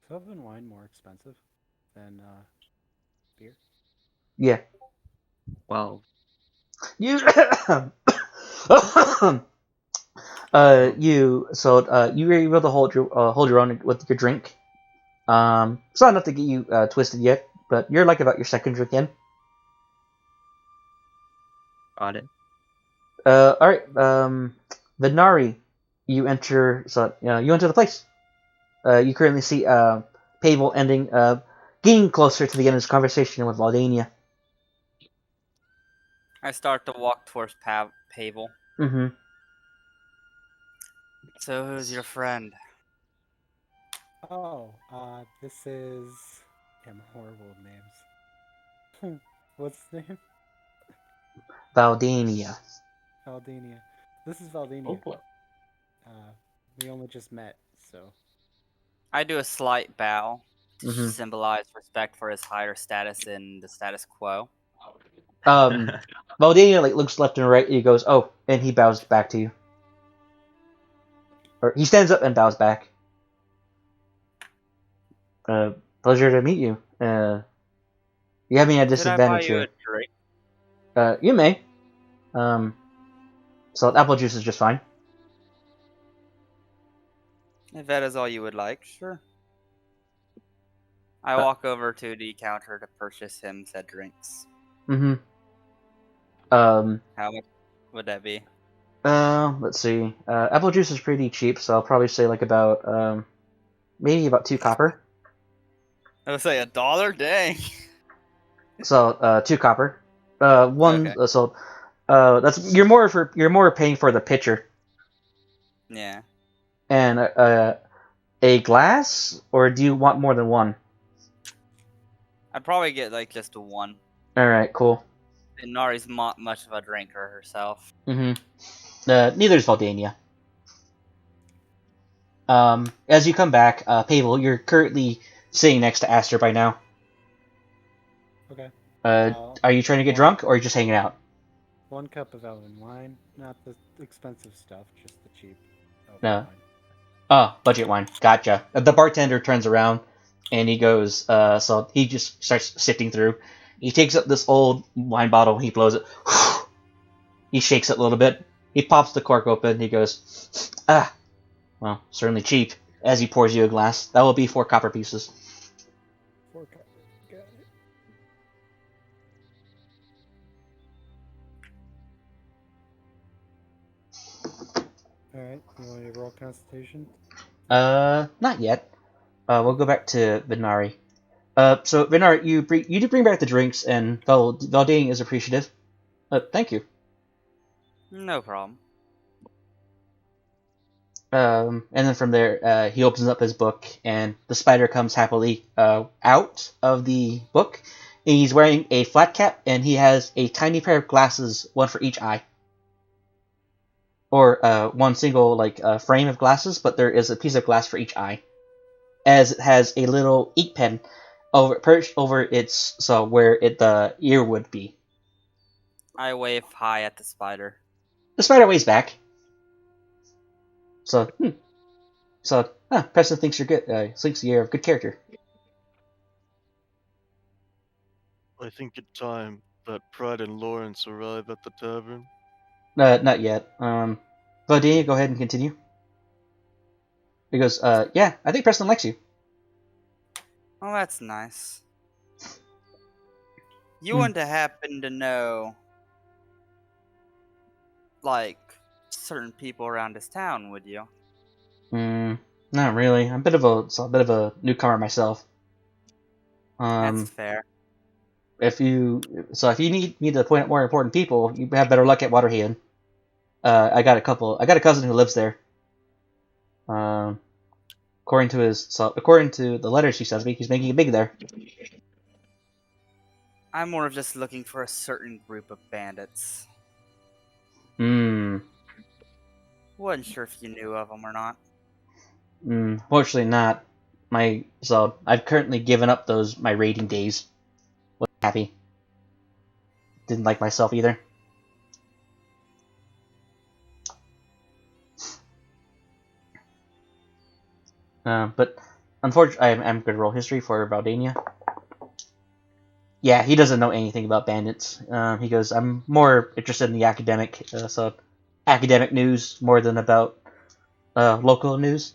Southern wine more expensive than beer? Yeah. Well, You you were able to hold your own with your drink. It's not enough to get you twisted yet, but you're like about your second drink in. got it. All right. Venari, you enter. You enter the place. You currently see Pavel getting closer to the end of his conversation with Valdania. I start to walk towards Pavel. Mm-hmm. So who's your friend? Oh, this is. I'm horrible with names. What's his name? Valdania. Valdania. This is Valdania. Oh, We only just met, so. I do a slight bow to Mm-hmm. symbolize respect for his higher status in the status quo. Valdania looks left and right. He goes, "Oh," and he bows back to you. Or he stands up and bows back. Pleasure to meet you. You have me at a Could I buy disadvantage you a here. drink? You may. So apple juice is just fine. If that is all you would like, sure. I walk over to the counter to purchase him said drinks. Mm-hmm. How much would that be? Let's see. Apple juice is pretty cheap, so I'll probably say about maybe about 2 copper. I would say $1. Dang. So 2 copper. One. Okay. So that's you're more paying for the pitcher. Yeah. And a glass, or do you want more than one? I'd probably get just a one. All right, cool. And Nari's not much of a drinker herself. Mm-hmm. Neither is Valdania. As you come back, Pavel, you're currently sitting next to Aster by now. Okay. Are you trying to get drunk, or are you just hanging out? 1 cup of Elven wine, not the expensive stuff, just the cheap Elven No. wine. Oh, budget wine. Gotcha. The bartender turns around, and he goes, so he just starts sifting through. He takes up this old wine bottle, he blows it. He shakes it a little bit. He pops the cork open, he goes, well, certainly cheap. As he pours you a glass. That will be 4 copper pieces. 4 copper. Got it. Alright, you want me to roll Constitution? Not yet. We'll go back to Venari. So Venari, you do bring back the drinks, and Valdane is appreciative. Thank you. No problem. And then from there, he opens up his book, and the spider comes happily out of the book. He's wearing a flat cap, and he has a tiny pair of glasses, one for each eye. Or one single frame of glasses, but there is a piece of glass for each eye. As it has a little ink pen perched over the ear would be. I wave hi at the spider. The spider waves back. Preston thinks you're good. Thinks you're a good character. I think it's time that Pride and Lawrence arrive at the tavern. Not yet. Valdania, go ahead and continue. He goes, yeah, I think Preston likes you. Oh, that's nice. You wouldn't happen to know, certain people around this town, would you? Not really. I'm a bit of a newcomer myself. That's fair. If you need me to point out more important people, you have better luck at Waterhaven. I got a cousin who lives there. According to the letters she sends me, he's making it big there. I'm more of just looking for a certain group of bandits. Wasn't sure if you knew of them or not. Fortunately not. I've currently given up my raiding days. Wasn't happy. Didn't like myself either. But unfortunately, I'm good roll history for Valdania. Yeah, he doesn't know anything about bandits. He goes, I'm more interested in the academic news more than about local news.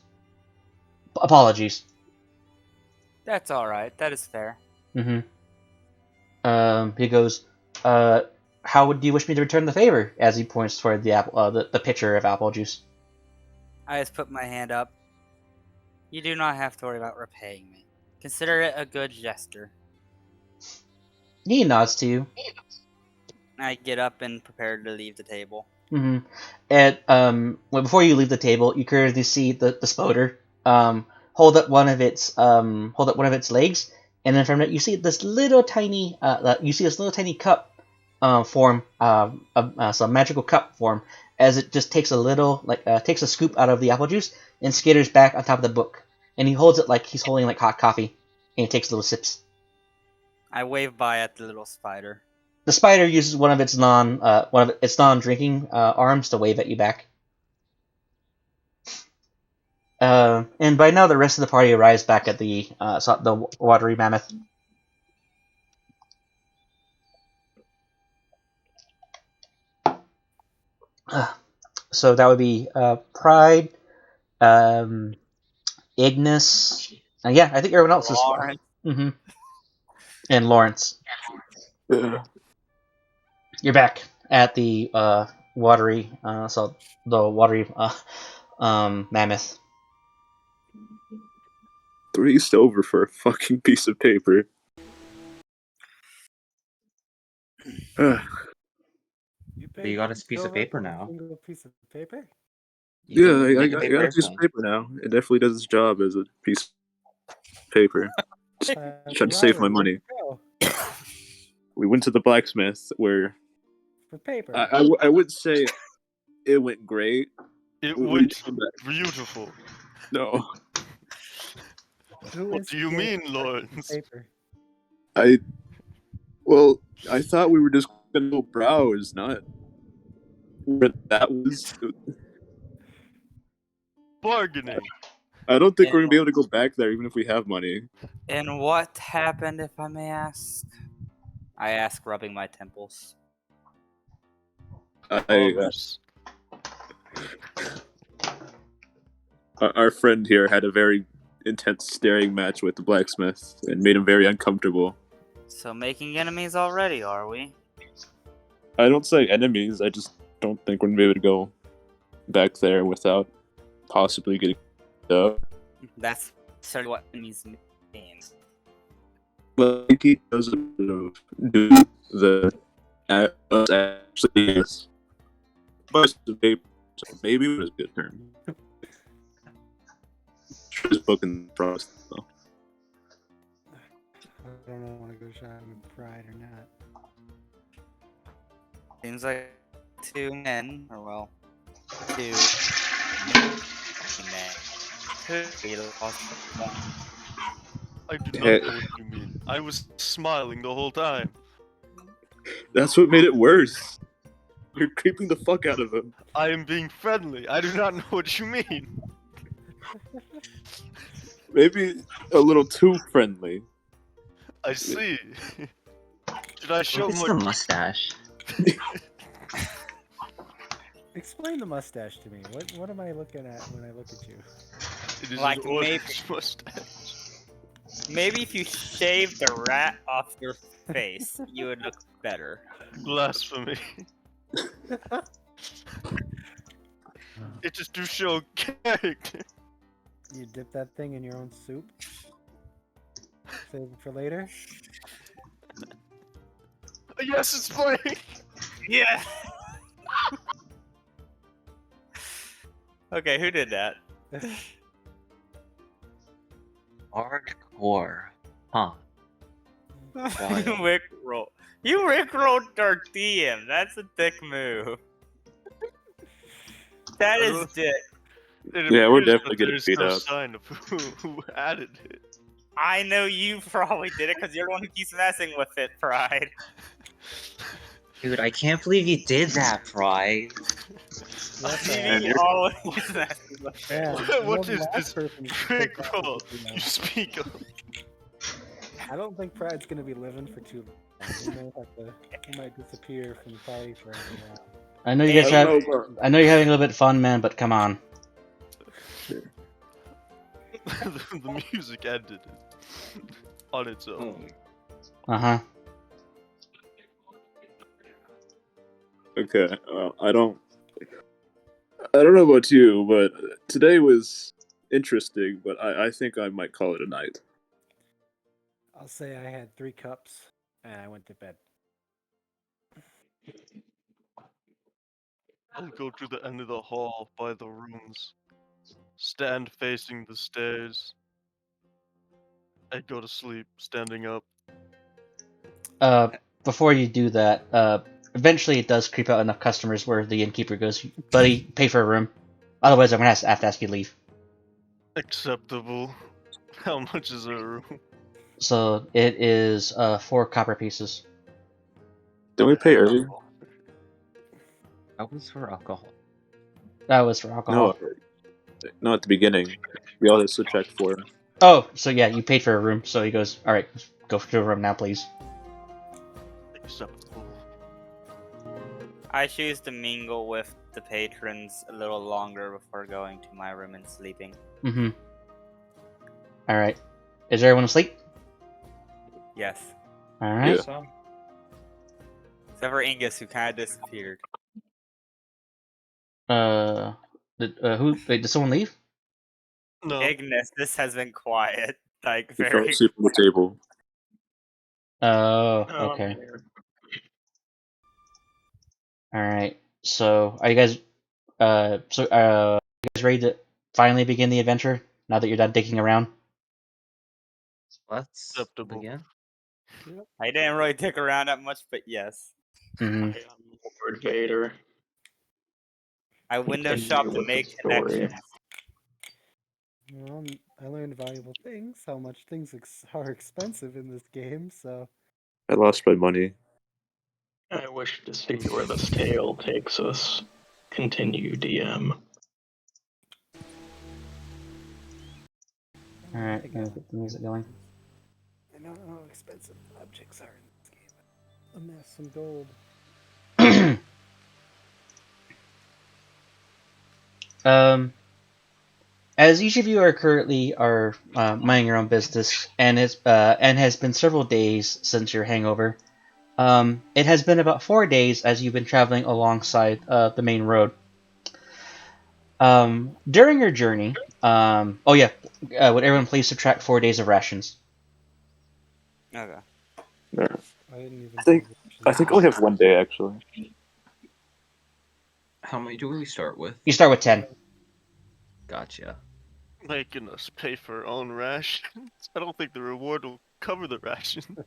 Apologies. That's alright, that is fair. He goes, how would you wish me to return the favor? As he points toward the pitcher of apple juice. I just put my hand up. You do not have to worry about repaying me. Consider it a good gesture. He nods to you. I get up and prepare to leave the table. And before you leave the table, you currently see the spoder hold up one of its legs, and then from it you see this little tiny cup form, some magical cup form, as it just takes takes a scoop out of the apple juice and skitters back on top of the book, and he holds it like he's holding like hot coffee, and he takes little sips. I wave by at the little spider. The spider uses one of its non-drinking arms to wave at you back. And by now, the rest of the party arrives back at the watery mammoth. So that would be Pride, Ignis, yeah, I think everyone else Lawrence. is. And Lawrence. You're back at the watery mammoth. 3 silver for a fucking piece of paper. You got a piece of paper now. Single piece of paper? Yeah, I got a piece of paper now. It definitely does its job as a piece of paper. Trying to save my money. We went to the blacksmith where for paper. I would say it went great. It went beautiful. No. What do you mean, Lawrence? Paper. I thought we were just gonna go browse, not where that was. Bargaining. I don't think we're gonna be able to go back there even if we have money. And what happened, if I may ask? I ask, rubbing my temples. Our friend here had a very intense staring match with the blacksmith and made him very uncomfortable. So making enemies already, are we? I don't say enemies, I just don't think we're gonna be able to go back there without possibly getting up. That's certainly what enemies means. Well, I think he doesn't do the actually is. But maybe it was a good term. His book in the process, though. I don't know if I want to go shopping with Pride or not. Seems like 2 men, or well, 2 men. 2 lost one. I do not know what you mean. I was smiling the whole time. That's what made it worse. You're creeping the fuck out of him. I am being friendly. I do not know what you mean. Maybe a little too friendly. I see. Did I show It's my the mustache? Explain the mustache to me. What am I looking at when I look at you? It is Like an orange mustache. Maybe if you shaved the rat off your face, you would look better. Blasphemy. It just do show character. You dip that thing in your own soup? Save it for later? Yes, it's playing! Yeah. Okay, who did that? Hardcore. Huh. Wild. Rickroll. You rickrolled our DM. That's a dick move. That is dick. Yeah, we're definitely getting there's beat no up. sign of who added it. I know you probably did it because you're the one who keeps messing with it, Pride. Dude, I can't believe you did that, Pride. TV always messes with it. Yeah, What you're is the this last person to take that rickroll with, you know. you speak of? I don't think Pride's gonna be living for too long. He might disappear from the party for a while. I know you guys have. I know you're having a little bit of fun, man, but come on. The music ended on its own. Uh-huh. Okay, I don't know about you, but today was interesting, but I think I might call it a night. I'll say I had 3 cups and I went to bed. I'll go to the end of the hall by the rooms. Stand facing the stairs. I go to sleep, standing up. Before you do that, eventually it does creep out enough customers where the innkeeper goes, buddy, pay for a room. Otherwise, I'm gonna have to ask you to leave. Acceptable. How much is a room? So it is 4 copper pieces. Don't we pay early? That was for alcohol. That was for alcohol. No, at the beginning. We all subtract 4. Oh, so yeah, you paid for a room. So he goes, all right, go to a room now, please. Acceptable. I choose to mingle with the patrons a little longer before going to my room and sleeping. Mm-hmm. All right. Is everyone asleep? Yes. All right. Yeah. So, Except for Ingus, who kind of disappeared. Did someone leave? No. Ignis, this has been quiet. Like, We fell very. asleep on the table. Oh, okay. All right. So, are you guys, you guys ready to finally begin the adventure now that you're done digging around? let's Acceptable. begin. I didn't really dick around that much, but yes. Mm-hmm. I am Lord Vader. I window Continue shop to with the make story. connections. Well, I learned valuable things, how much things are expensive in this game, so... I lost my money. I wish to see where this tale takes us. Continue, DM. All right. I'm gonna get the music going. I don't know how expensive objects are in this game. Amass some gold. As each of you are currently minding your own business, and has been several days since your hangover. It has been about 4 days as you've been traveling alongside the main road. During your journey, would everyone please subtract 4 days of rations? Okay. I didn't even... I think I only have 1 day actually. How many do we start with? You start with 10. Gotcha. Making us pay for our own rations. I don't think the reward will cover the ration.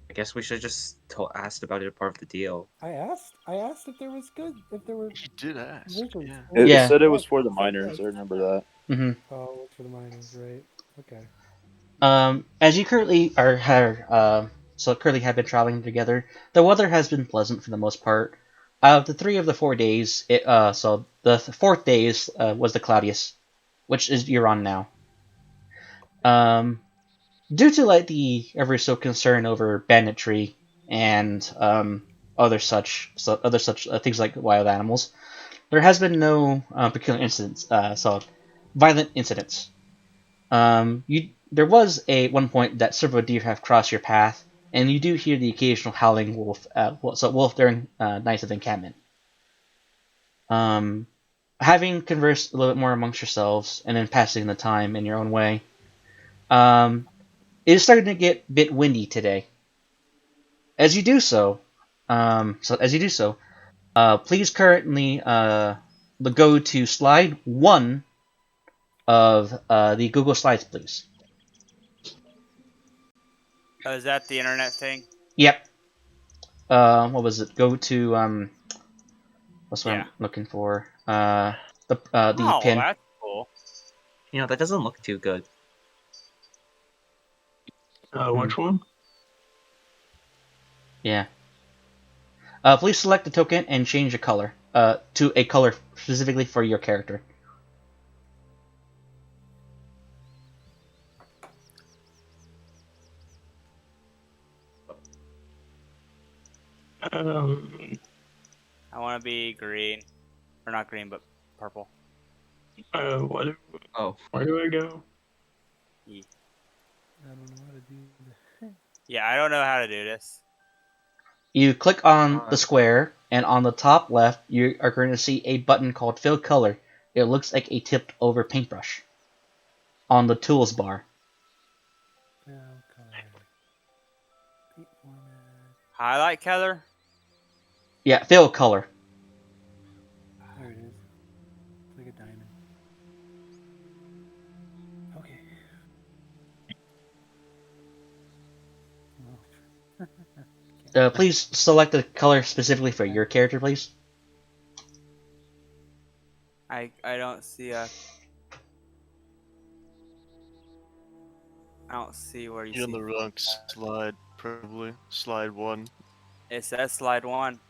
I guess we should just asked about it as part of the deal. I asked if there was if there were... He did ask. wizards. Yeah. It Yeah. said it was for the miners. I remember that. Mm-hmm. Oh, it's for the miners, right? Okay. As you currently currently have been traveling together, the weather has been pleasant for the most part. Out of the 3 of the 4 days, the 4th day was the cloudiest, which is you're on now. Due to the ever so concern over banditry and other such things like wild animals, there has been no peculiar incidents, violent incidents. There was one point that several deer have crossed your path, and you do hear the occasional howling wolf, wolf during nights of encampment. Having conversed a little bit more amongst yourselves and then passing the time in your own way, it is starting to get a bit windy today. As you do so, please currently go to slide 1 of the Google Slides, please. Oh, is that the internet thing? Yep. What was it? Go to what's what I'm looking for? The pin. That's cool. You know, that doesn't look too good. Which one? Yeah. Please select the token and change the color to a color specifically for your character. I want to be green. Or not green, but purple. What? Oh. Where do I go? Yeah. I don't know how to do that. Yeah, I don't know how to do this. You click on the square, and on the top left, you are going to see a button called Fill Color. It looks like a tipped over paintbrush on the tools bar. Fill color. Paint format. Highlight color? Yeah, Fill Color. There it is. It's like a diamond. Okay. Please select the color specifically for your character, please. I don't see a... I don't see where you You're see... on the wrong slide, probably. Slide 1. It says slide 1.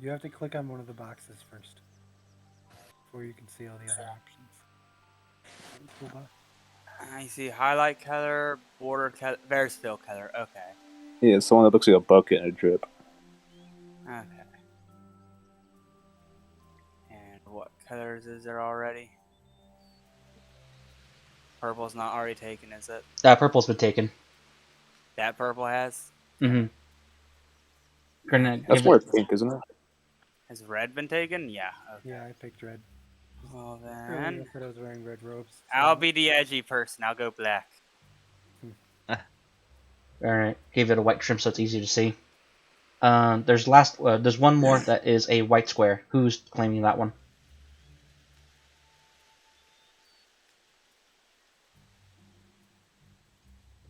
You have to click on one of the boxes first before you can see all the other options. Toolbar. I see highlight color, border color, there's fill color. Okay. Yeah, it's the one that looks like a bucket and a drip. Okay. And what colors is there already? Purple's not already taken, is it? That purple's been taken. That purple has? Mm-hmm. That's more pink, isn't it? Has red been taken? Yeah. Okay. Yeah, I picked red. Well Earlier, then, I was wearing red robes. So. I'll be the edgy person. I'll go black. Alright, gave it a white trim so it's easy to see. There's one more that is a white square. Who's claiming that one?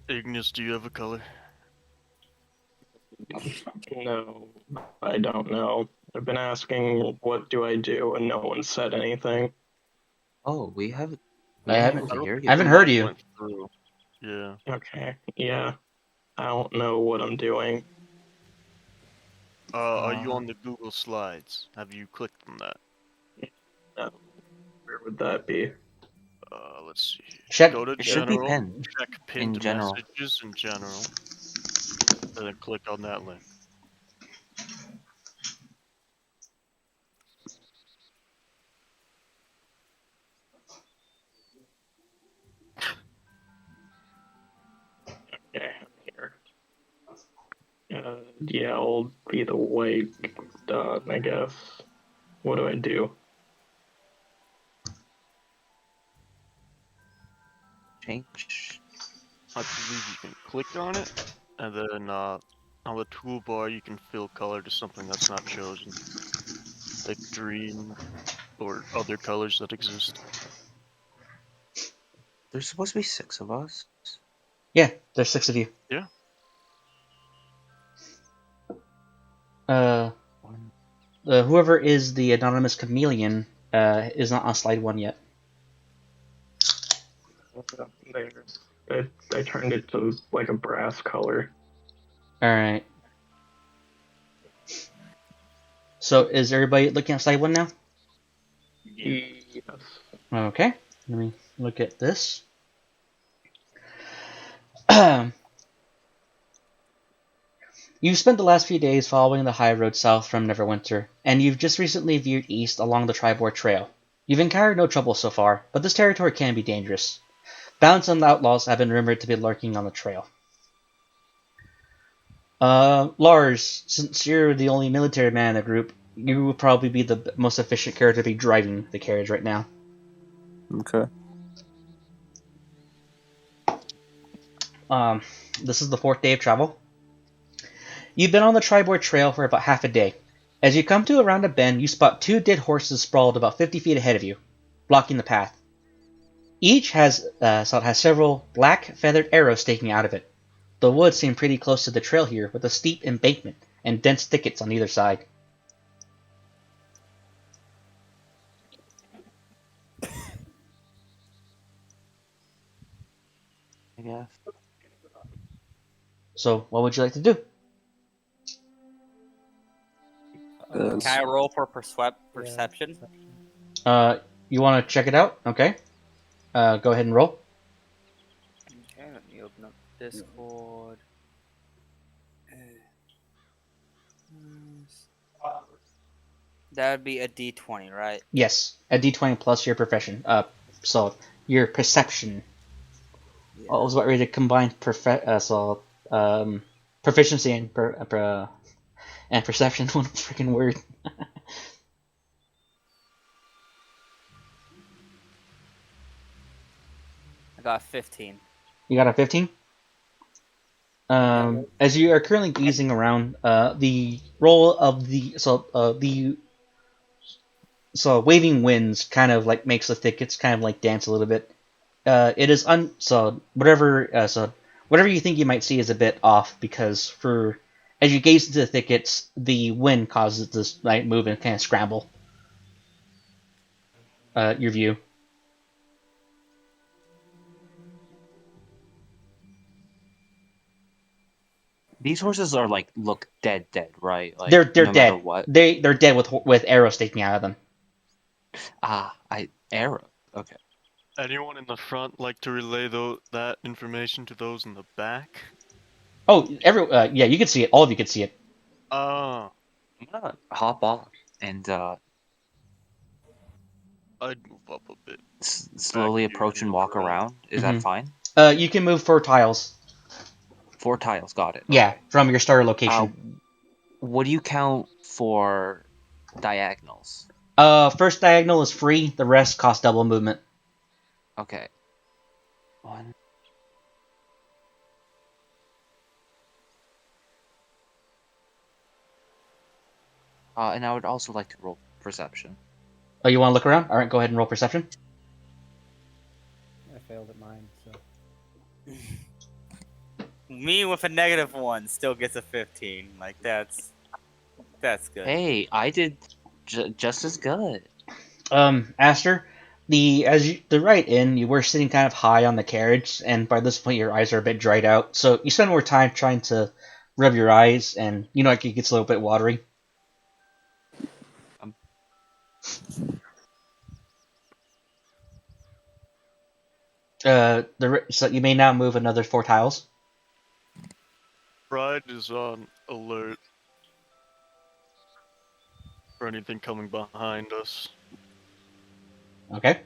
Ignis, do you have a color? No, I don't know. I've been asking, what do I do, and no one said anything. Oh, we haven't. I haven't heard you. Went through. Yeah. Okay, yeah. I don't know what I'm doing. Are you on the Google Slides? Have you clicked on that? Where would that be? Let's see. Check. Go to It should be General. pinned. Check pinned in general. messages in general. And then click on that link. Okay, here. Yeah, I'll be the white dot, I guess. What do I do? Change. I believe you can click on it, and then on the toolbar you can fill color to something that's not chosen. Like green or other colors that exist. There's supposed to be 6 of us. Yeah, there's 6 of you. Yeah. Whoever is the anonymous chameleon is not on slide 1 yet. I turned it to like a brass color. Alright. So is everybody looking at slide 1 now? Yes. Okay. Let me look at this. You've spent the last few days following the high road south from Neverwinter, and you've just recently veered east along the Tribord Trail. You've encountered no trouble so far, but this territory can be dangerous. Bandits and outlaws have been rumored to be lurking on the trail. Lars, since you're the only military man in the group, you would probably be the most efficient character to be driving the carriage right now. Okay. This is the 4th day of travel. You've been on the Triboard Trail for about half a day. As you come to around a bend, you spot 2 dead horses sprawled about 50 feet ahead of you, blocking the path. Each has several black feathered arrows sticking out of it. The woods seem pretty close to the trail here, with a steep embankment and dense thickets on either side. I guess. So, what would you like to do? Can I roll for perception? You want to check it out? Okay. Go ahead and roll. Okay, let me open up Discord. That would be a D20, right? Yes, a D20 plus your profession. So your perception. Yeah. I was about ready to combine proficiency and perception. One freaking word. I got 15. You got a 15? As you are currently gazing around, the roll of the waving winds kind of like makes the thickets kind of like dance a little bit. It is whatever you think you might see is a bit off, because as you gaze into the thickets, the wind causes this light move and kind of scramble your view. These horses are look dead, right? Like, they're no dead. Matter what. They're dead with arrows sticking out of them. Arrow. Okay. Anyone in the front like to relay that information to those in the back? Oh, yeah, you can see it. All of you can see it. I'm gonna hop on and I'd move up a bit. Slowly approach and walk around. Is that fine? You can move 4 tiles. 4 tiles, got it. Yeah, okay. From your starter location. What do you count for diagonals? First diagonal is free. The rest cost double movement. Okay. 1. And I would also like to roll perception. Oh, you want to look around? All right, go ahead and roll perception. I failed at mine, so. Me with a -1 still gets a 15. Like, that's good. Hey, I did just as good. Aster, the right in, you were sitting kind of high on the carriage, and by this point your eyes are a bit dried out. So you spend more time trying to rub your eyes, and like it gets a little bit watery. So you may now move another 4 tiles. Pride is on alert for anything coming behind us. Okay.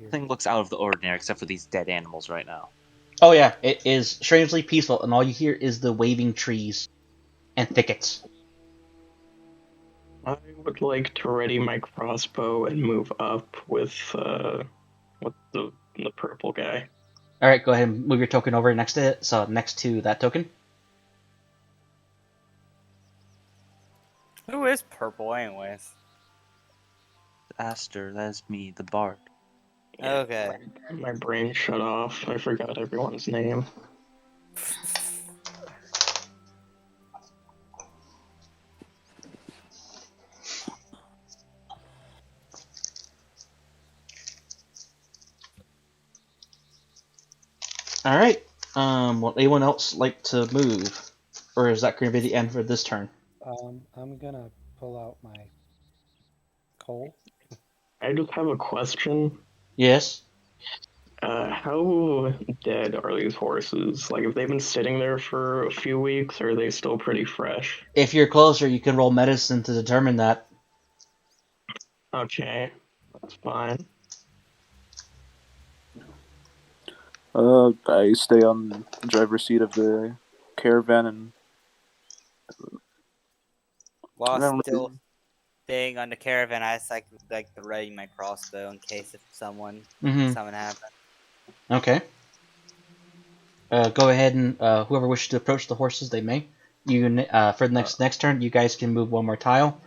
Nothing looks out of the ordinary except for these dead animals right now. Oh yeah, it is strangely peaceful, and all you hear is the waving trees and thickets. I would like to ready my crossbow and move up with the purple guy. All right, go ahead and move your token over next to it. So next to that token. Who is purple, anyways? Aster, that's me, the bard. Okay. My brain shut off. I forgot everyone's name. All right. Would anyone else like to move, or is that going to be the end for this turn? I'm gonna pull out my coal. I just have a question. Yes. How dead are these horses? Like, if they've been sitting there for a few weeks, or are they still pretty fresh? If you're closer, you can roll medicine to determine that. Okay, that's fine. I stay on the driver's seat of the caravan and While I don't still staying on the caravan, I just like to ready my crossbow in case if something happens. Okay. Go ahead and whoever wishes to approach the horses, they may. You for the next turn, you guys can move one more tile,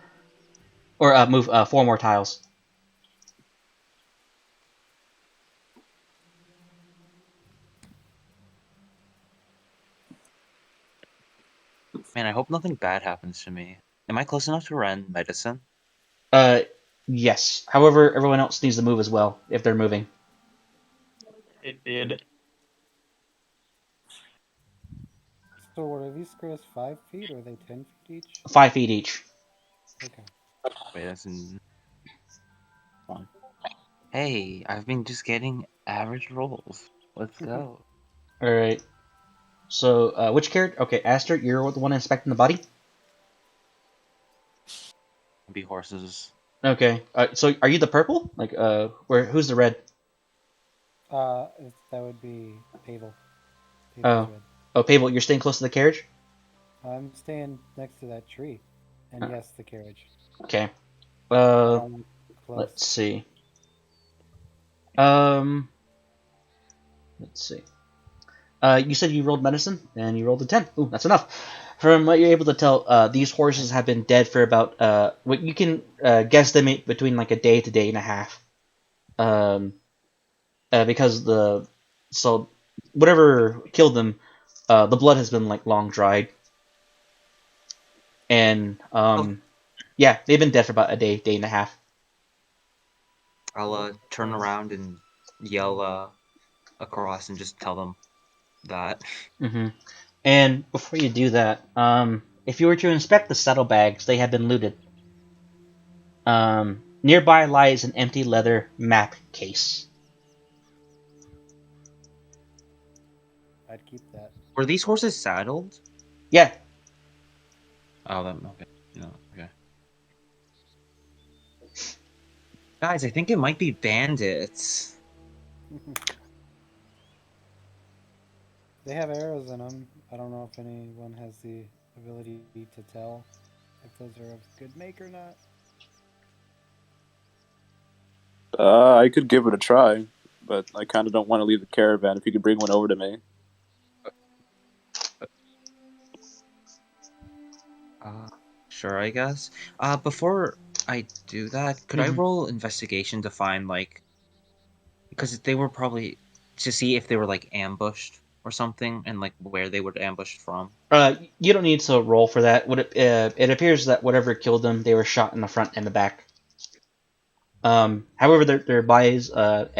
or move 4 more tiles. Man, I hope nothing bad happens to me. Am I close enough to run medicine? Yes. However, everyone else needs to move as well if they're moving. It did. So what are these squares 5 feet or are they 10 feet each? 5 feet each. Okay. Wait, that's in... Fine. Hey, I've been just getting average rolls. Let's go. Alright. So, which character? Okay, Aster, you're the one inspecting the body? Be horses. Okay. So are you the purple? Like, who's the red? That would be Pavel. Oh. Red. Oh, Pavel, you're staying close to the carriage? I'm staying next to that tree. And yes, the carriage. Okay. Close. Let's see. Let's see. You said you rolled medicine, and you rolled a 10. Ooh, that's enough. From what you're able to tell, these horses have been dead for about, what you can guesstimate between like a day to day and a half. Because whatever killed them, the blood has been like long dried. And, yeah, they've been dead for about a day, day and a half. I'll turn around and yell across and just tell them that. Mm-hmm. And before you do that, if you were to inspect the saddlebags, they have been looted. Nearby lies an empty leather map case. I'd keep that. Were these horses saddled? Yeah. Oh, okay. No, okay. Guys, I think it might be bandits. They have arrows in them. I don't know if anyone has the ability to tell if those are of good make or not. I could give it a try, but I kind of don't want to leave the caravan. If you could bring one over to me. Sure, I guess. Before I do that, could I roll investigation to find, like... Because they were probably... To see if they were, like, ambushed or something, and, like, where they were ambushed from. You don't need to roll for that. It appears that whatever killed them, they were shot in the front and the back. However, their bodies have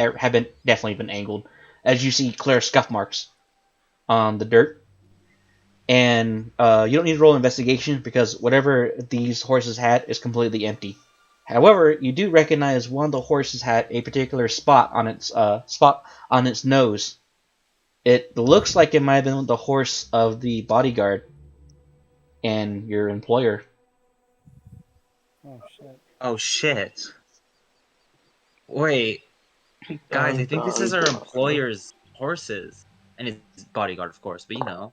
definitely been angled, as you see clear scuff marks on the dirt. And you don't need to roll investigation because whatever these horses had is completely empty. However, you do recognize one of the horses had a particular spot on its nose. It looks like it might have been the horse of the bodyguard and your employer. Oh shit. Oh shit. Wait. Guys, I think this is our employer's horses. And his bodyguard, of course, but you know.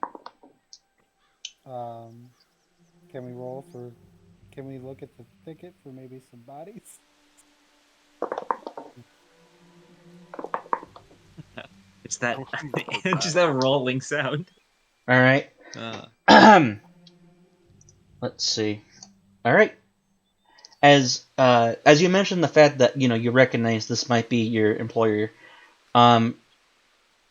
Can we roll for... Can we look at the thicket for maybe some bodies? It's that... just that rolling sound. Alright. Let's see. Alright. As you mentioned the fact that, you recognize this might be your employer, yeah,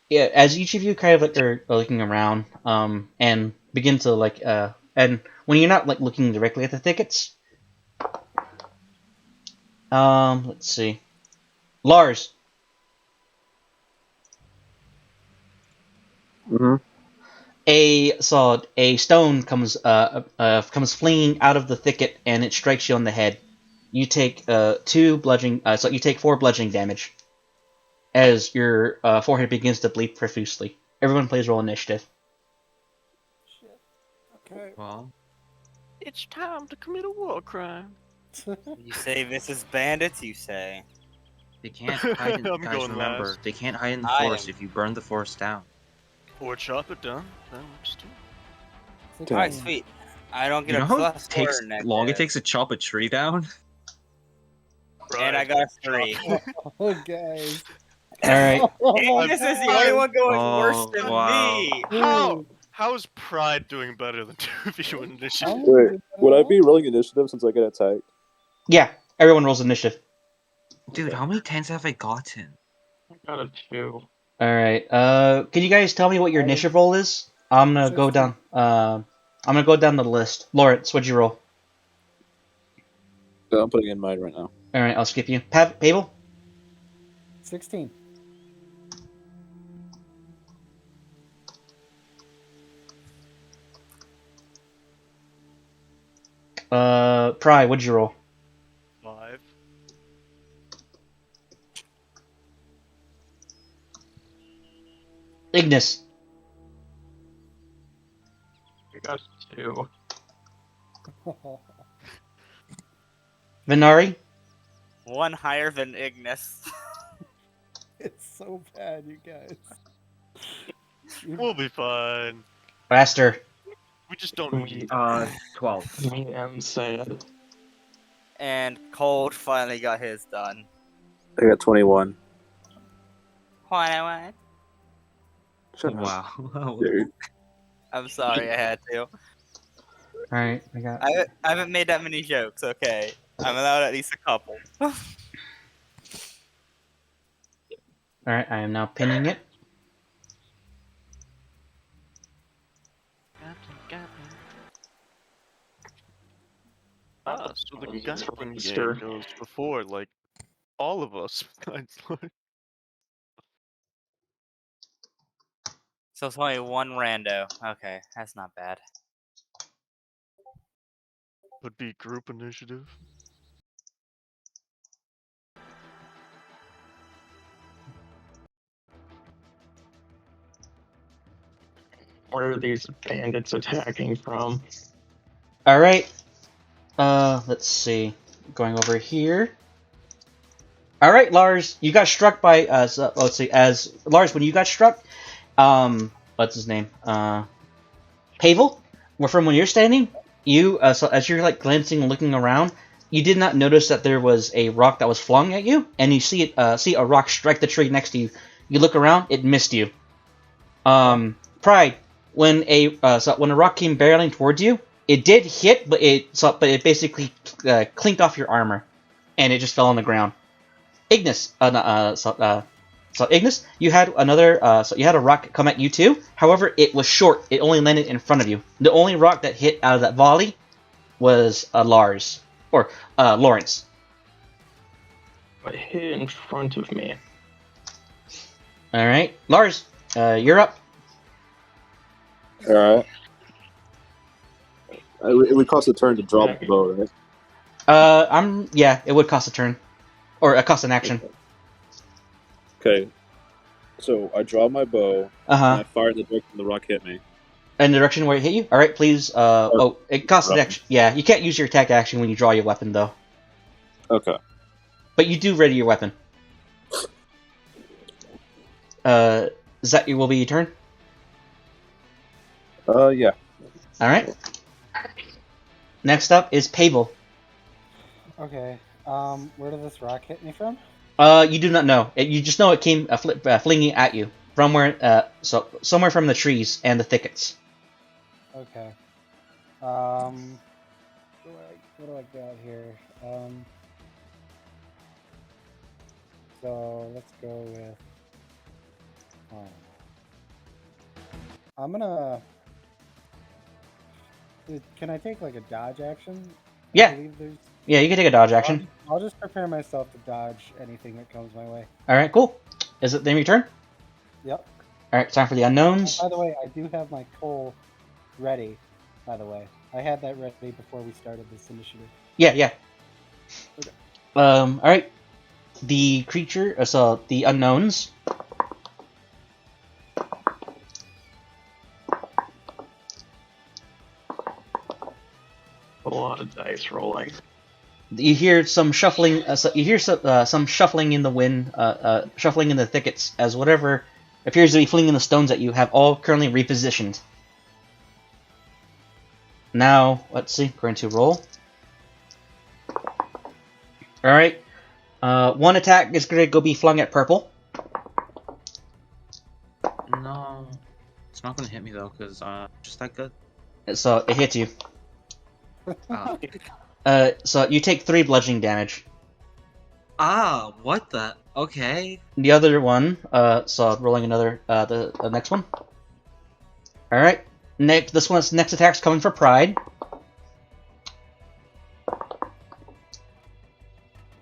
as each of you kind of are looking around, and begin to and when you're not looking directly at the thickets, let's see, Lars. Mm-hmm. A stone comes flinging out of the thicket and it strikes you on the head. You take 2 bludgeoning. So you take 4 bludgeoning damage as your forehead begins to bleed profusely. Everyone plays roll initiative. Shit. Okay. Well, it's time to commit a war crime. You say this is bandits, you say? They can't hide in. I'm Guys, going remember, last. they can't hide in the I forest am- if you burn the forest down. Or chop it down. That works too. Alright, sweet. I don't get You know a how plus it takes or negative. long it takes to chop a tree down? And I got a 3. Oh, guys. Alright. Ignis is the only one going worse than wow. me. How is Pride doing better than 2v1 initiative? Oh, Wait, good would I enough. be rolling initiative since I get attacked? Yeah, everyone rolls initiative. Dude, how many 10s have I gotten? I got a 2. Alright, can you guys tell me what your initiative roll is? I'm gonna go 16. down, I'm gonna go down the list. Lawrence, what'd you roll? I'm putting in mine right now. Alright, I'll skip you. Pavel? 16. Pry, what'd you roll? 5. Ignis? I got 2. Venari? 1 higher than Ignis. It's so bad, you guys. We'll be fine. Raster? We just don't need 12. Me and sad. And Cold finally got his done. I got 21. What? Shut up, Wow. dude. I'm sorry, I had to. Alright, I got... I haven't made that many jokes, okay? I'm allowed at least a couple. Alright, I am now pinning it. So the It's Gatling Raster. game goes before, like, all of us. So it's only 1 rando. Okay, that's not bad. Would be group initiative. Where are these bandits attacking from? Alright. Let's see. Going over here. Alright, Lars, you got struck by, let's see, Lars, when you got struck, what's his name? Pavel? From when you're standing, so as you're, like, glancing and looking around, you did not notice that there was a rock that was flung at you, and you see a rock strike the tree next to you. You look around, it missed you. Pride, when a rock came barreling towards you, it did hit, but it basically clinked off your armor, and it just fell on the ground. Ignis, Ignis, you had you had a rock come at you too. However, it was short. It only landed in front of you. The only rock that hit out of that volley was Lawrence. What hit in front of me? All right, Lars, you're up. Alright. It would cost a turn to draw the bow, right? Yeah, it would cost a turn, or cost an action. Okay. So I draw my bow, and I fire in the direction the rock hit me. In the direction where it hit you? Alright, please, it costs an action. Yeah, you can't use your attack action when you draw your weapon, though. Okay. But you do ready your weapon. Will be your turn? Yeah. Alright. Next up is Pavel. Okay. Where did this rock hit me from? You do not know. You just know it came flinging at you from where, somewhere from the trees and the thickets. Okay. What do I got here? So let's go with. I'm gonna. Can I take like a dodge action? Yeah. I believe there's... Yeah, you can take a dodge action. I'll just prepare myself to dodge anything that comes my way. Alright, cool. Is it then your turn? Yep. Alright, time for the unknowns. By the way, I do have my coal ready, by the way. I had that ready before we started this initiative. Yeah. Okay. Alright. The creature, the unknowns. A lot of dice rolling. You hear some shuffling. You hear some shuffling in the wind, shuffling in the thickets, as whatever appears to be flinging the stones at you have all currently repositioned. Now, let's see. Going to roll. All right. One attack is going to go be flung at purple. No, it's not gonna hit me though, cause just that good. So it hits you. Ah. So you take 3 bludgeoning damage. What the? Okay. The other one, so rolling another, the next one. All right. This one's next attack's coming for Pride.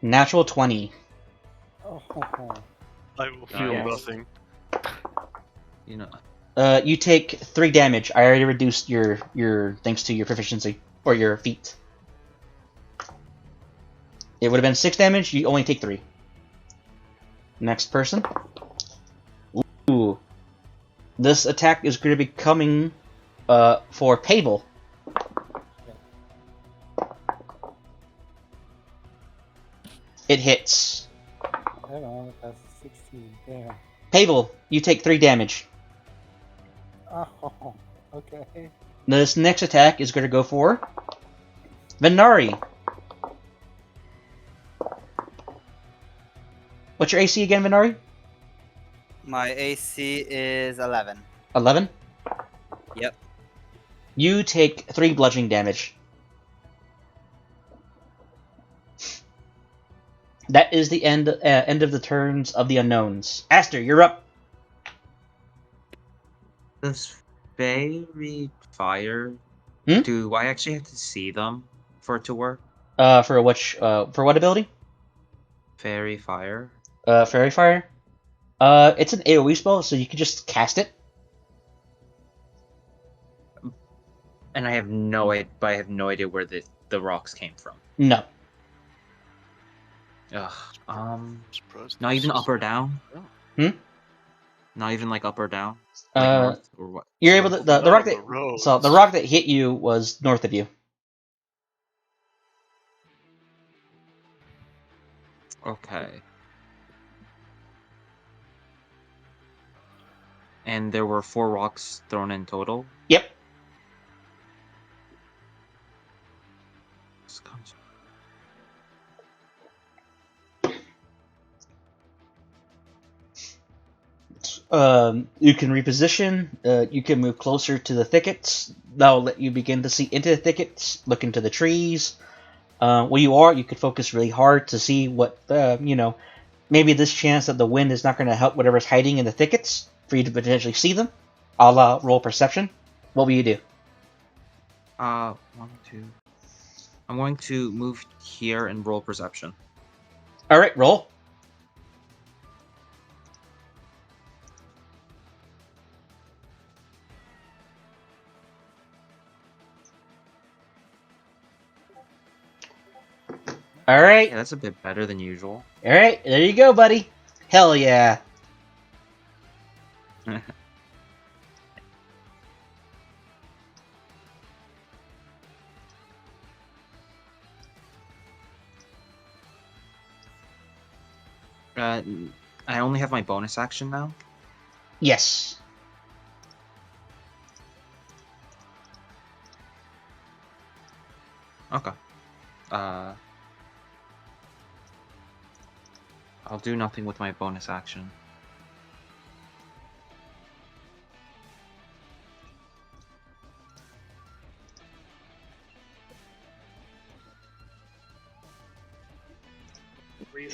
Natural 20. Oh, I will feel Yes. nothing. You know. You take 3 damage. I already reduced your thanks to your proficiency or your feat. It would have been 6 damage. You only take 3. Next person. Ooh. This attack is going to be coming for Pable. It hits. I don't know, that's 16. Damn. Pable, you take 3 damage. Oh, okay. This next attack is going to go for Venari. What's your AC again, Venari? My AC is 11. 11? Yep. You take 3 bludgeoning damage. That is the end of the turns of the unknowns. Aster, you're up. This fairy fire. Hmm? Do I actually have to see them for it to work? For what ability? Fairy fire. Fairy fire. It's an AoE spell, so you can just cast it. And I have no idea where the rocks came from. No. Ugh. Surprised Not this even is- up or down. Hmm? Not even like up or down. Like north or what? You're able to the rock that roads. so the rock that hit you was north of you. Okay. And there were 4 rocks thrown in total. Yep. You can reposition. You can move closer to the thickets. That'll let you begin to see into the thickets, look into the trees. Where you are, you could focus really hard to see what, maybe this chance that the wind is not going to help whatever's hiding in the thickets for you to potentially see them. I'll roll perception. What will you do? 1, 2. I'm going to move here and roll perception. All right, roll. All right. Yeah, that's a bit better than usual. All right, there you go, buddy. Hell yeah. I only have my bonus action now. Yes. Okay. I'll do nothing with my bonus action.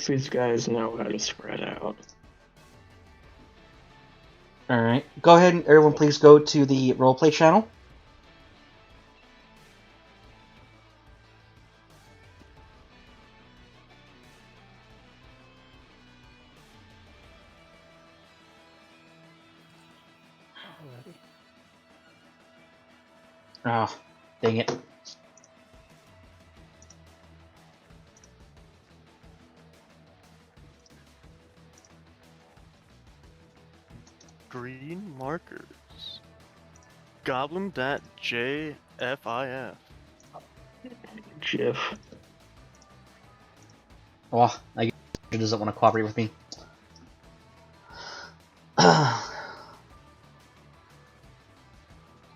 These guys know how to spread out. All right. Go ahead and everyone please go to the roleplay channel. Ah, oh, dang it. Green markers. Goblin.jfif. Jiff. Oh, I guess he doesn't want to cooperate with me.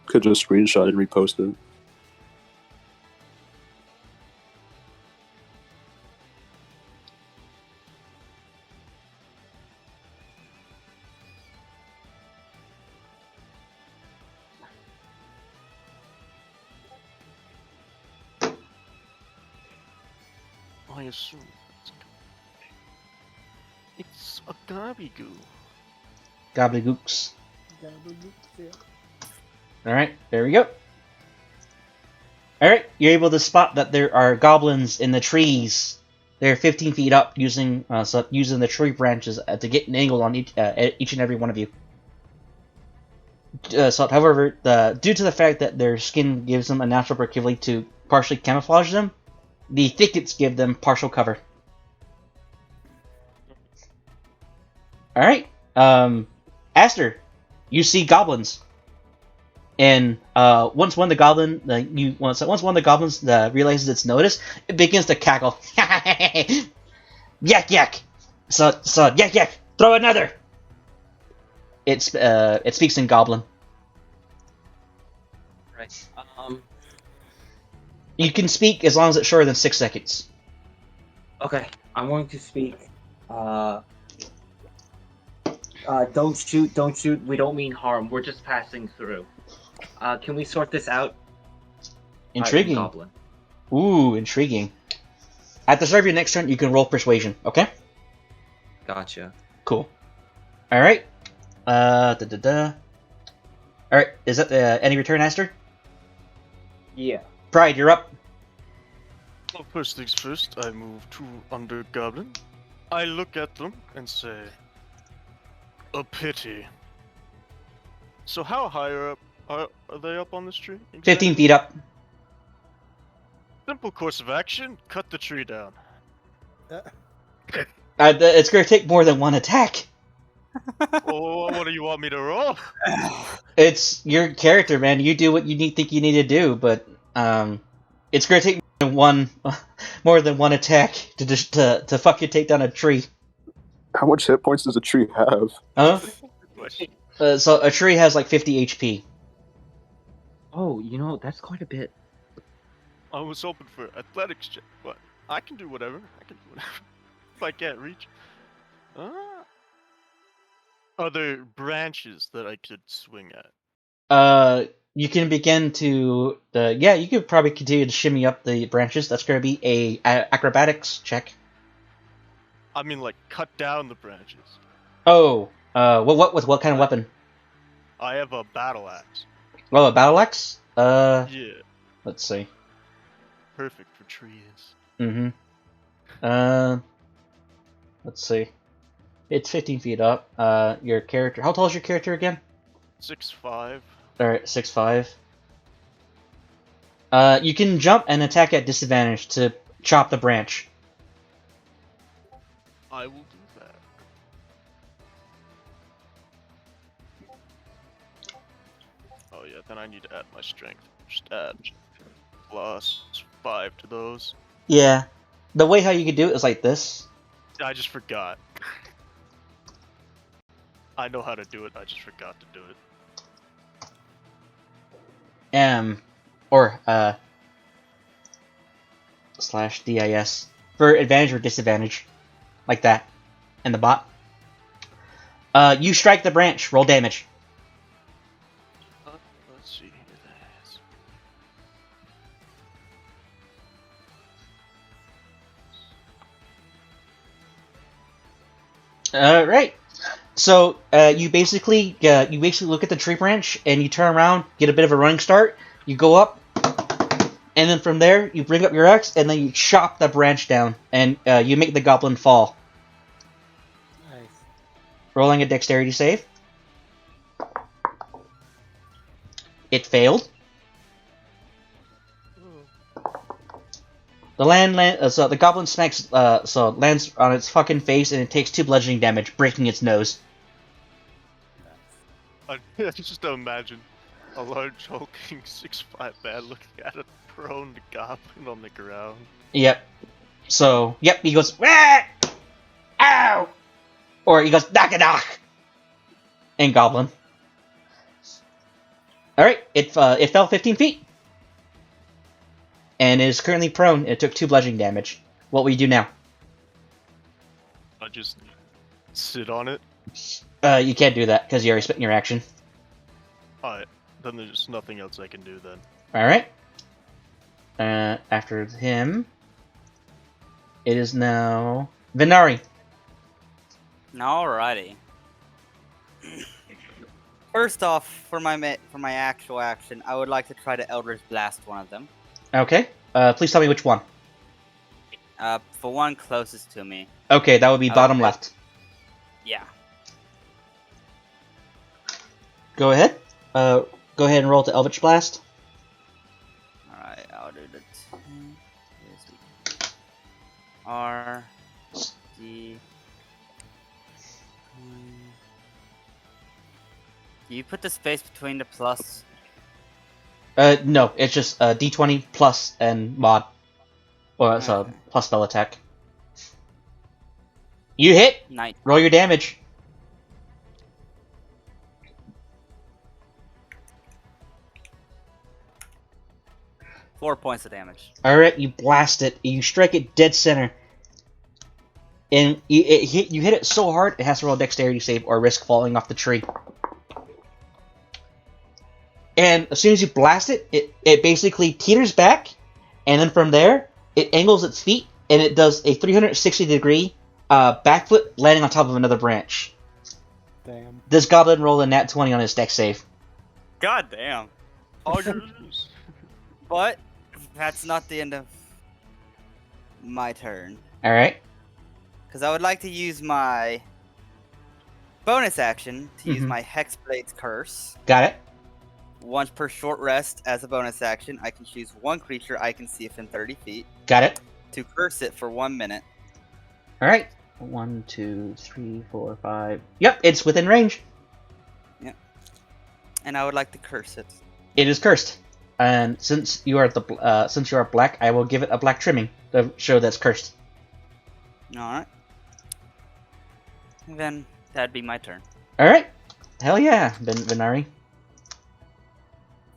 Could just screenshot and repost it. I assume it's a Gabigoo. Gobbledygooks. Alright, there we go. Alright, you're able to spot that there are goblins in the trees. They're 15 feet up, using using the tree branches to get an angle on each and every one of you. However, due to the fact that their skin gives them a natural proclivity to partially camouflage them, the thickets give them partial cover. Alright, Aster, you see goblins. And once one of the goblins realizes it's noticed, it begins to cackle. Yak yak, so yak yak, throw another. It speaks in Goblin. Right. You can speak as long as it's shorter than 6 seconds. Okay, I'm going to speak. Don't shoot. We don't mean harm. We're just passing through. Can we sort this out? Intriguing. Goblin. Ooh, intriguing. At the start of your next turn, you can roll persuasion. Okay. Gotcha. Cool. All right. All right. Is that any return, Aster? Yeah. Pride, you're up. Well, first things first, I move to under Goblin. I look at them and say, a pity. So how high up are they up on this tree? Exactly? 15 feet up. Simple course of action, cut the tree down. It's going to take more than one attack. Oh, what do you want me to roll? It's your character, man. You do what you think you need to do, but it's going to take more than one attack to fucking take down a tree. How much hit points does a tree have? Huh? So a tree has like 50 HP. Oh, that's quite a bit. I was hoping for athletics check, but I can do whatever. If I can't reach. Are there branches that I could swing at? You can begin to you could probably continue to shimmy up the branches. That's going to be a acrobatics check. I mean, like, cut down the branches. Oh, what kind of weapon? I have a battle axe. Oh, a battle axe? Yeah. Let's see. Perfect for trees. Mm-hmm. Let's see. It's 15 feet up. Your character. How tall is your character again? 6'5". Alright, 6'5". You can jump and attack at disadvantage to chop the branch. I will do that. Oh yeah, then I need to add my strength. Just add +5 to those. Yeah. The way how you could do it is like this. I just forgot. I know how to do it, I just forgot to do it. /DIS for advantage or disadvantage, like that, and the bot. You strike the branch. Roll damage. Let's see. Right. So you basically look at the tree branch and you turn around, get a bit of a running start. You go up, and then from there you bring up your axe and then you chop the branch down, and you make the goblin fall. Nice. Rolling a dexterity save. It failed. The goblin smacks lands on its fucking face and it takes 2 bludgeoning damage, breaking its nose. I just imagine a large hulking 6'5" man looking at a prone goblin on the ground. Yep. So, yep, he goes, "Wah! Ow!" Or he goes, knock a knock! In Goblin. Alright, it fell 15 feet. And is currently prone. It took 2 bludgeoning damage. What will you do now? I just sit on it. You can't do that, because you already spent your action. Alright, then there's nothing else I can do then. Alright. After him, it is now Venari. Alrighty. First off, for my actual action, I would like to try to Eldritch Blast one of them. Okay. Please tell me which one. For one closest to me. Okay, that would be bottom left. Yeah. Go ahead. Go ahead and roll to Eldritch Blast. Alright, I'll do the R D. Do you put the space between the plus? No, it's just D20 plus and mod. Or so Okay. plus spell attack. You hit. Night. Roll your damage. Four points of damage. All right, you blast it. You strike it dead center, and you hit it so hard it has to roll a dexterity save or risk falling off the tree. And as soon as you blast it, it basically teeters back, and then from there it angles its feet and it does a 360-degree backflip, landing on top of another branch. Damn. This goblin rolled a nat 20 on his dex save. God damn. Augers! But that's not the end of my turn. All right. Because I would like to use my bonus action to use my Hexblade's Curse. Got it. Once per short rest, as a bonus action, I can choose one creature I can see within 30 feet Got it. to curse it for 1 minute. All right. 1, 2, 3, 4, 5. Yep, it's within range. And I would like to curse it. It is cursed, and since you are black, I will give it a black trimming to show that's cursed. Alright. Then that'd be my turn. All right. Hell yeah, Venari.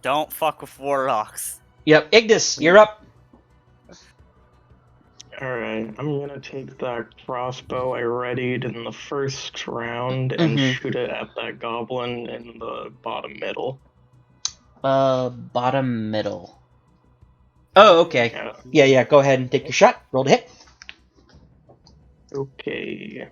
Don't fuck with warlocks. Yep, Ignis, you're up. Alright, I'm gonna take that crossbow I readied in the first round and shoot it at that goblin in the bottom middle. Bottom middle. Oh, okay. Yeah, go ahead and take your shot. Roll to hit. Okay.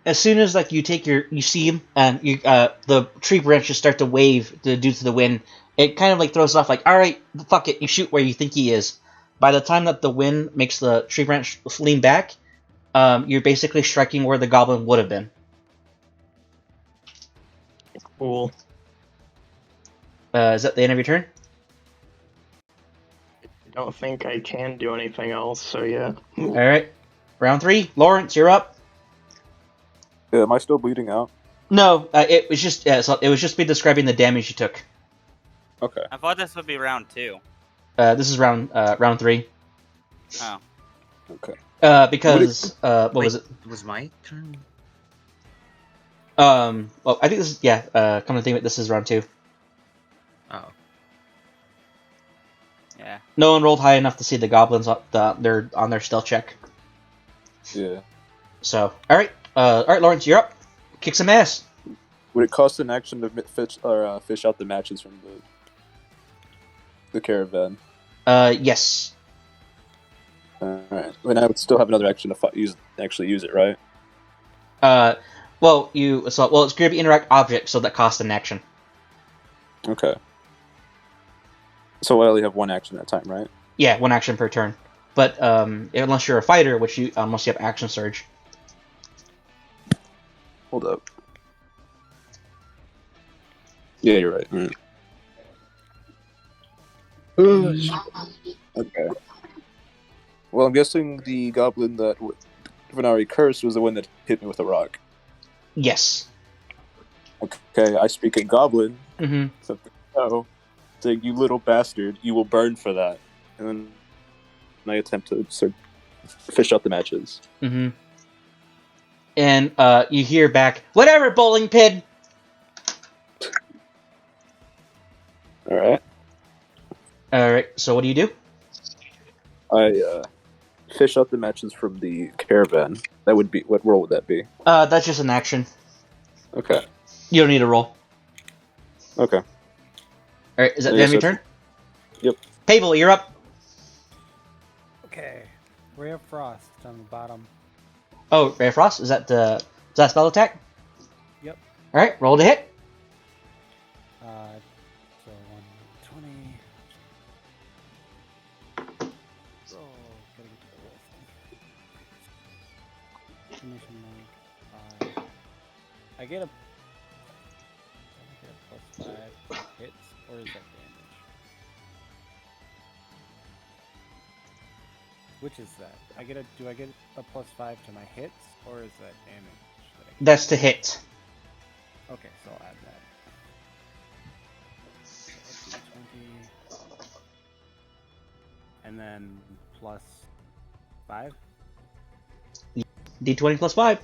As soon as you see him, and the tree branches start to wave due to the wind. It kind of throws off all right, fuck it, you shoot where you think he is. By the time that the wind makes the tree branch lean back, you're basically striking where the goblin would have been. Cool. Is that the end of your turn? I don't think I can do anything else, so yeah. All right, round 3. Lawrence, you're up. Yeah, am I still bleeding out? No, it was just it was just me describing the damage you took. Okay. I thought this would be round 2. This is round 3. Oh. Okay. Because what Wait, was it? It was my turn. Well, I think this is come to think of it, this is round 2. Oh. Yeah. No one rolled high enough to see the goblins. They're on their stealth check. Yeah. So, all right, Lawrence, you're up. Kick some ass. Would it cost an action to fish out the matches from the caravan? Yes. Alright. And I would still have another action to use it, right? Well, it's going to be interact object, so that costs an action. Okay. So I only have one action at a time, right? Yeah, one action per turn. But unless you're a fighter, which you unless you have action surge. Hold up. Yeah, you're right. Okay. Well, I'm guessing the goblin that Venari cursed was the one that hit me with a rock. Yes. Okay, I speak in goblin. Mm-hmm. So, saying, "You little bastard, you will burn for that." And then I attempt to sort of fish out the matches. Mm-hmm. And you hear back, "Whatever, bowling pin." All right. All right. So what do you do? I fish out the matches from the caravan. That would be what role would that be? That's just an action. Okay. You don't need a roll. Okay. All right. Is that I the end of guess your turn? Yep. Pavel, you're up. Okay. Ray of Frost on the bottom. Oh, Ray of Frost. Is that spell attack? Yep. All right. Roll to hit. So 120. Roll. Gotta get to the roll thing. Mission mark 5. I get a plus 5 hits, or is that damage? Which is that? Do I get a plus 5 to my hits, or is that damage? That's to hit. Okay, so I'll add that. So 20. And then plus 5? D20 plus 5.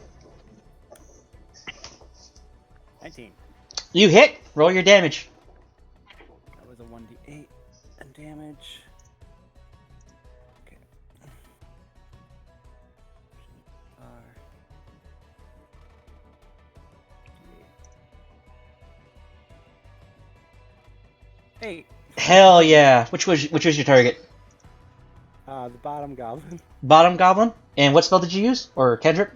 19. You hit. Roll your damage. That was a 1d8 and damage. Okay. Hey. Hell yeah. Which was your target? The bottom goblin. Bottom goblin. And what spell did you use? Or cantrip?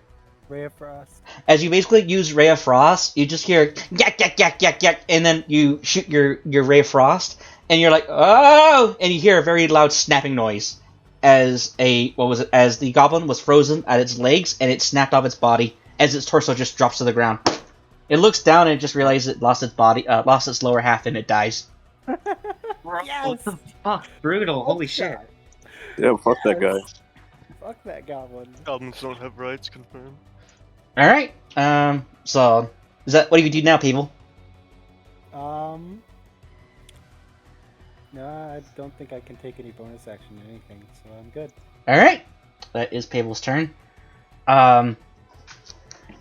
Ray of Frost. As you basically use Ray of Frost, you just hear yak yak yak yak yak, and then you shoot your Ray of Frost, and you're like, oh, and you hear a very loud snapping noise as the goblin was frozen at its legs, and it snapped off its body as its torso just drops to the ground. It looks down and it just realizes it lost its lower half, and it dies. Bro, Yes! what the fuck? Brutal. Holy shit. Yeah, fuck that guy. Fuck that goblin. Goblins don't have rights, confirmed. All right. So is that what do you do now, people? No, I don't think I can take any bonus action or anything, so I'm good. All right. That is Pavel's turn.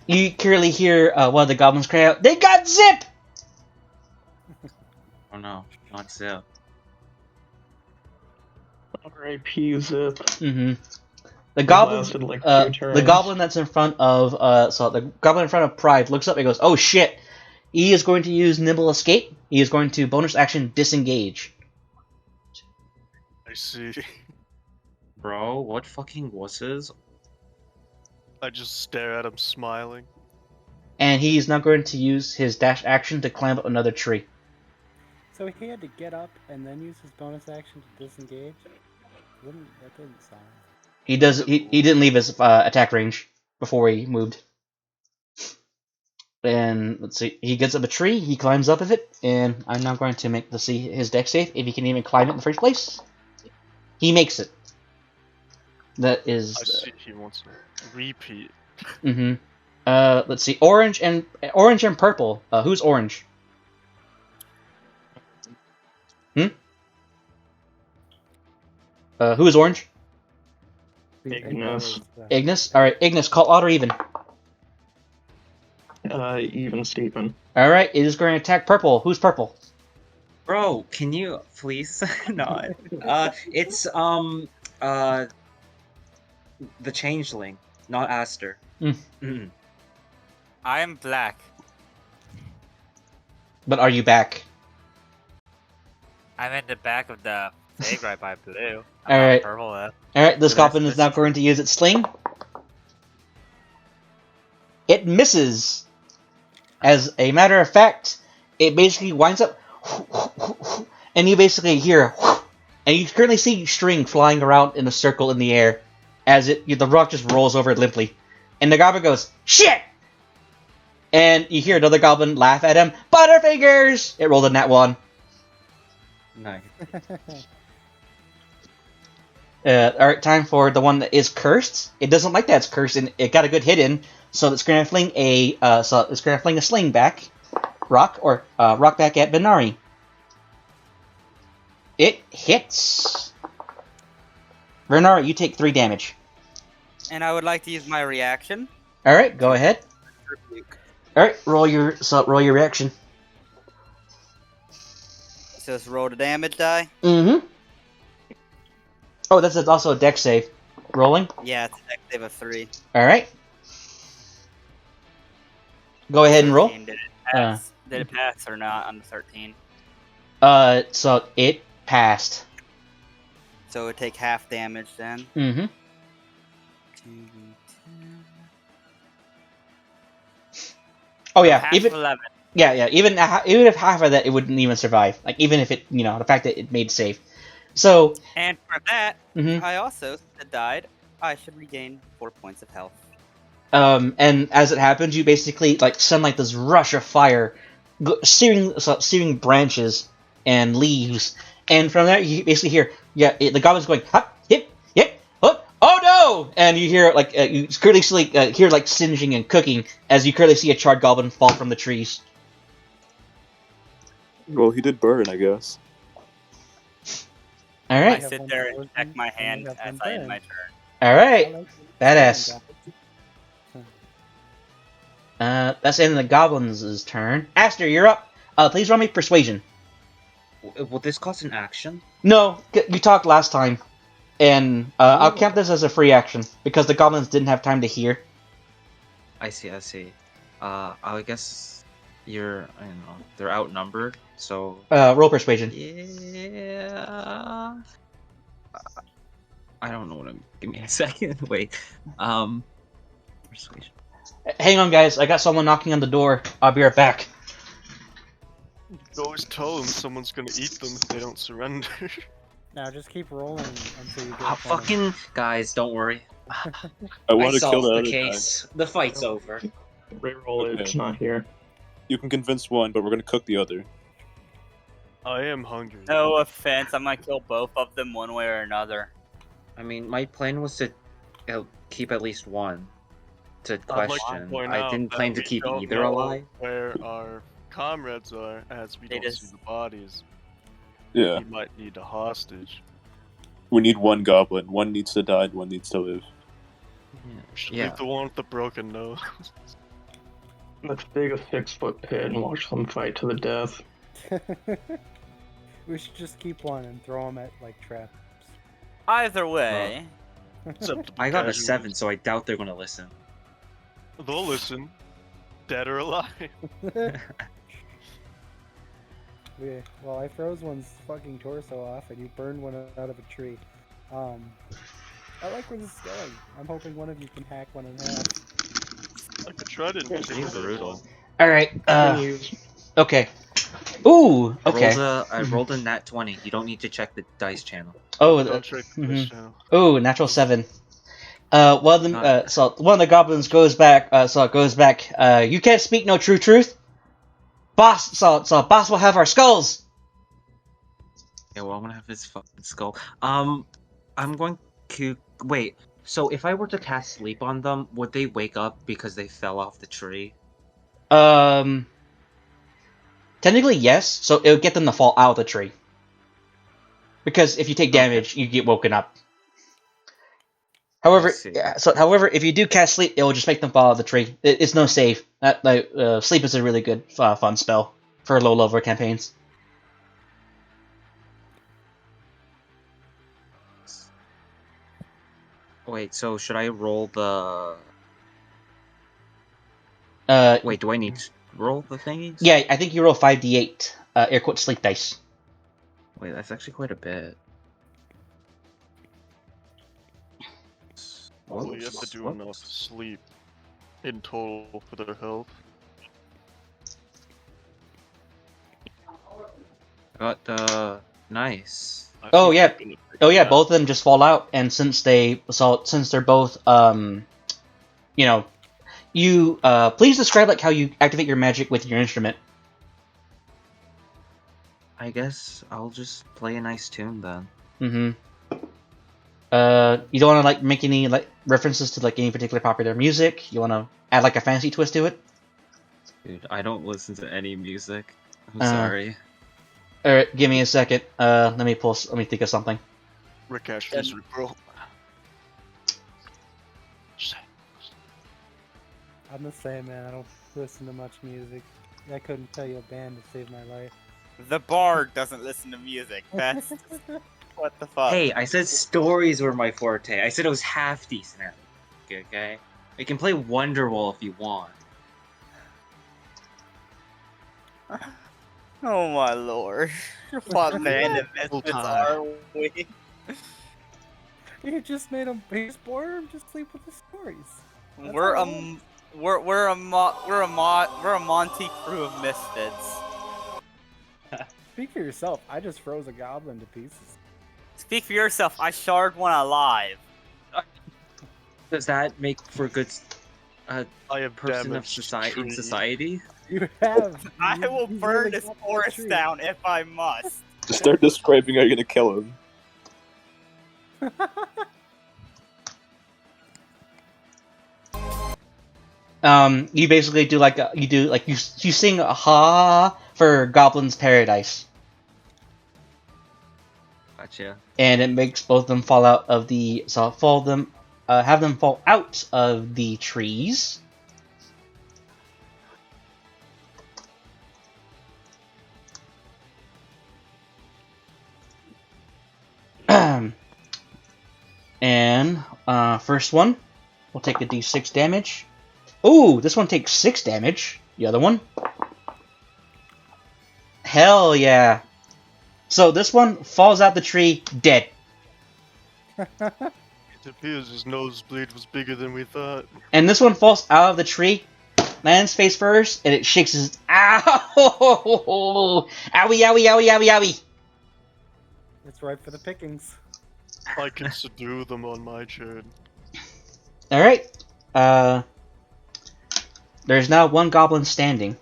You clearly hear one of the goblins cry out, "They got Zip!" Oh no, not Zip. R.I.P. Zip. Mm-hmm. The goblin, lasted like 2 turns. the goblin that's in front of, the goblin in front of Pride looks up and goes, "Oh shit!" He is going to use Nimble Escape. He is going to bonus action Disengage. I see. Bro, what fucking wusses? I just stare at him smiling. And he's now going to use his dash action to climb up another tree. So he had to get up and then use his bonus action to disengage? That didn't sound... He didn't leave his attack range before he moved. And let's see, he gets up a tree, he climbs up of it, and I'm now going to make see his dex save if he can even climb it in the first place. He makes it. That is. I see he wants to repeat. Mm-hmm. Let's see, orange and purple. Who's orange? Who is orange? Ignis. Ignis. All right, Ignis. Call odd or even. Even Steven. All right, it is going to attack purple. Who's purple? Bro, can you please not? It's the changeling, not Aster. Mm. I am black. But are you back? I'm in the back of the fig right by blue. All right. Purple though. All right, this goblin is now going to use its sling. It misses. As a matter of fact, it basically winds up, and you basically hear, and you currently see string flying around in a circle in the air as the rock just rolls over it limply. And the goblin goes, "Shit!" And you hear another goblin laugh at him. "Butterfingers!" It rolled a nat 1. Nice. Alright, time for the one that is cursed. It doesn't like that it's cursed, and it got a good hit in, so it's gonna fling a sling back rock back at Benari. It hits. Benari, you take 3 damage. And I would like to use my reaction. All right, go ahead. All right, roll your reaction. So let's roll the damage die. Mm-hmm. Oh, that's also a dex save. Rolling. Yeah, it's a dex save of 3. All right. Go ahead and roll. 13. Did it pass? Did it pass or not on the 13? So it passed. So it would take half damage then. Mm-hmm. 2d10. Oh yeah, Half even 11. yeah, even if half of that, it wouldn't even survive. Like even if it, the fact that it made save. So. And for that, Mm-hmm. I also died. I should regain 4 points of health. And as it happens, you basically send this rush of fire, searing branches and leaves, and from there you basically hear the goblins going hop, hip, oh no! And you hear you clearly hear singeing and cooking as you clearly see a charred goblin fall from the trees. Well, he did burn, I guess. All I right. sit there and check my hand as I end my turn. All right. Badass. That's the end of the goblins' turn. Aster, you're up. Please roll me persuasion. Will this cost an action? No, you talked last time, and I'll count this as a free action because the goblins didn't have time to hear. I see. I guess they're outnumbered, so. Roll persuasion. Yeah. I don't know what I'm. Give me a second. Wait. Persuasion. Hang on, guys. I got someone knocking on the door. I'll be right back. You can always tell them someone's gonna eat them if they don't surrender. Now just keep rolling until you get. Fucking guys, don't worry. I want to kill solved the the other case. Guy. The fight's over. Reroll it. It's not here. You can convince one, but we're gonna cook the other. I am hungry. No offense, I might kill both of them one way or another. I mean, my plan was to keep at least one. To question. I didn't plan to keep either alive. Where our comrades are, as we don't see the bodies. Yeah. We might need a hostage. We need one goblin. One needs to die, and one needs to live. We should leave the one with the broken nose. Let's dig a 6-foot pit and watch them fight to the death. We should just keep one and throw them at traps. Either way. I got a 7, so I doubt they're gonna listen. They'll listen. Dead or alive. Well, I froze one's fucking torso off, and you burned one out of a tree. I like where this is going. I'm hoping one of you can hack one in half. I could try to. Pretty brutal. All right. Okay. Ooh. Okay. I rolled a nat 20. You don't need to check the dice channel. Oh. Don't check the dice channel. Ooh, natural 7. So one of the goblins goes back. You can't speak no true truth. Boss. So boss will have our skulls. Yeah, well, I'm gonna have his fucking skull. I'm going to wait. So if I were to cast sleep on them, would they wake up because they fell off the tree? Technically yes. So it'll get them to fall out of the tree. Because if you take damage, you get woken up. However, if you do cast sleep, it will just make them fall out of the tree. It's no save. Sleep is a really good, fun spell for low-level campaigns. Wait, so should I roll the? Wait, do I need to roll the thingies? Yeah, I think you roll 5d8 air quote sleep dice. Wait, that's actually quite a bit. Well, you have to do enough sleep in total for their health. Got nice. Oh yeah, both of them just fall out, and since they're both you please describe like how you activate your magic with your instrument. I guess I'll just play a nice tune then. Mm-hmm. You don't want to like make any like references to like any particular popular music. You want to add like a fancy twist to it. Dude, I don't listen to any music. I'm sorry. Alright, give me a second. Let me think of something. Rick Ashley's bro. I'm the same, man. I don't listen to much music. I couldn't tell you a band to save my life. The bard doesn't listen to music. That's what the fuck. Hey, I said stories were my forte. I said it was half decent at it. Okay? We can play Wonderwall if you want. Oh my lord. What man of misfits are we? You just made him he's bored. Just sleep with the stories. That's We're a Monty crew of misfits. Speak for yourself. I just froze a goblin to pieces. Speak for yourself. I shard one alive. Does that make for a good I have person of in society? You have. I will burn this forest down if I must. Start describing how you're gonna kill him. You basically do like you sing a ha for Goblin's Paradise. Gotcha. And it makes both of them fall out of the have them fall out of the trees. And first one will take a d6 damage. Ooh, this one takes 6 damage. The other one, hell yeah! So this one falls out the tree dead. It appears his nosebleed was bigger than we thought. And this one falls out of the tree, lands face first, and it shakes his ow! Owie, owie, owie, owie, owie! It's ripe for the pickings. I can subdue them on my turn. Alright. There's now one goblin standing.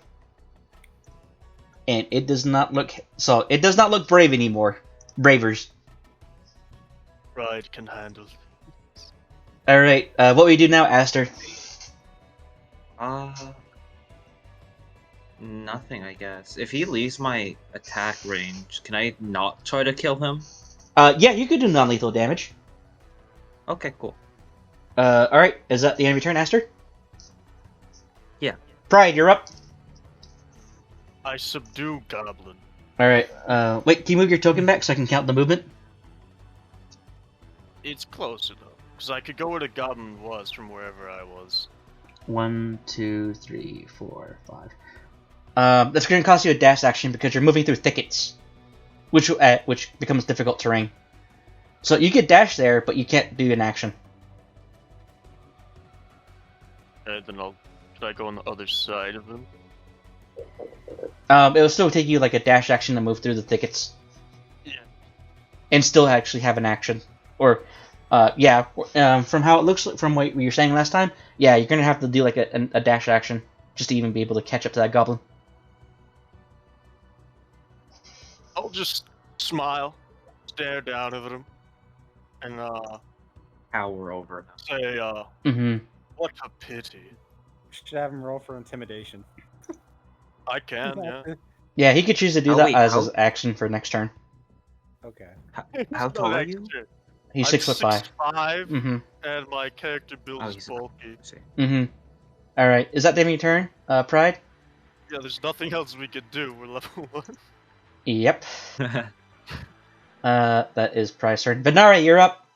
And it does not look brave anymore. Bravers. Pride can handle. Alright, what we do now, Aster? Nothing, I guess. If he leaves my attack range, can I not try to kill him? Yeah, you could do non-lethal damage. Okay, cool. Alright, is that the end of your turn, Aster? Yeah. Pride, you're up. I subdue Goblin. Alright, wait, can you move your token back so I can count the movement? It's close enough, because I could go where the Goblin was from wherever I was. 1, 2, 3, 4, 5. That's going to cost you a dash action because you're moving through thickets, which becomes difficult terrain. So you get dash there, but you can't do an action. Then should I go on the other side of him? It will still take you like a dash action to move through the thickets. Yeah. And still actually have an action. Or, from how it looks, from what you were saying last time, yeah, you're going to have to do like a dash action just to even be able to catch up to that goblin. I'll just smile, stare down at him, and power over him. Say, what a pity. Should have him roll for intimidation. I can, yeah. Yeah, he could choose to do that as his action for next turn. Okay. How tall are you? He's 6'5". 6'5", and my character build is bulky. Alright, is that the end of your turn, Pride? Yeah, there's nothing else we could do. We're level 1. Yep. That is Pride's turn. Venara, you're up.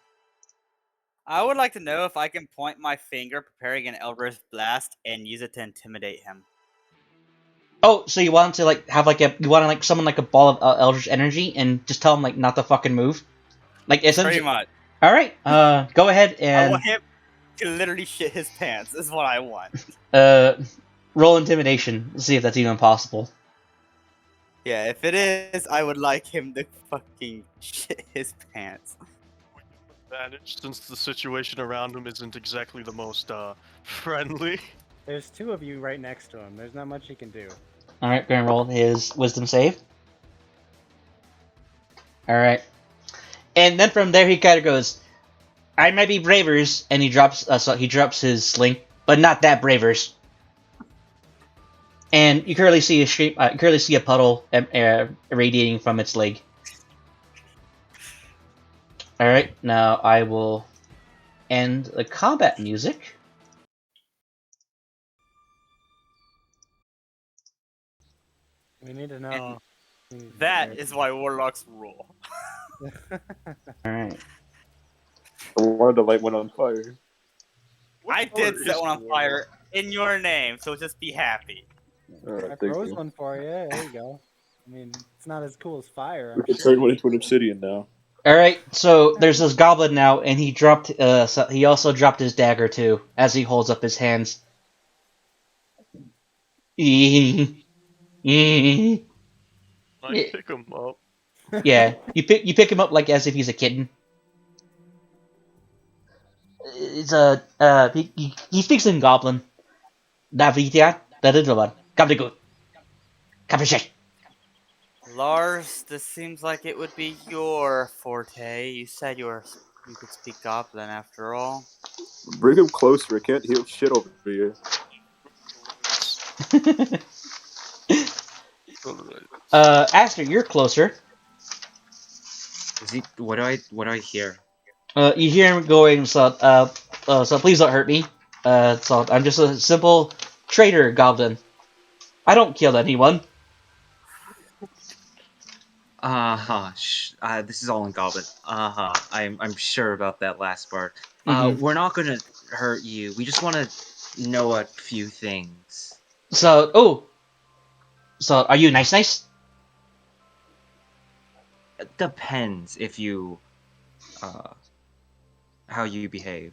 I would like to know if I can point my finger preparing an Eldritch Blast and use it to intimidate him. Oh, so you want to like have like summon like a ball of Eldritch energy and just tell him like not to fucking move? Like essentially. Pretty much. All right. Go ahead and. I want him to literally shit his pants. Is what I want. Roll intimidation. See if that's even possible. Yeah, if it is, I would like him to fucking shit his pants. Advantage, since the situation around him isn't exactly the most friendly. There's two of you right next to him. There's not much he can do. Alright, gonna roll his wisdom save. Alright. And then from there he kind of goes, I might be bravers, and he drops his sling, but not that bravers. And you currently see a puddle irradiating from its leg. Alright, now I will end the combat music. We need to know. That is why warlocks rule. Alright. I wanted to light one on fire. I did set one on fire in your name, so just be happy. I froze one for you. There you go. I mean, it's not as cool as fire. We can turn one into an obsidian now. Alright, so there's this goblin now, and he dropped. He also dropped his dagger too, as he holds up his hands. I pick him up. Yeah, you pick him up like as if he's a kitten. It's he speaks in Goblin. Davidia, Dadidovan, Gabdigut, Caprichet. Lars, this seems like it would be your forte. You said you could speak Goblin after all. Bring him closer. I can't heal shit over here. Aster, you're closer. Is he? What do I hear? You hear him going, so please don't hurt me. So I'm just a simple trader goblin. I don't kill anyone. This is all in Goblin. I'm sure about that last part. Mhm. We're not gonna hurt you. We just want to know a few things. So are you nice? It depends if you, how you behave.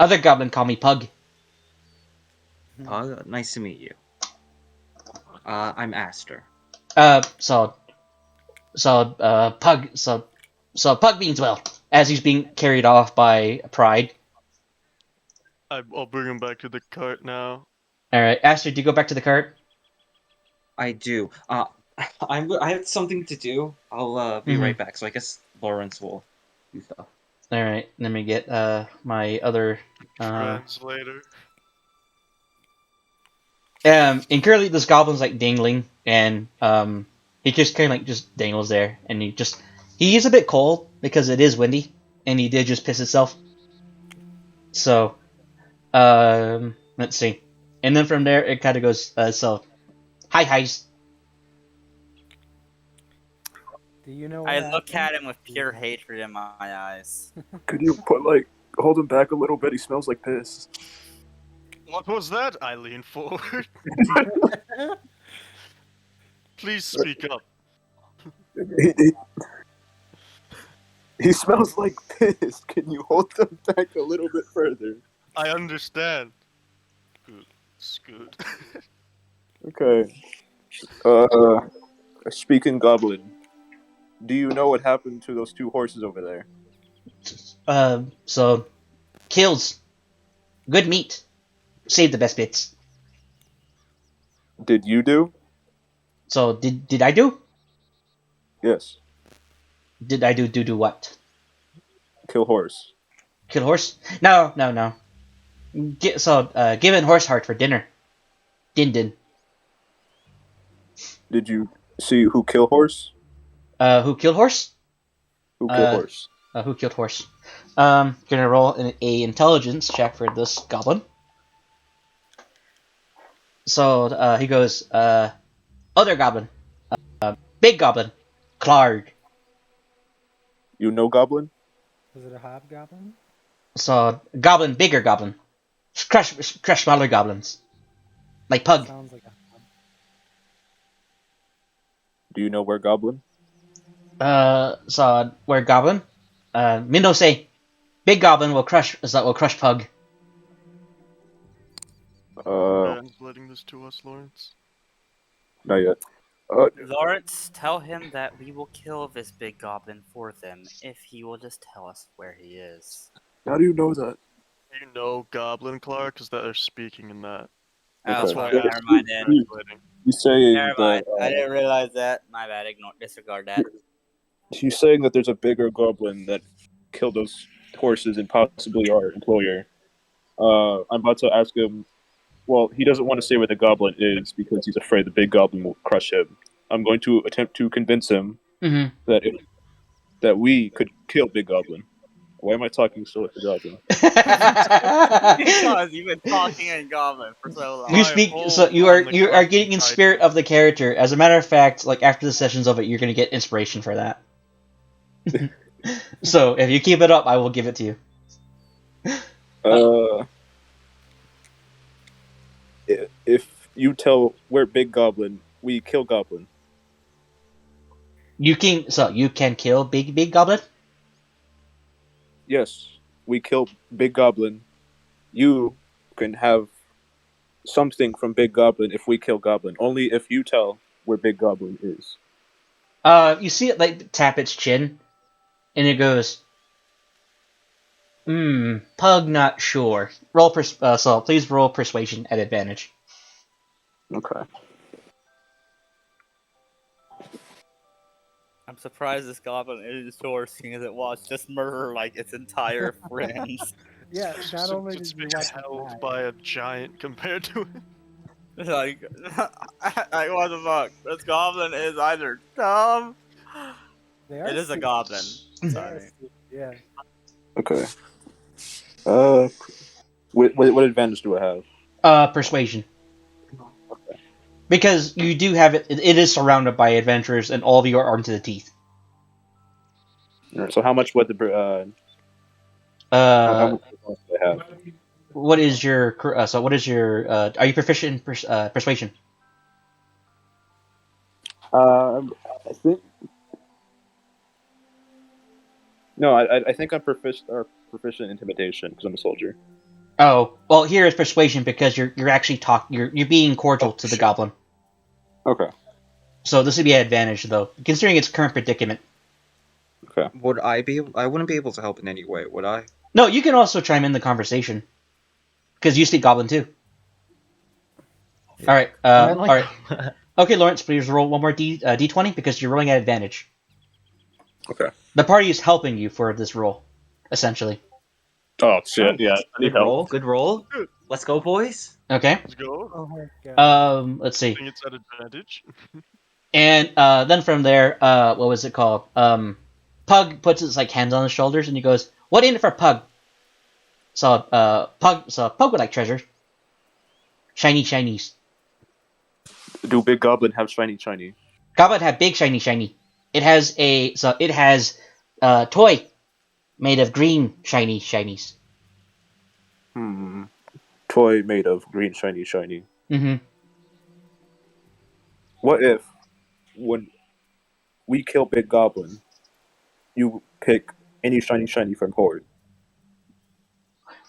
Other goblin call me Pug. Nice to meet you. I'm Aster. Pug means well, as he's being carried off by Pride. I'll bring him back to the cart now. Alright, Aster, do you go back to the cart? I do. I have something to do. I'll be right back. So I guess Lawrence will do stuff. Alright, let me get my other Translator. And currently this goblin's like dangling, and he just kind of like just dangles there, and he is a bit cold because it is windy, and he did just piss himself. So, let's see, and then from there it kind of goes. Highs. Do you know? I look at him with pure hatred in my eyes. Could you hold him back a little bit? He smells like piss. What was that? I lean forward. Please speak up. He smells like piss. Can you hold them back a little bit further? I understand. Good. Scoot. Okay. Speaking goblin, do you know what happened to those two horses over there? So kills, good meat, save the best bits. Did you do? So did I do? Yes. Did I do what? Kill horse. Kill horse? No. Given horse heart for dinner. Din. Did you see who kill horse? Who killed horse? Who killed horse? Who killed horse? Gonna roll a intelligence check for this goblin. So he goes, other goblin, big goblin, Clark. You know goblin? Is it a hobgoblin? So goblin, bigger goblin, crush smaller goblins, like Pug. Sounds like a hob. Do you know where goblin? So where goblin? Mindo say, big goblin will crush Pug. Translating this to us, Lawrence. Not yet. Lawrence, tell him that we will kill this big goblin for them if he will just tell us where he is. How do you know that? You know Goblin Clark, because they're speaking in that. Oh, That's fuck, why I never mind then. He's saying Never mind. that. I didn't realize that. My bad. Disregard that. He's saying that there's a bigger goblin that killed those horses and possibly our employer. I'm about to ask him. Well, he doesn't want to say where the goblin is because he's afraid the big goblin will crush him. I'm going to attempt to convince him that we could kill Big Goblin. Why am I talking so with the goblin? Because you've been talking in goblin for so long. You speak, so you are getting in spirit of the character. As a matter of fact, like after the session's over, you're gonna get inspiration for that. So if you keep it up, I will give it to you. If you tell where Big Goblin, we kill Goblin. You can kill Big Goblin? Yes, we kill Big Goblin. You can have something from Big Goblin if we kill Goblin. Only if you tell where Big Goblin is. You see it like tap its chin, and it goes, Pug not sure. So please roll persuasion at advantage. Okay. I'm surprised this goblin isn't sure, seeing as it was just murder like its entire friends. Yeah, not only did Just you being watch held by a giant compared to it. Like what the fuck? This goblin is either dumb. It is a goblin. Sorry. Yeah. Okay. What advantage do I have? Persuasion. Okay. Because you do have it. It is surrounded by adventurers, and all of you are armed to the teeth. All right, so how much would the how much do I have? What is your are you proficient in persuasion? I think no. I think I'm proficient in intimidation because I'm a soldier. Oh well, here is persuasion because you're actually you're being cordial to the goblin. Okay. So this would be an advantage though, considering its current predicament. Okay. Would I be? I wouldn't be able to help in any way, would I? No, you can also chime in the conversation because you speak goblin too. All right. All right. Okay, Lawrence, please roll one more d20 because you're rolling at advantage. Okay. The party is helping you for this roll, essentially. Oh shit! Yeah. Good roll. Good roll. Let's go, boys. Okay. Let's go. Oh my god. Let's see. I think it's at advantage. And then from there, what was it called? Pug puts his hands on his shoulders and he goes, "What in it for Pug?" So Pug would like treasure. Shiny shinies. Do Big Goblin have shiny? Goblin have big shiny. It has toy made of green shinies. Toy made of green shiny. Mm-hmm. What if, when we kill Big Goblin, you pick any shiny from Horde?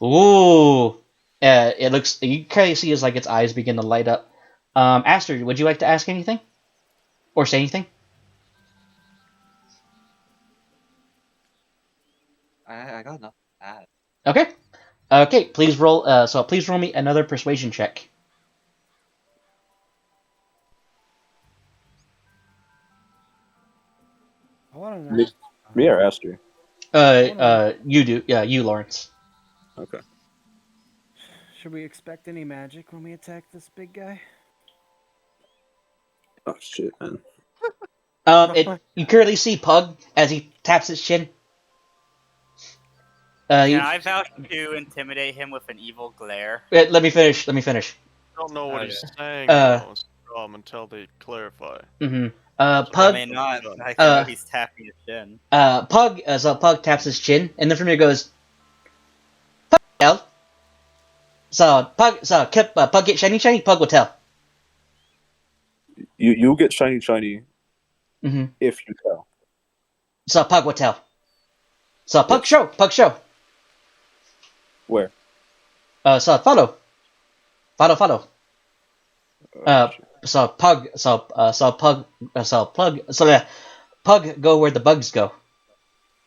Ooh. It looks. You kind of see as its eyes begin to light up. Aster, would you like to ask anything, or say anything? I got nothing to add. Okay. Okay. Please roll. Please roll me another persuasion check. I want to know. Me or Aster? You do. Yeah, you, Lawrence. Okay. Should we expect any magic when we attack this big guy? Oh shit, man. You currently see Pug as he taps his chin. Can I vouch to intimidate him with an evil glare? Let me finish. I don't know what he's saying until they clarify. Mm-hmm. Pug. I mean, not. I know he's tapping his chin. Pug. Pug taps his chin, and then from here goes. Pug. Pug get shiny. Pug will tell. You get shiny. Mm-hmm. If you tell. So Pug will tell. So Pug show. Where? So follow. Pug, go where the bugs go.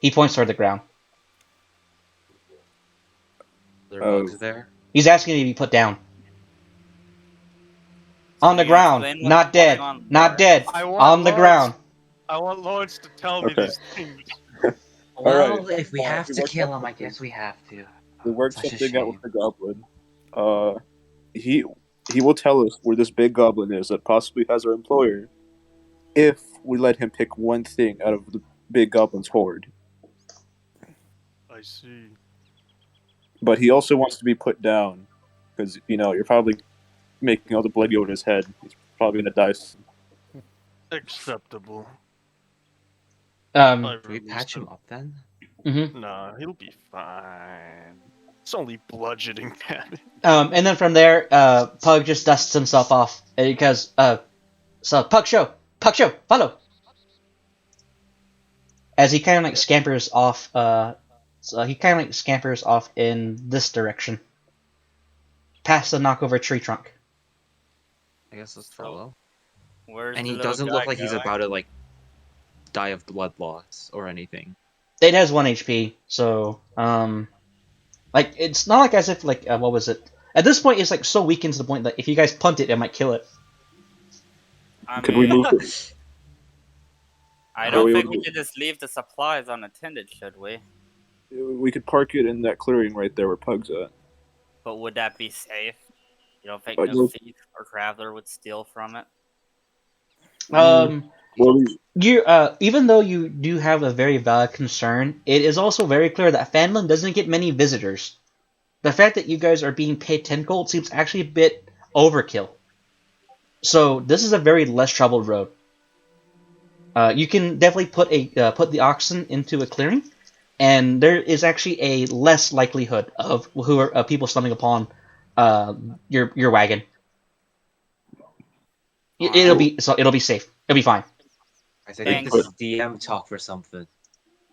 He points toward the ground. There are bugs there. He's asking you to be put down. On the Can you ground, explain what not going dead, on not there? dead. On the ground. I want Lawrence to tell me Okay. these things. Well, Alright. if we have we to worked kill out him, I something. guess we have to. We worked Such a something out shame. with the goblin. He will tell us where this big goblin is that possibly has our employer, if we let him pick one thing out of the big goblin's hoard. I see. But he also wants to be put down, because you're probably making all the blood go to his head. He's probably gonna die soon. Acceptable. Um, I Can we released patch him up then? Nah, he'll be fine. It's only bludgeoning damage. and then from there, Pug just dusts himself off because so Pug show, follow. As he kind of like scampers off, in this direction, past the knockover tree trunk. I guess let's follow. Where's And the he little doesn't guy look like he's going? about to like die of blood loss or anything. It has 1 HP, so like it's not like as if like what was it? At this point, it's like so weakened to the point that if you guys punt it, it might kill it. Could we move it? I Are don't we think able we to- should just leave the supplies unattended, should we? We could park it in that clearing right there where Pug's at. But would that be safe? You don't think Uh, no you'll- thief or traveler would steal from it? Well, You even though you do have a very valid concern, it is also very clear that Fanlin doesn't get many visitors. The fact that you guys are being paid 10 gold seems actually a bit overkill. So this is a very less traveled road. You can definitely put the oxen into a clearing, and there is actually a less likelihood of people stumbling upon your wagon. It'll be safe. It'll be fine. I think this is DM talk for something.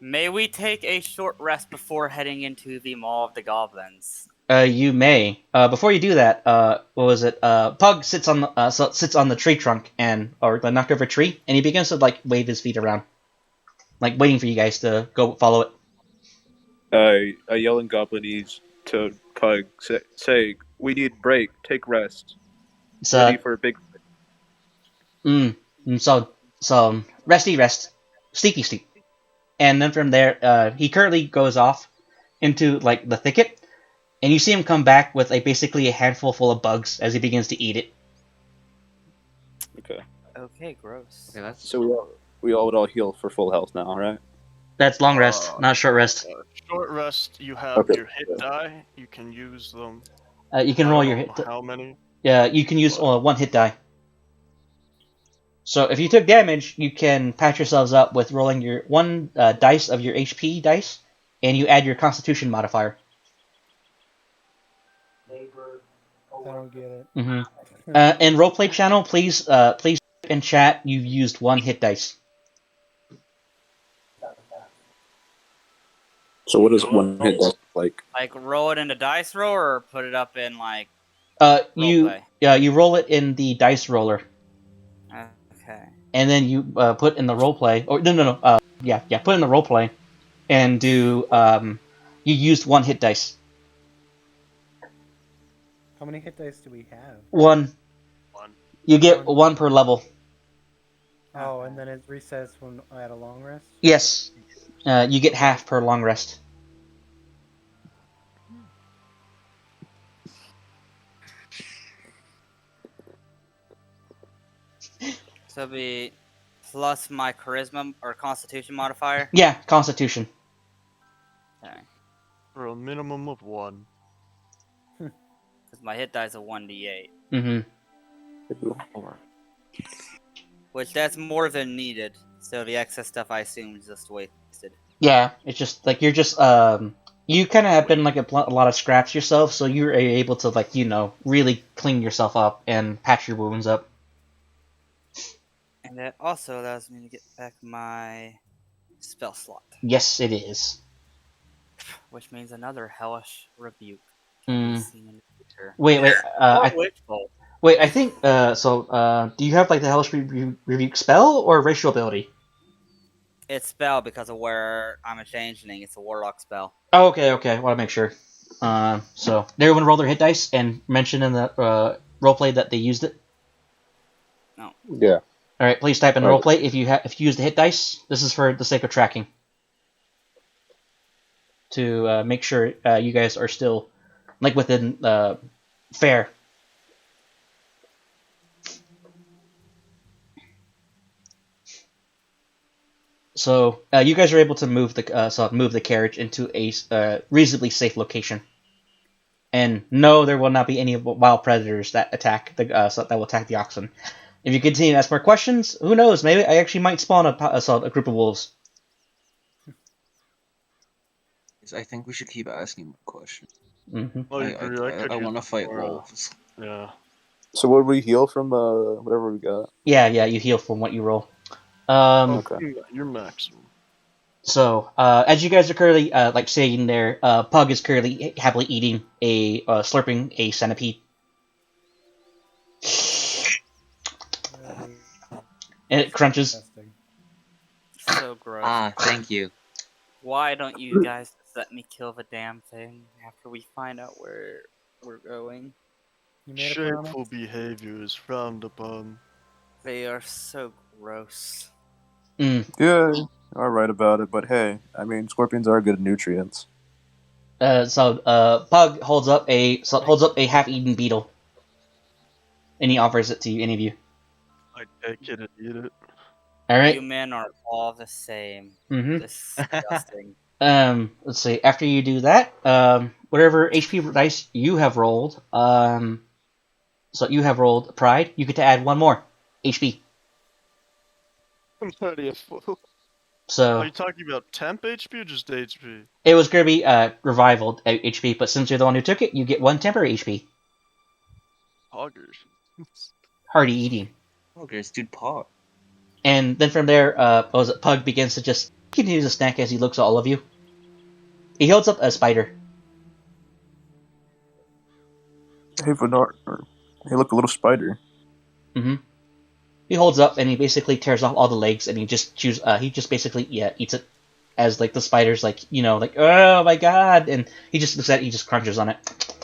May we take a short rest before heading into the Maw of the Goblins? You may. Before you do that, what was it? Pug sits on the tree trunk or the knocked over tree, and he begins to like wave his feet around, like waiting for you guys to go follow it. A yelling goblinese to Pug say, "We need break. Take rest. It's Ready for a big." So rest, sleepy sleep, and then from there, he currently goes off into like the thicket. And you see him come back with basically a handful full of bugs as he begins to eat it. Okay. Okay, gross. Okay, that's So we all would all heal for full health now, right? That's long rest, not short rest. Short rest, you have Okay. your hit die. You can use them. You can I roll don't your know hit. How many? Yeah, you can use 1 hit die. So if you took damage, you can patch yourselves up with rolling your 1 dice of your HP dice, and you add your Constitution modifier. I don't get it. In roleplay channel, please in chat you've used 1 hit dice. So what does 1 hit dice like? Like roll it in a dice roll or put it up in like You roll it in the dice roller. Okay. And then you put in the roleplay. Or no. Put in the roleplay, and do you used 1 hit dice. How many hit dice do we have? 1. You get 1 per level. Oh, and then it resets when I had a long rest? Yes. You get half per long rest. So it'll be plus my charisma or constitution modifier? Yeah, Constitution. Okay. For a minimum of 1. Because my hit die is a 1d8. Mm-hmm. Which that's more than needed. So the excess stuff I assume is just wasted. Yeah, it's just like you're just you kind of have been like a lot of scraps yourself, so you're able to like really clean yourself up and patch your wounds up. And that also allows me to get back my spell slot. Yes, it is. Which means another hellish rebuke. Mm. Seen in the future. Wait. Or Witch Bolt. Wait, I think do you have like the Hellish Rebuke spell or racial ability? It's spell because of where I'm a changeling. It's a warlock spell. Oh, okay. I want to make sure. So did everyone roll their hit dice and mention in the roleplay that they used it? No. Yeah. All right, please type in Right. roleplay if you use the hit dice. This is for the sake of tracking. To make sure you guys are still like within fair. So you guys are able to move the carriage into a reasonably safe location. And no, there will not be any wild predators that attack that will attack the oxen. If you continue to ask more questions, who knows? Maybe I actually might spawn a group of wolves. I think we should keep asking more questions. Mm-hmm. I want to fight wolves. Yeah. So would we heal from whatever we got? Yeah, you heal from what you roll. Okay. You're maximum. So, as you guys are currently sitting there, Pug is currently happily eating slurping a centipede, and it crunches. Disgusting. So gross. Thank you. Why don't you guys just let me kill the damn thing after we find out where we're going? You made a Shameful promise? behavior is frowned upon. They are so gross. Yeah, you are right about it, but hey, I mean, scorpions are good nutrients. Pug holds up a half-eaten beetle, and he offers it to any of you. I take it and eat it. All right. You men are all the same. Mm-hmm. Disgusting. Let's see. After you do that, whatever HP dice you have rolled, so you have rolled pride. You get to add one more HP. I'm already at full. So Are you talking about temp HP or just HP? it was going to be revival HP, but since you're the one who took it, you get one temporary HP. Hoggers. Hearty eating. Hoggers, dude, pot. And then from there, Pug begins to just continue to snack as he looks at all of you. He holds up a spider. Hey, Vidar. Hey, look, a little spider. Mm-hmm. He holds up and he basically tears off all the legs and he just basically eats it as like the spider's like oh my god, and he just looks at it, he just crunches on it.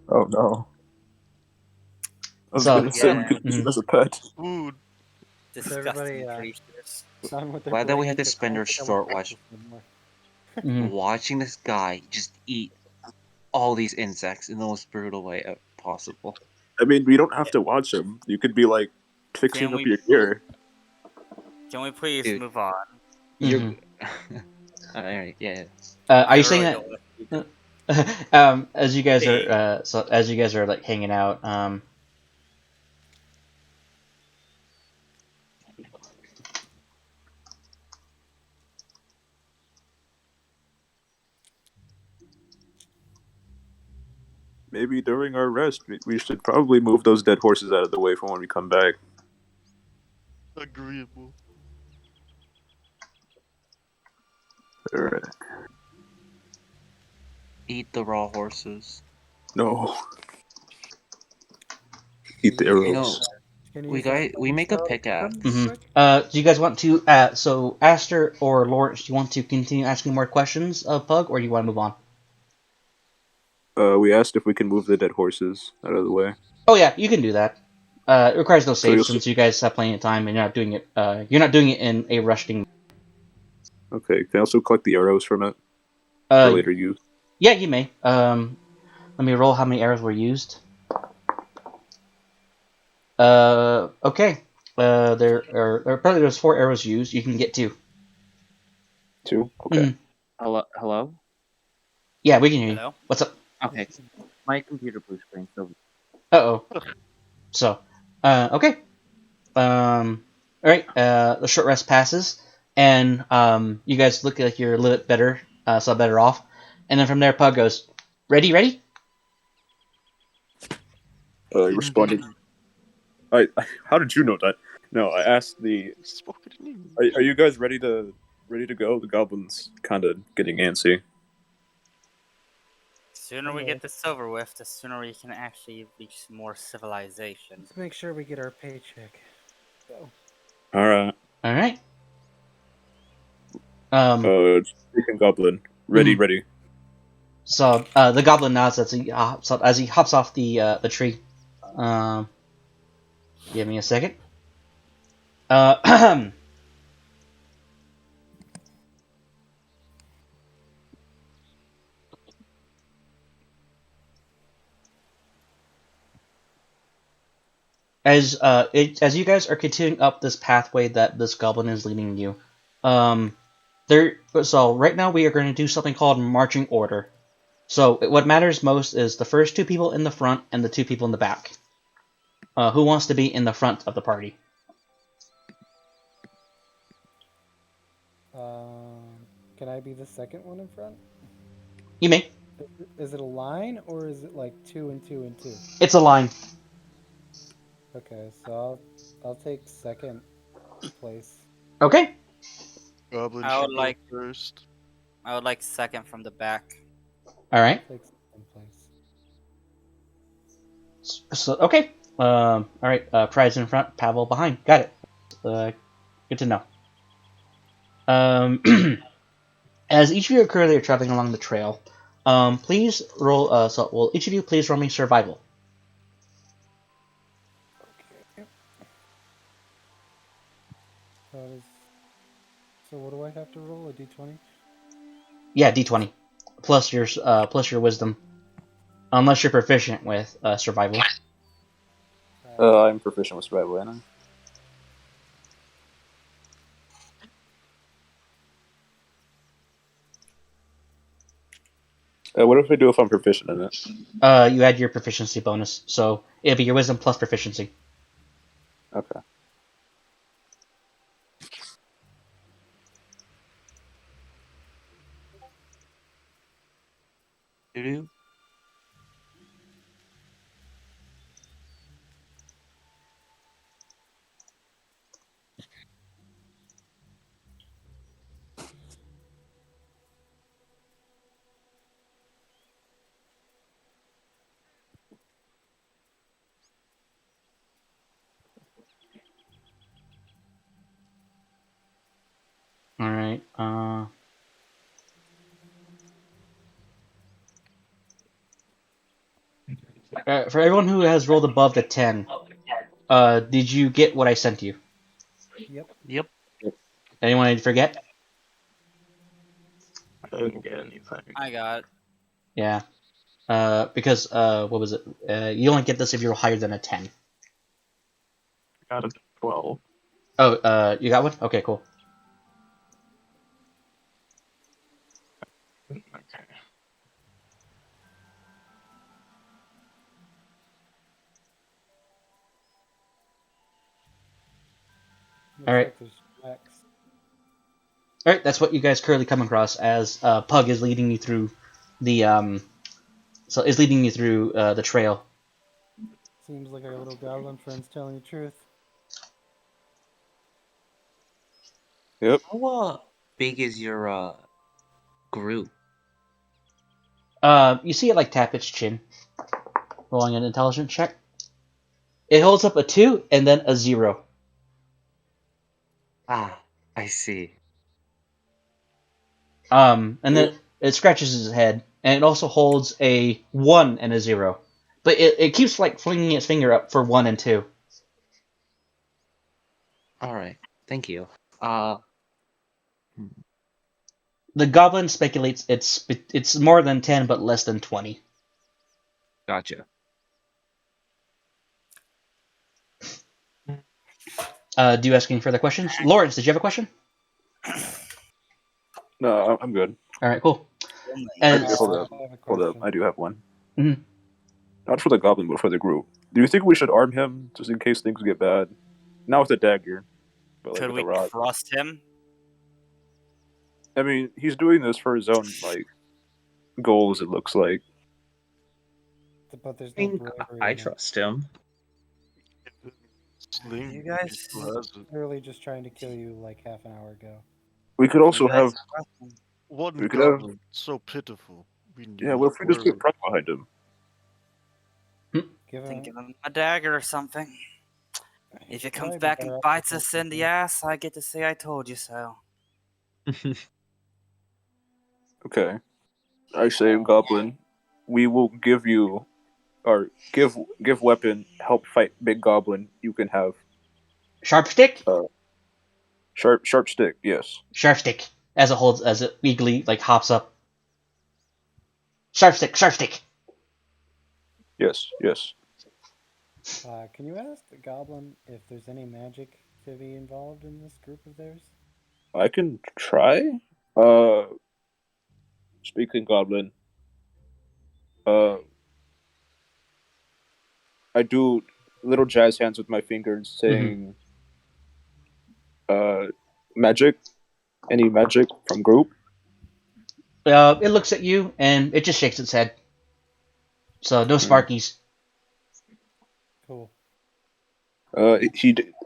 Oh no. I was So, gonna say we could use it as a pet. Food. Disgusting creatures. Glad that we had to spend our short watch Mhm. watching this guy just eat all these insects in the most brutal way possible. I mean, we don't have to watch him. You could be like fixing Can up we- your gear. Can we please Dude. move on? You're alright, yeah. Are you I saying really that don't want to- as you guys Hey. are like hanging out, Maybe during our rest, we should probably move those dead horses out of the way for when we come back. Agreeable. Alright. Eat the raw horses. No. Eat the arrows. We make a pickaxe. do you guys want to so Aster or Lawrence, do you want to continue asking more questions of Pug, or do you want to move on? We asked if we can move the dead horses out of the way. Oh yeah, you can do that. It requires no save you'll- since you guys have plenty of time and you're not doing it. You're not doing it in a rushing. Okay, can I also collect the arrows from it for later use? Yeah, you may. Let me roll how many arrows were used. Okay. Apparently there's 4 arrows used. You can get 2. 2? Okay. Hello? Yeah, we can hear you. Hello? What's up? Okay. My computer blue screen, so Uh-oh. So, okay. Alright, the short rest passes, and you guys look like you're a little bit better, so better off. And then from there, Pug goes, ready? Responded. How did you know that? No, I asked the. Are you guys ready to go? The goblins kind of getting antsy. sooner we get this over with, the sooner we can actually reach more civilization. Let's make sure we get our paycheck. Go. All right. All right. Chicken Goblin, ready. So the goblin nods as he hops off the tree. Give me a second. As you guys are continuing up this pathway that this goblin is leading you, so right now we are going to do something called marching order. So what matters most is the first two people in the front and the two people in the back. Who wants to be in the front of the party? Can I be the second one in front? You may. Is it a line or is it like 2 and 2 and 2? It's a line. Okay, so I'll take second place. Okay. Goblin I would should like- go first. I would like second from the back. All right. Take second place. So okay. All right. Prize in front, Pavel behind. Got it. Good to know. As each of you currently are traveling along the trail, please roll. Will each of you please roll me survival? Okay. So what do I have to roll? A d20? Yeah, d20 plus your wisdom, unless you're proficient with survival. I'm proficient with survival, ain't I? What if I do if I'm proficient in it? You add your proficiency bonus, so it'll be your wisdom plus proficiency. Okay. Doo-doo. All right. For everyone who has rolled above the 10, did you get what I sent you? Yep. Anyone forget? I didn't get anything. I got it. Yeah. Because what was it? You only get this if you're higher than a 10. I got a 12. Oh, you got one? Okay, cool. Okay. Looks All right. like there's tracks. All right, that's what you guys currently come across as Pug is leading you through the the trail. Seems like our little goblin friend's telling the truth. Yep. How big is your group? You see it like tap its chin. Rolling an intelligence check. It holds up a 2 and then a 0. Ah, I see. And then it scratches his head, and it also holds a 1 and a 0. But it keeps like flinging its finger up for 1 and 2. All right, thank you. The goblin speculates it's more than 10, but less than 20. Gotcha. Do you ask any further questions? Lawrence, did you have a question? No, I'm good. All right, cool. Hold up. I have a Hold up. question. I do have one. Mhm. Not for the goblin, but for the group. Do you think we should arm him just in case things get bad? Not with a dagger, but like Could with we a rod. trust him? I mean, he's doing this for his own like goals. It looks like. But there's I no think bravery. I in it. trust him. Sling, You guys- he still has it. Literally just trying to kill you like half an hour ago. We could also You guys have. One We could have- goblin, so pitiful. We can do Yeah, that what if we just for put him. Pride behind him? Give Think him. give him a dagger or something. If it comes Probably be back better and off bites with us in the something. ass, I get to say I told you so. Okay. I say, Goblin, we will give you, or give weapon, help fight Big Goblin. You can have Sharp stick? sharp stick. Yes. Sharp stick. As it eagerly like hops up. Sharp stick, sharp stick. Yes. Yes. Can you ask the goblin if there's any magic to be involved in this group of theirs? I can try. Speaking Goblin. I do little jazz hands with my fingers, saying, magic. Any magic from group? It looks at you and it just shakes its head. So no Sparkies. Cool.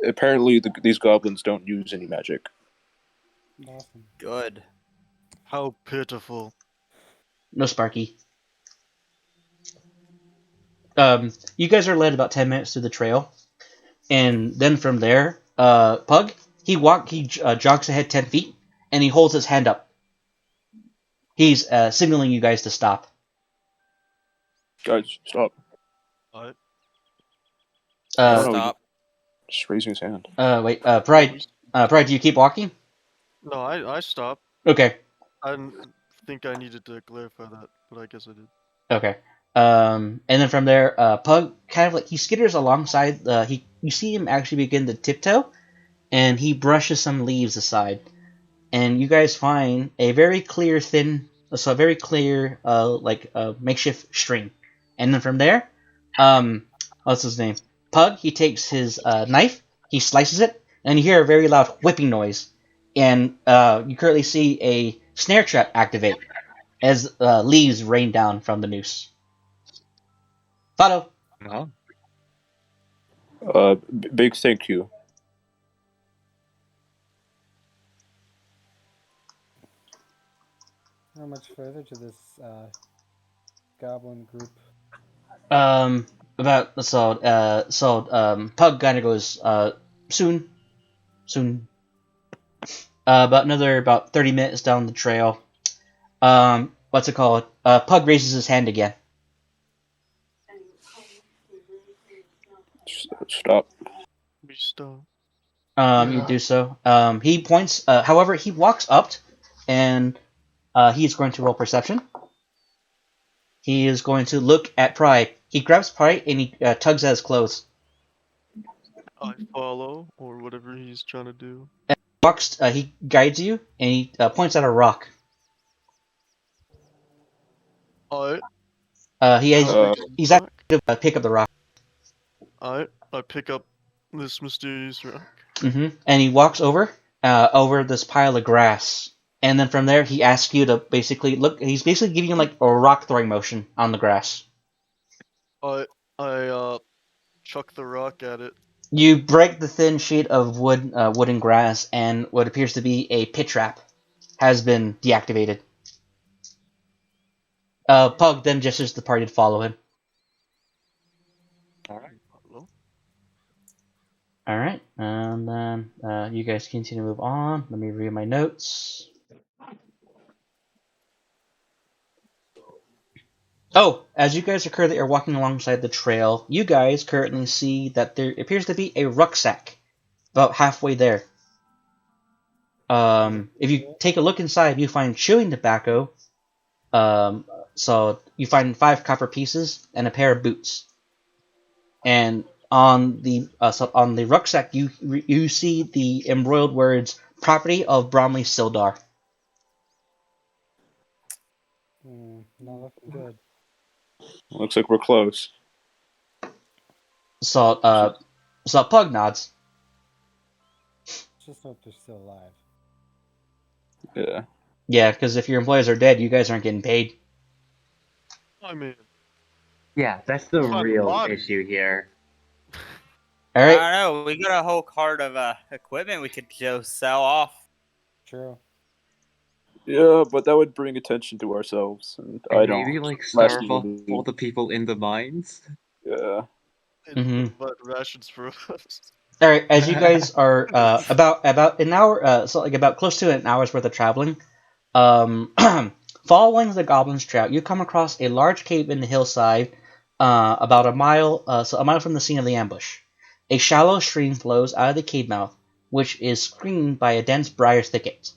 Apparently these goblins don't use any magic. Awesome. Good. How pitiful. No Sparky. You guys are led about 10 minutes through the trail, and then from there, Pug, he jogs ahead 10 feet, and he holds his hand up. He's signaling you guys to stop. Guys, stop. What? Stop. Just raising his hand. Wait, Pride, do you keep walking? No, I stopped. Okay. I didn't think I needed to clarify that, but I guess I did. Okay. And then from there, Pug kind of like he skitters alongside. You see him actually begin to tiptoe, and he brushes some leaves aside, and you guys find a very clear makeshift string, and then from there, what's his name? Pug. He takes his knife, he slices it, and you hear a very loud whipping noise, and you currently see a snare trap activate as leaves rain down from the noose. Fado. Big thank you. How much further to this goblin group? Pug kind of goes soon. About 30 minutes down the trail. What's it called? Pug raises his hand again. Stop. We stop. You do so. He points. However, he walks up, and he is going to roll perception. He is going to look at Pride. He grabs Pride and he tugs at his clothes. I follow, or whatever he's trying to do. He guides you, and he points at a rock. I He's actually going to pick up the rock. I pick up this mysterious rock. And he walks over this pile of grass. And then from there, he asks you to basically look. He's basically giving you like a rock throwing motion on the grass. I chuck the rock at it. You break the thin sheet of wood and grass, and what appears to be a pit trap has been deactivated. Pug then gestures the party to follow him. All right, and then you guys continue to move on. Let me read my notes. Oh, as you guys are walking alongside the trail, you guys currently see that there appears to be a rucksack about halfway there. If you take a look inside, you find chewing tobacco. So you find 5 copper pieces and a pair of boots. And on the rucksack, you see the embroiled words "Property of Bromley Sildar." Not looking good. Looks like we're close. So Pug nods. Just hope they're still alive. Yeah. Yeah, because if your employees are dead, you guys aren't getting paid. I mean, yeah, that's the real issue here. All right. I don't know. We got a whole cart of equipment we could just sell off. True. Yeah, but that would bring attention to ourselves, and I don't. Maybe like Last starve thing off we'll all do. the people in the mines. Yeah. But rations for us. All right, as you guys are about an hour, so like about close to an hour's worth of traveling, um, following the goblin's trail, you come across a large cave in the hillside, about a mile from the scene of the ambush. A shallow stream flows out of the cave mouth, which is screened by a dense briar thicket.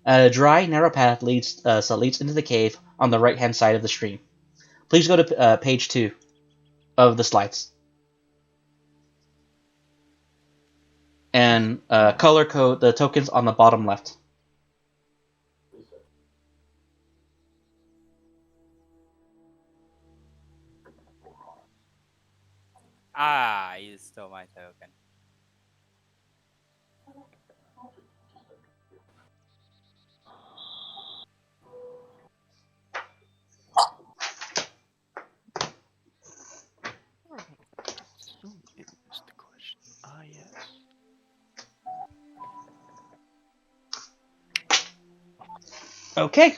A dry, narrow path leads into the cave on the right-hand side of the stream. Please go to page 2 of the slides. And color code the tokens on the bottom left. Ah, you stole my token. Is the question. Ah, yes. Okay.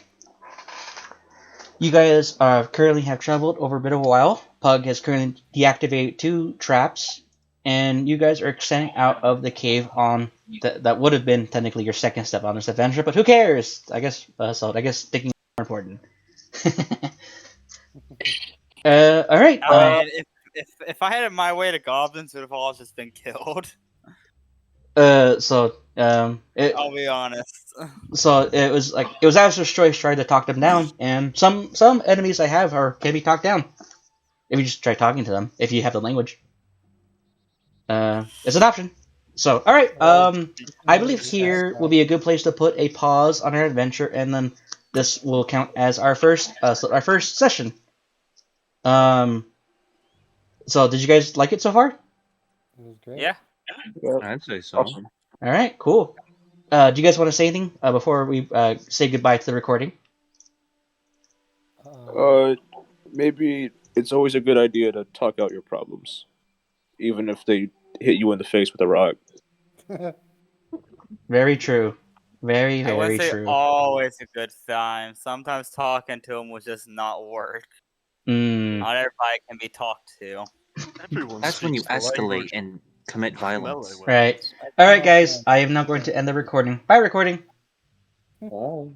You guys currently have traveled over a bit of a while. Pug has currently deactivated 2 traps, and you guys are extending out of the cave on that would have been technically your second step on this adventure, but who cares? I guess thinking more important. All right. I mean, if I had it my way, the goblins would have all just been killed. I'll be honest. So it was Alistair's choice trying to talk them down, and some enemies I have can be talked down if you just try talking to them if you have the language. It's an option. So all right, I believe here will be a good place to put a pause on our adventure, and then this will count as our first session. So did you guys like it so far? It was great. Yeah. I'd say so. Awesome. All right, cool. Do you guys want to say anything before we say goodbye to the recording? Maybe it's always a good idea to talk out your problems, even if they hit you in the face with a rock. Very true. Very, I wouldn't very say true. always a good time. Sometimes talking to him will just not work. Not everybody can be talked to. That's when you escalate and commit violence. Right. All right, guys. I am now going to end the recording. Bye, recording. Oh.